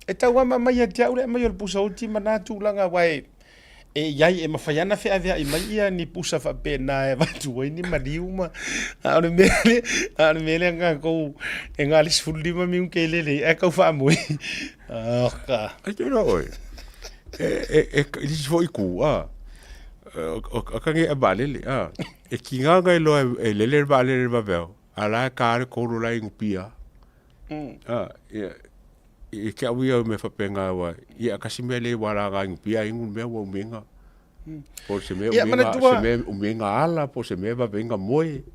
etau ama mai atia ule mai o pusa o ti mana tu langa wai yai e mafaiana fe avea i mai ia ni pusa fa pena e vatu wai ni maliuma ane mele nga ko e nga lis fulima mi unke lele e kau fa moi ka ai te oi dis foi ku o kange e balele e kinga ga lo e lele balele ba veo ala ka ko ro la ingpia e ke awia me fa penga wa ia kasimele wala ga ingpia ingun me wo menga por se me menga ala por se me va venga moi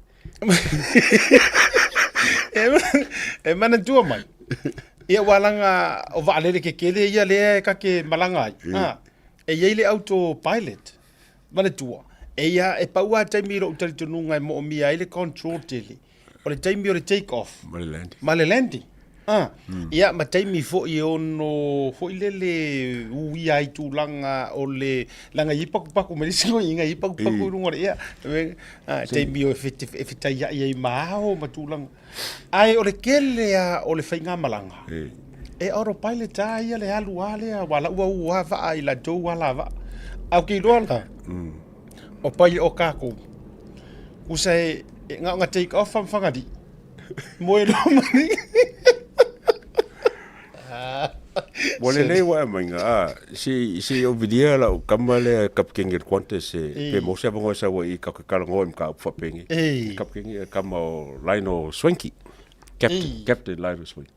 e mana tua mai ia walanga o valele ke kele ia le ka ke malanga e ia le autopilot mana tua e ia e paua taimi ro utari tununga e mo mi ai le control tele o le taimi o le take off male landing ia ma taimi fo i ono fo i le ui ai tu langa o le langa i paku me singo inga i paku runga ia taimi o e fita ia i mao ma tu langa ai o le kele o le fainga malanga e autopilot ia le alu ale wala ua va i la do wala va au ki rola o pai o kako usai nga take off fangadi mo lo mani Wale nei wa manga si o video la o kamale kapkenge kwante se pe mo se bongo sa wa i ka ngo im ka fa pengi kapkenge kamo Lino Swanky Captain Lino Swanky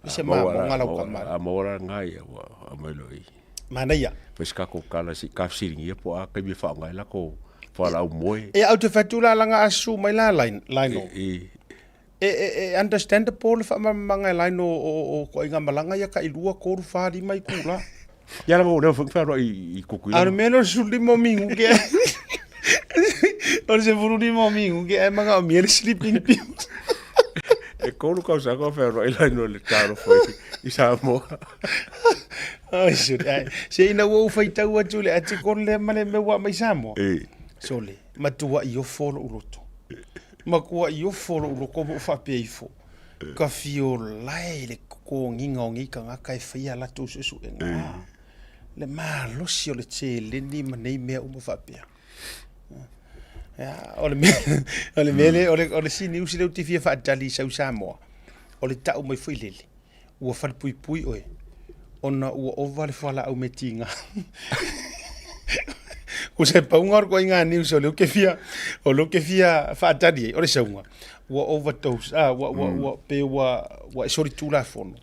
se ma bonga la kamala amora ngai wa amelo i mana ia pes ka ko kala si ka siringi po a ka bi fa ngai la ko fa la moe e auto fatula langa asu mai la Lino understandable fa manga Lino o ko inga malanga ia ka ilua ko ru fa di mai kula ya la mo no fa ro i kukuila al menos sul mo mingu ke or se furu di mo mingu ke manga miel sleeping pills e ko lu ka sa ko fa ro Lino le taro foi i sa mo ai se ina wo fa tau atu le ati kon le male me wa mai samo sole matua i o folo uloto makua i o folo ulo ko fa peifo ka fio lai le ko nginga ngika ngaka e fia la tu su enga le malo si o le tele ni manei me o fa pea ya ole mele ole si ni usi le tv fa tali sa samo ole ta o mai foi lele o fa pui oe ona ua ovale fala au metinga ko se paunga ko inga ni so lo ke fia fa tadi o le saunga ua overdose ua pe ua sorry tula fono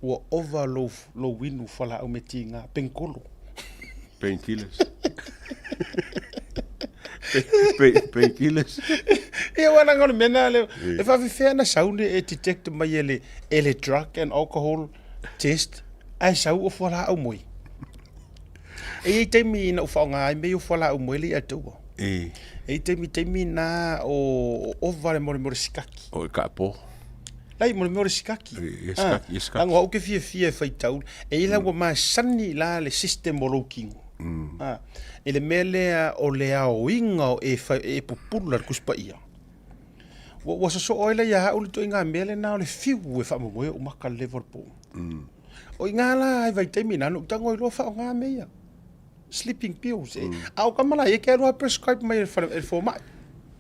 ua overload lo winu fala au metinga penkolo painkillers painkillers e wana ngol mena le e fa fe na sound e detect mai ele drug and alcohol test ai sau o fala au moi e temi na fa nga me o fala au moi li atu e temi na o vale mo sikaki o kapo lai mo sikaki anga o ke fie fa tau e la wa ma sani la le system working ele mele o le ao inga e popular kuspa ia wa so oila ya o le to inga mele na o le fiu e fa mo o maka level po o ingala ai vai termina no tango lo fa nga meia sleeping pills au kamala e quero prescribe mai for mai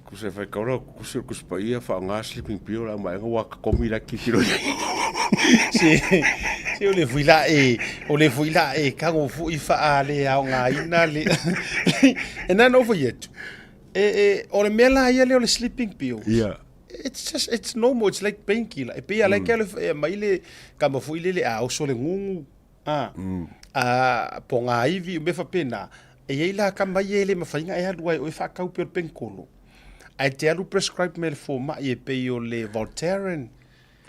ku se vai kaura ku se pa ia fa nga sleeping pill la mai wa comida ki tiro si o le vuila e ka go fu i fa ale au nga ina le and then over yet o le mela ia le sleeping pill it's normal, it's like painkiller e pe ala ke le mai le ka mo fu ile a o so le ngungu ponga ivi me fa pena e ila ka mai ele ma fa inga e alu ai o fa ka per penkolo ai te alu prescribe me for ma e pe o le Voltaren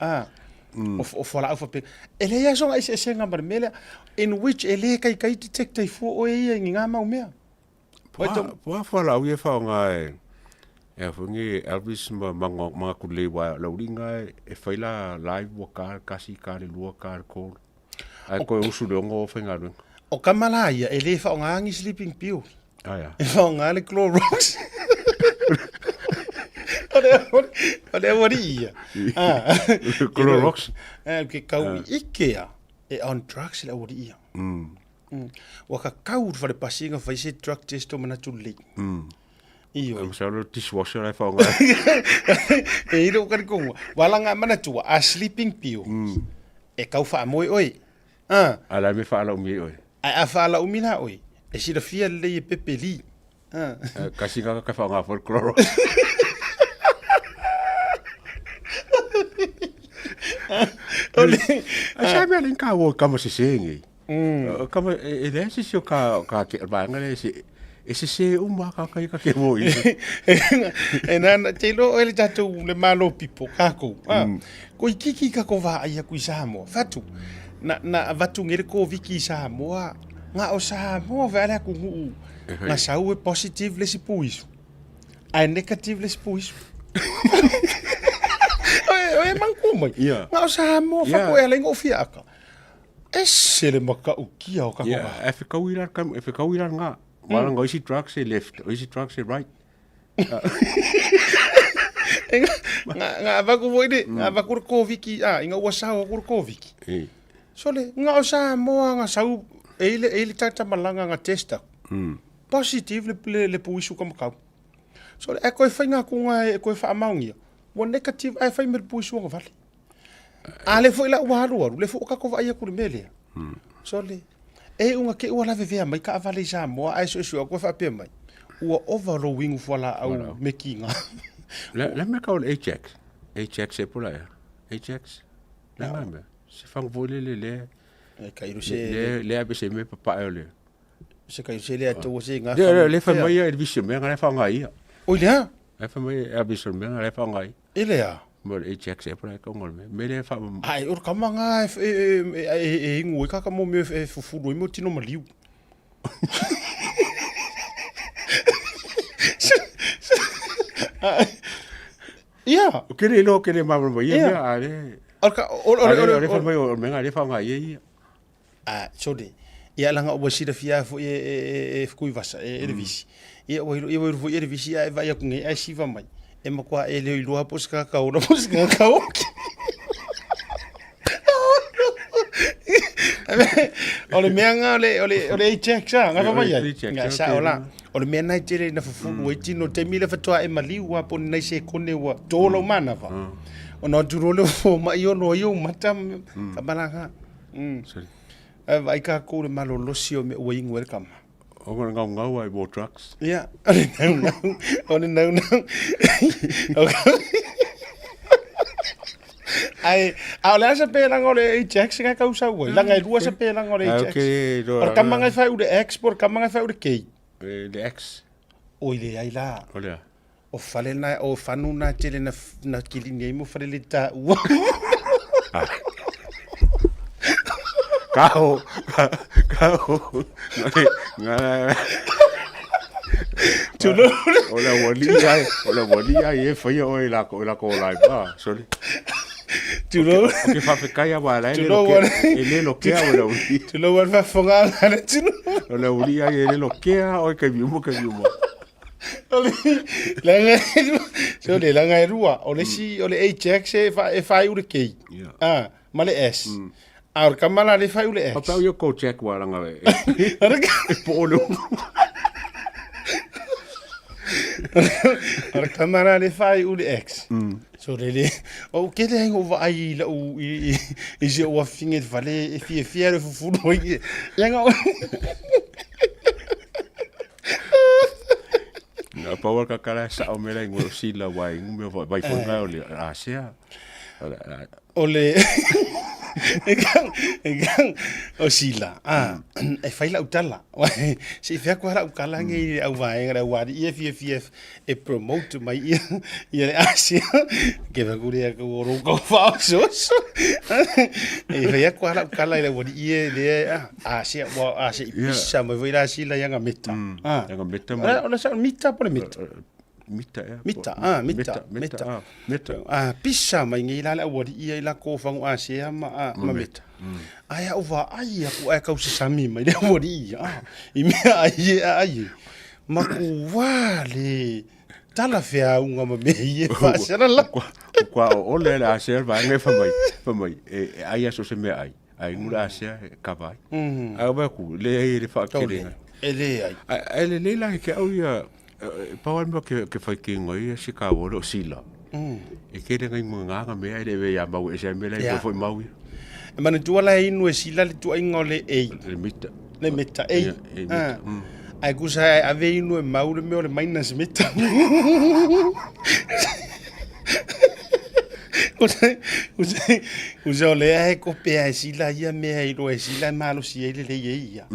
o fala fa pe ele ya so ai se nga mar mele in which ele kai detect ai fo o e nga ma o mea po fala o e fa nga e fungi Elvis mga kulei wa lauringa e faila live wa kasi ka le lua ka ko ai ko usu de ngo fenga O kamala ia e le whaongangi sleeping pill. Aia. E whaonga le Clorox. Ole wari ia. Clorox. Ke kau ikea e on drugs le wari ia. Waka kau whare pasinga whai se drug test o mana tuli. Iyo. Am sa lo dishwasher ai whaonga. E iro kari kongo. Walanga mana tua a sleeping pill. E kau wha moe oi. Ala me whaala umi oi. A whaala umina oi. E sira fia le e pepeli. Kasi ka whaonga for Clorox. Asa me alin ka wo kama se sengi. Kama e le se sio ka ke banga le se ese se uma ka ke wo i. E na te lo ele tatu le malo pipo kako. Ko ikiki ka ko va ia ku Samoa. Fatu. Na vatu ngere ko viki Samoa. Nga o Samoa vale ku ngu. Nga sau e positive le si puiso. Ai negative le si puiso. Oe mangkumai. Nga o Samoa fa ko ele ngo fiaka. Ese le maka ukia o ka ko. E fe kauira nga. Wala ngo isi drugs e left, o isi drugs e right. Nga vaku voide, nga vaku ko viki, inga wasao ko ko viki. Sole nga o Samoa nga sau ele tata malanga nga testa. Positive le puisu kam kau. Sole e ko fa nga ku nga e ko fa maungia. Mo negative ai fa me puisu nga vale. Ale foi la waru le fo ka ko va ia ku mele. Sole e unga ke ua lave vea mai ka avale Samoa ai so ko fa pe mai. Ua overrowing fola au making. La me ka o Ajax. Ajax e pola ya. Ajax. La me. Se fa vole le. Ka iru se le abe se me papa ole. Se ka iru se le to se nga. Le fa mai e vision me nga fa ngai. O le. Le fa mai e vision me nga fa ngai. Ile ya. Mo Ajax e pola ka ngol me le fa. Ai or kamanga e ngoi ka mo me fu mo tino maliu. Ya. Kere lo kere mabro mo ia ale. Ora fa mai o me nga le fa ngai. Sode. Ia langa o wasira fia fo e kui vasa e revisi. Ia o i vo e revisi ai vai ku ngai ai siva mai. E ma kwa e le i loa poska ka ora poska ka o. Ole meanga ole check sa nga mai ai. Nga sa ola. Ole me nai tere na fu o tino te mile fatua e mali wa po nei se kone wa tolo mana va. Ona durole fo mai ono yo matam ka balanga. Sorry. Vai ka ko le malo losio me wing welcome. O nga ngau ai bo trucks. Ja, ole nou. Ai, ala sa pe lang ole Ajax nga ka usa wo. Lang ai dua sa pe lang ole Ajax. Okay, Por kamanga fa u de export, kamanga fa u de K. De X. Oile ai la. Ole. O fale na o fanu na tele na kilinge mo fale le ta. Kau. Ngala. Tulo. Ola walia e foi o la ko la ba. Sorry. Tulo. Que fa fe kaya wala ele lo que ola uli. Tulo wa fa fonga na tulo. Ola uli ele lo que o que viu. Ole langa so le langa rua ole si ole Ajax e fa u de K. Male S. Ar kamala le fa u le S. Papa yo ko check wala nga we. Polo. Ar kamala le fa u le X. So le o ke le ngo va ai la u i je o finge vale e fier fu no i. Yanga Na power ka kala sa o mele ngo sila wai ngo vai fonga ole asia. Ole egang o sila e fai la utala se fia ko la ukala ngi au vai ngara wadi EFF e promote mai ia asia ke va guria ko ro ko fa so e fia ko la ukala ile wadi le asia wa asia pisa mai vai la sila yang meta yang meta ona sa mita por mita mita pisa mai ngi la wadi ia la ko fangu asia ma mita aya ova ai aku ai kau sami mai le wadi i me ai ma ku wale tala fea unga ma me ia fa sera la kwa o le la asia va nge fa mai ai aso se me ai ngula asia ka vai a ba ku le fa kelenga ele ai ele la ke au ia Pau mo ke fai ki ngoi si ka wo sila. E ke ngai mo nga me ai le ya mau e se me le foi mau. E mana tu ala inu e sila le tu ingo le le mita e. Ai ku sa ave inu e mau le me le maina se mita. Usa le ai ko pe ai sila ia me ai lo e sila malo si ele le ia.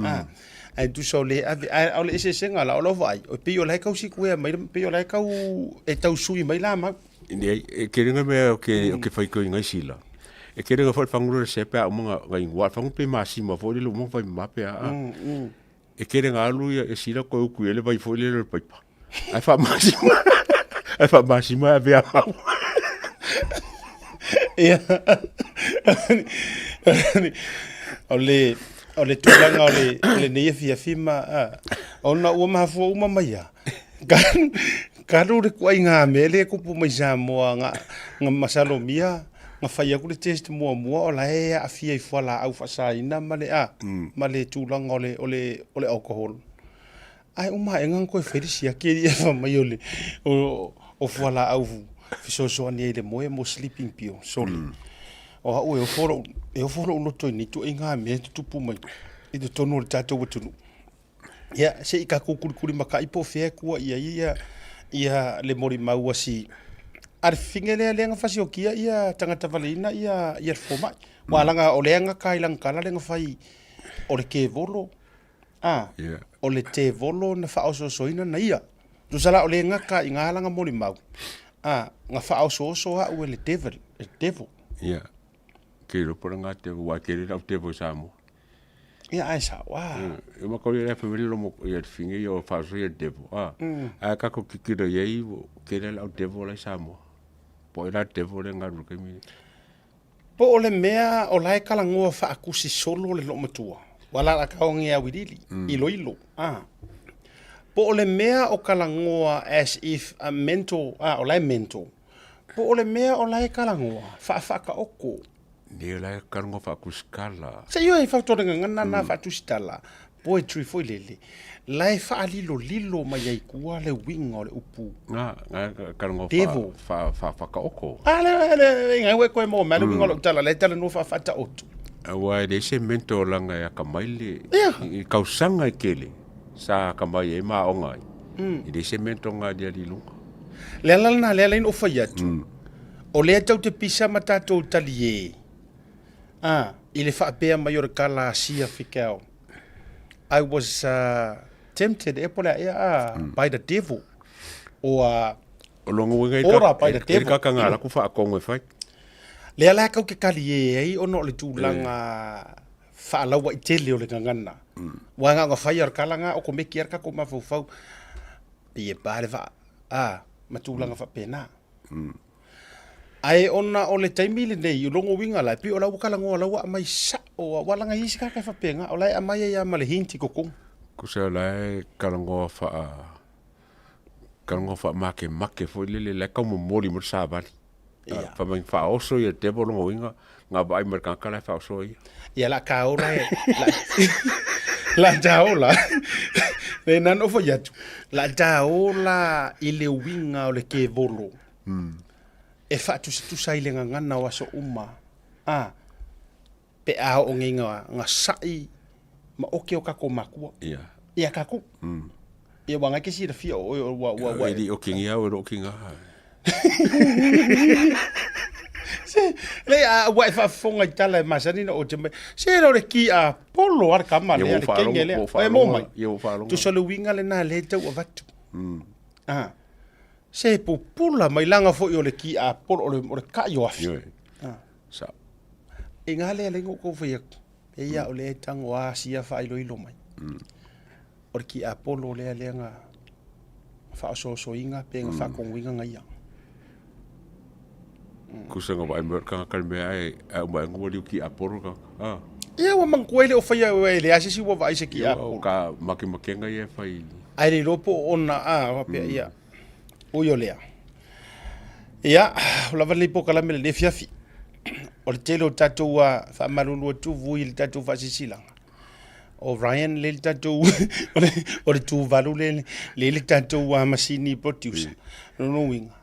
Ai tu so le ai le ese senga la lo vai o pe yo lai kau si ku e mai pe yo lai kau e tau sui mai la ma ni ke ringa me o ke fai ko ngai sila e ke ringa fo fangulo se pe a mo ngai wa fangu pe ma si mo fo le mo fai ma pe a e ke ringa lu e sila ko ku ele vai fo le pa ai fa ma si ma be a ia o le tulanga o le nei fia fima ona ua mahafua uma mai a kanu le kuai ngā mele kupu mai sa moa nga masalo mia nga whai aku le test mua o la hea a fia i whala au whasaina ma le tulanga o le alcohol ai uma e ngang koe whairisia kiri e wha mai o whala au fisosoa ni e le moe mo sleeping pill soli o hau e o foro uno toi ni tu e ngā mea tupu mai i te tono le tātou watunu ia se i ka kukurikuri maka ipo fea kua ia le mori maua si ar finge lea lenga fasi o kia ia tangata valina ia le fomai walanga o leanga kailang kala lenga fai o le ke volo o le te volo na wha oso soina na ia tu sala o leanga ka i ngā langa mori mau nga wha oso ha ue le devil ia ke ro por nga te wa ke ro te vo samo ia ai sa wa e ma ko le family lo mo ia finge yo fa so ia devo a ka ko ki ro ye ke le au devo la samo po ira devo le nga ru ke mi po ole mea o lai kala ngoa fa akusi solo le lo matua wala la ka ngia widili ilo po ole mea o kala ngoa as if a mental o lai mental po ole mea o lai kala ngoa fa ka oko ni la karngo fa kuskala se yo e fa to ngana na fa tustala poetry foi lele lai fa lilo mai ai kua le winga le upu nga karngo fa ka oko ale ngai we ko mo mali winga le tala le tala no fa ta otu wa de se mento langa ya kamaile i kausanga kele sa kamai e ma ongai i de se mento nga dia di lunga le lana le line o fa yatu o le tau te pisa mata to talie il fa pe maior kala sia fikao I was tempted by the devil or longo ngai ora by the devil ka ngala ku fa ko ngoi fai le ala ka ke kali e ono le tulanga fa la wa tele o le ngana wa nga fa yar kala nga o ko me kier ka ko ma fau e ba le va ma tulanga fa pena ai ona o le taimile nei o longo winga la pi o la ukala ngo la wa mai sa o wala nga isi ka fa penga o la mai ya male hinti ko ko se la kalango fa make fo le ka mo mori mo sa ba fa mai fa oso ye te bo longo winga nga ba mer kan kala fa oso ya la ka o la jaola le nan o fo yatu la jaola ile winga o le ke volo e fa tu sai le ngana wa so uma pe a o nga sai ma o ke o ka ko makua ia ka ko ia wanga ke si da fia o wa di o kinga o kinga se le a wa fa fonga tala masani no o te se lo le ki a polo ar kama le kengele e mo mai tu so le winga le na le te o vatu se popula mai langa fo yo le ki a por o le ka yo afi sa ingale le ngo ko fe e ya o le tango a sia fa ilo mai o ki a polo le nga whaasosoinga, penga whakonguinga ngai ang. Kusanga wa mer ka kalme ai ma ngoli ki aporo ka. Ia wa mangkuele o whaia le asisi wa vaise ki apo. Ka makenga ia whai. Ai re ropo ona wapea ia. Uyo lea. Ia, lava le po kalame le fiafi. O le tele o tatou whaamarulu o tuvu i le tatou whaasisilanga. O Ryan le tatou o le tuvalu le tatou masini producer. No winga.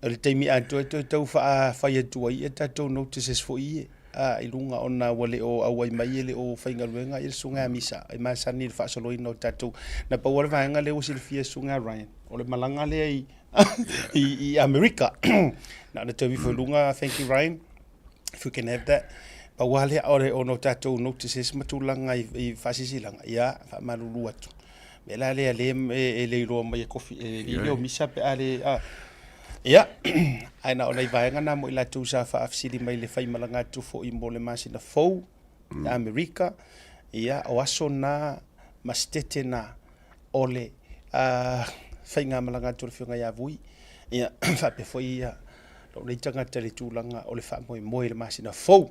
O le taimi atu tau whai atua i tatou notices fo i i lunga ona wale o awai mai le o whaingaluenga i le sunga misa. I masani le whaasoloi no tatou. Na pawara vahanga le o silfia sunga Ryan. O le malanga le i America. Na na tawi fo lunga, thank you Ryan. If we can have that. Pa wale ore ono tatou notices matulanga I whaasisilanga. Ia, whaamarulu atu. Mela le le roa mai kofi i leo misa pe ale ia, aina o nei vaenga na mo I latu sa whaafisiri mai le whaimalanga atu fo I mo le masina fou i America. Ia, o aso na mastete na ole whainga malanga atu le whiunga ia vui. Ia, whape fo ia lo nei tangata le tūlanga o le whaamoe le masina fou.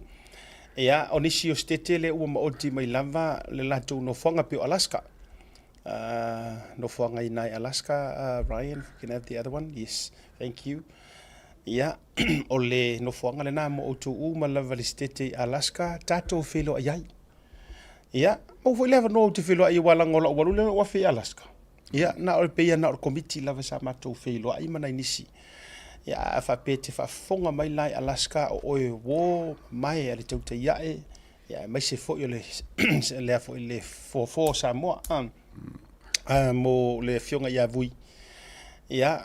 Ia, o nisi o stete le ua maoti mai lava le latu no whanga pe o Alaska. No whanga I nai Alaska, Ryan, can I have the other one? Yes, thank you. Ia, o le no whanga le nā mo o tu ma lava le stete Alaska, tātou whilo ai ai. Ia, mo fo lewa no te whilo ai walangola o walule o whi Alaska. Ia, na o le peia na o komiti lava sa mātou whilo ai mana inisi. Ia, whapete whafonga mai lai Alaska o oe wō mai ale tauta iae. Ia, mai se fo I le fo I le fo Samoa. Mo le whiunga ia vui. Ia,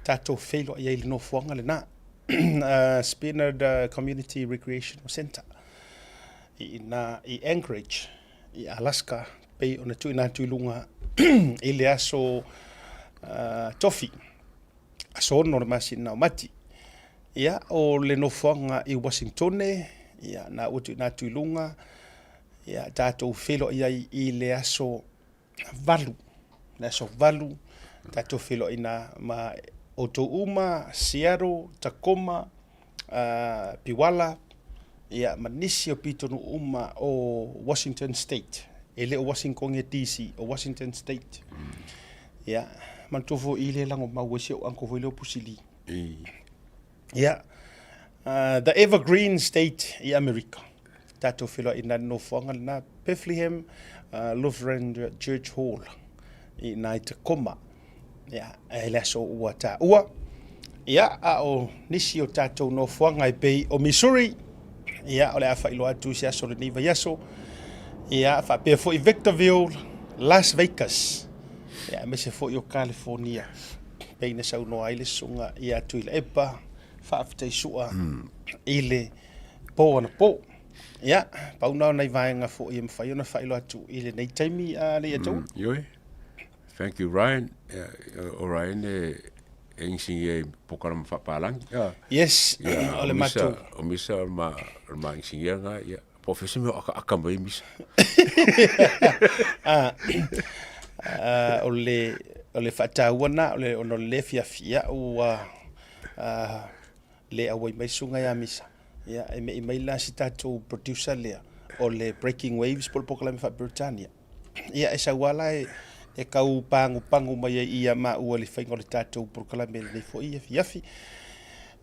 tātou whilo ia I le no whuanga le nā. Spinard Community Recreational Centre. I Anchorage, I Alaska, pei ona tui nā tuilunga I le aso tofi. Aso ono le masina o mati. Ia, o le no whuanga I Washington, ia, nā utu nā tuilunga. Ia, tātou whilo ia I le aso valu. Le aso valu. Tātou whilo I nā ma Otouma, Seattle, Tacoma, Piwala. Ia, manisi o pitonu uma o Washington State. Ele o Washington DC, o Washington State. Ia, mantofo I le lango mawese o anko voile o pusili. Ia, the Evergreen State I America. Tātou whilo I nā no whanga na Bethlehem Lutheran Church Hall. I nā I Tacoma. Ia, ele aso ua tā ua. Ia, a o nisi o tātou no whanga I pei o Missouri. Ia, ole a whailo atu se aso le niva yaso. Ia, whapea fo I Victorville, Las Vegas. Ia, me se fo I o California. Peina sau no aile sunga I atu I le epa. Whaaftai sua I le pō ana pō. Ia, paunao nei vaenga fo I mwhai ona whailo atu I le nei taimi le atou. Ioi. Thank you, Ryan. O Ryan insinye pokara mfapalangi. Yes, ole matu. O misa ma insinye nga ya professor me akambai misa. Ole fatawana ole ono le fia o le awai mai sunga ya misa. Ya e mai la sitato producer le ole Breaking Waves por pokala me fa Britannia. Ya esa wala e kau pangu mai ia ma ua le whainga le tātou porkala me le fo ia fiafi.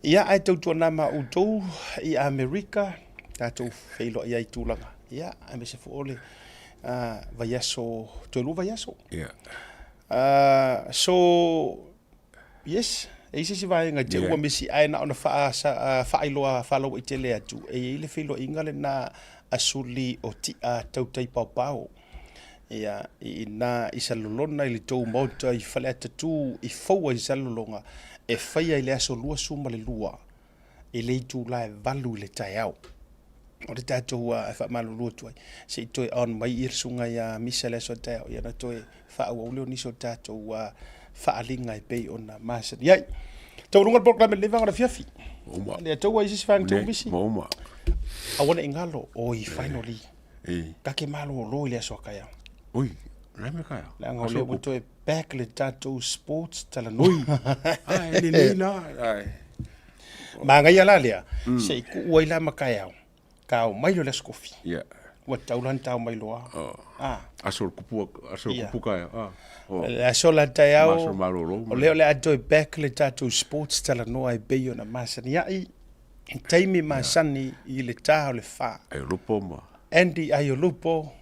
Ia ai tautua nā ma utou I Amerika, tātou whailo ia I tūlanga. Ia, ai me se fo ole vaiaso, tuelu vaiaso. Yeah. So, yes, e isi si vaenga te ua misi aina ona whaailoa whalau I te lea tu. E ile whilo ingale nā asuli o ti a tautai pau. Ia I nā I salolona I le tau mauta I whale atatu I whaua I salolonga e whaia I le aso lua suma le lua I le itu la e valu I le tai au o le tātou e whaamalu lua tuai se I toi on mai I sunga ia misa le aso tai au ia na toi whaau au leo niso tātou whaalinga I pei ona māsani iai tau runga proklame le vanga na fiafi le tau I sisi whaang tau misi awana ingalo o I finally kake malo o lo I le aso kai au Ui, rame kaya. La ngau leo mo toe back le tatou sports talanui. Ai le la. Ai. Ma ngai ala lea. Se ku ua ila makaiao. Kao mai lo le skofi. Yeah. Ua taulan tau mai loa. Asol kupuka ya. Le asola taiao. Masol maroro. O leo le atoi back le tatou sports talanoa e beio na masani ai. Taimi masani i le taha o le wha. Ai lupo ma. Andy ai o lupo.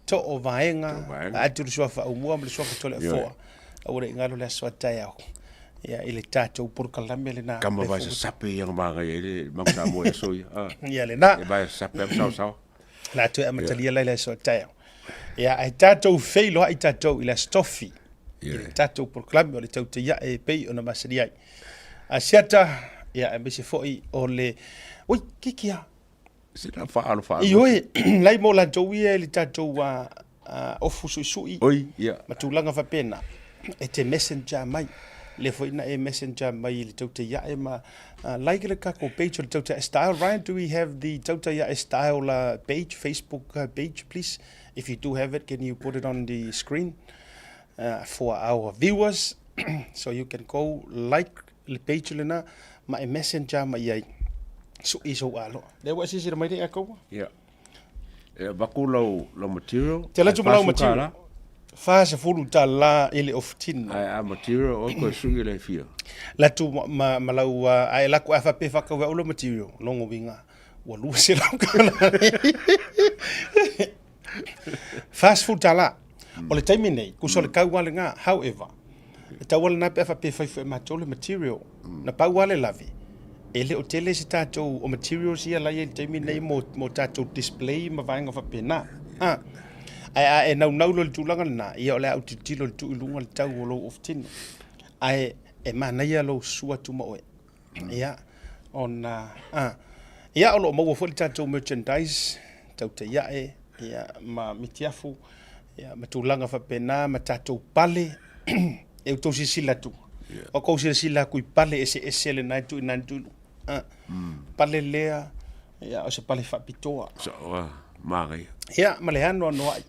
To o vaenga. Atu le soafa umua le soafa tole foa. Aure ingalo le asoa taiao. Ya ile tatou por kalame le na. Kama vai sape yang manga ele mangsa mo eso ya. Ya le na. E vai sape sao. La tu amatalia le asoa taiao. Ya ai tatou feilo ai tatou ila stoffi. Ile tatou por kalame o le tau te ya e pei ona masani ai. A siata ya e se foi o le oi kikia. Sina fa. Ioi lai mo la jowie le tatou wa ofu sui. Oi ya. Matulanga fa pena. E te messenger mai. Le foi na e messenger mai le tauta ya e ma like le kako page le tauta style. Ryan, do we have the tauta ya style page, Facebook page, please? If you do have it, can you put it on the screen for our viewers so you can go like le page le na ma e messenger mai ai. So iso alo. Le wa sisi mai de ako. Yeah. Bakulo lo material. Te la tuma material. Fa se fulu tala ele of tin. Ai material o ko sungi le fia. La tu malau ai la ko fa pe fa ka wa material longo winga. Wa lu se la kana. Fast food tala. O le time nei ku so le ka wale nga however. Ta wala na pe fa pe fa ma tole material. Na pa wale lavi. Ele o tele se tatou o materials ia la ia time nei mo tatou display ma vainga fa pena. Ai e nau lo tulanga na ia ole au titilo tu ilunga le tau o lo of tin. Ai e mana ia lo sua tu mo ia on ia o lo mo fo tatou merchandise tau te ia ia ma mitiafu ia matulanga fa pena ma tatou pale e to sila tu. O ko sila ku pale ese le na tu pale lea ia o se pale fa pitoa. So mari. Ia maleano no ai.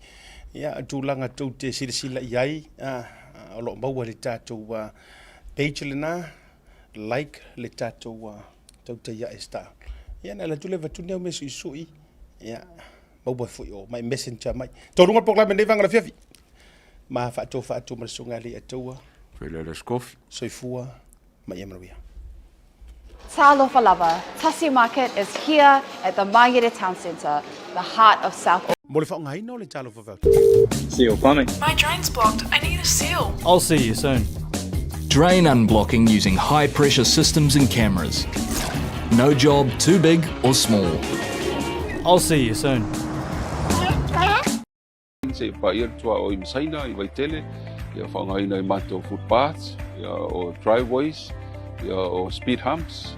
Ia tulanga tu te sila iai o lo mau le tatou page le na like le tatou tau te ia esta. Ia na la tule vatu ne me sui. Ia mau foi o mai messenger mai. To runga pokla me vanga la fiafi. Ma fa to ma sunga le atua. Fele le skof. Soifua mai emrovia. Talofa lava, Tasi Market is here at the Mangere Town Centre, the heart of South Auckland. Mo le whaongai no le talofa vau. See you, Kwame. My drain's blocked. I need a seal. I'll see you soon. Drain unblocking using high pressure systems and cameras. No job too big or small. I'll see you soon. Se paia tua o imsaina I waitele ia whangaina I matou footpaths ia o driveways ia o speed humps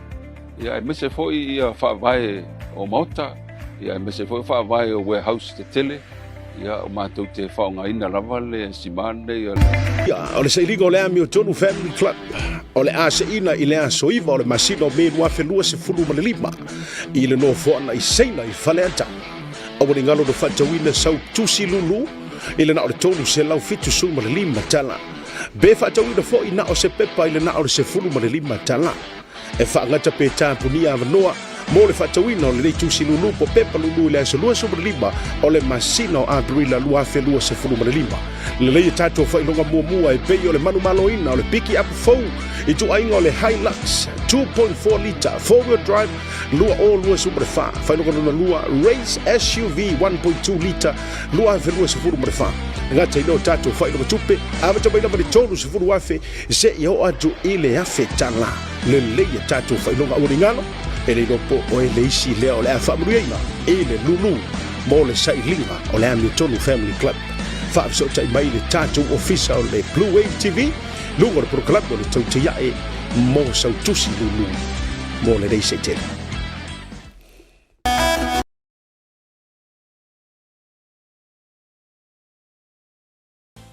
ia e mese foi ia whaavae o mauta ia e mese foi whaavae o warehouse te tele ia o matou te whangaina lava le simane ia o le sailiga o le ami o tonu family club o le aseina I le asoiva o le masino me lua felua se fulu ma le lima I le no foana I seina I faleata o le ngalo do fatawina sau tusi lulu I le na o le tonu se lau fitu su ma le lima tala be fatawina fo I na o se pepa I le na o le se fulu ma le lima tala e whaangata pe tāpuni a wanoa mo le fatawina o le tusi lulu po pepa lulu le aso lua su ma le lima o le masino a brila lua felua se fulu ma le lima le leia tātou whainonga mua e pei o le manu maloina o le piki up fou I tu ainga o le Hilux 2.4 litre 4-wheel drive lua o lua su ma le wha whainonga luna lua race SUV 1.2 litre lua felua se fulu ma le wha ngata ino tātou whainonga tupe ama tabaina ma le tonu se fulu afe se I o atu I le afe tala le leia tātou whainonga o ringano e le nopo o e leisi lea o le a whaamarueina e le lulu mo le sailinga o le ami tonu family club whaafso tai mai le tātou ofisa o le Blue Wave TV lunga le proklamo le tau te iae mo sau tusi lulu mo le reise tele.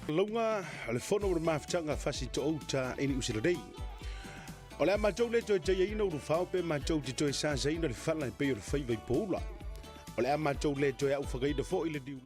Lunga le fono o le mafutanga fasi to outa ini usila dei. O le amatou le toi te ino uru whao pe matou te toi sa ino le whala pe o le whaiva I poula. O le amatou le toi au whagaida fo I le diu.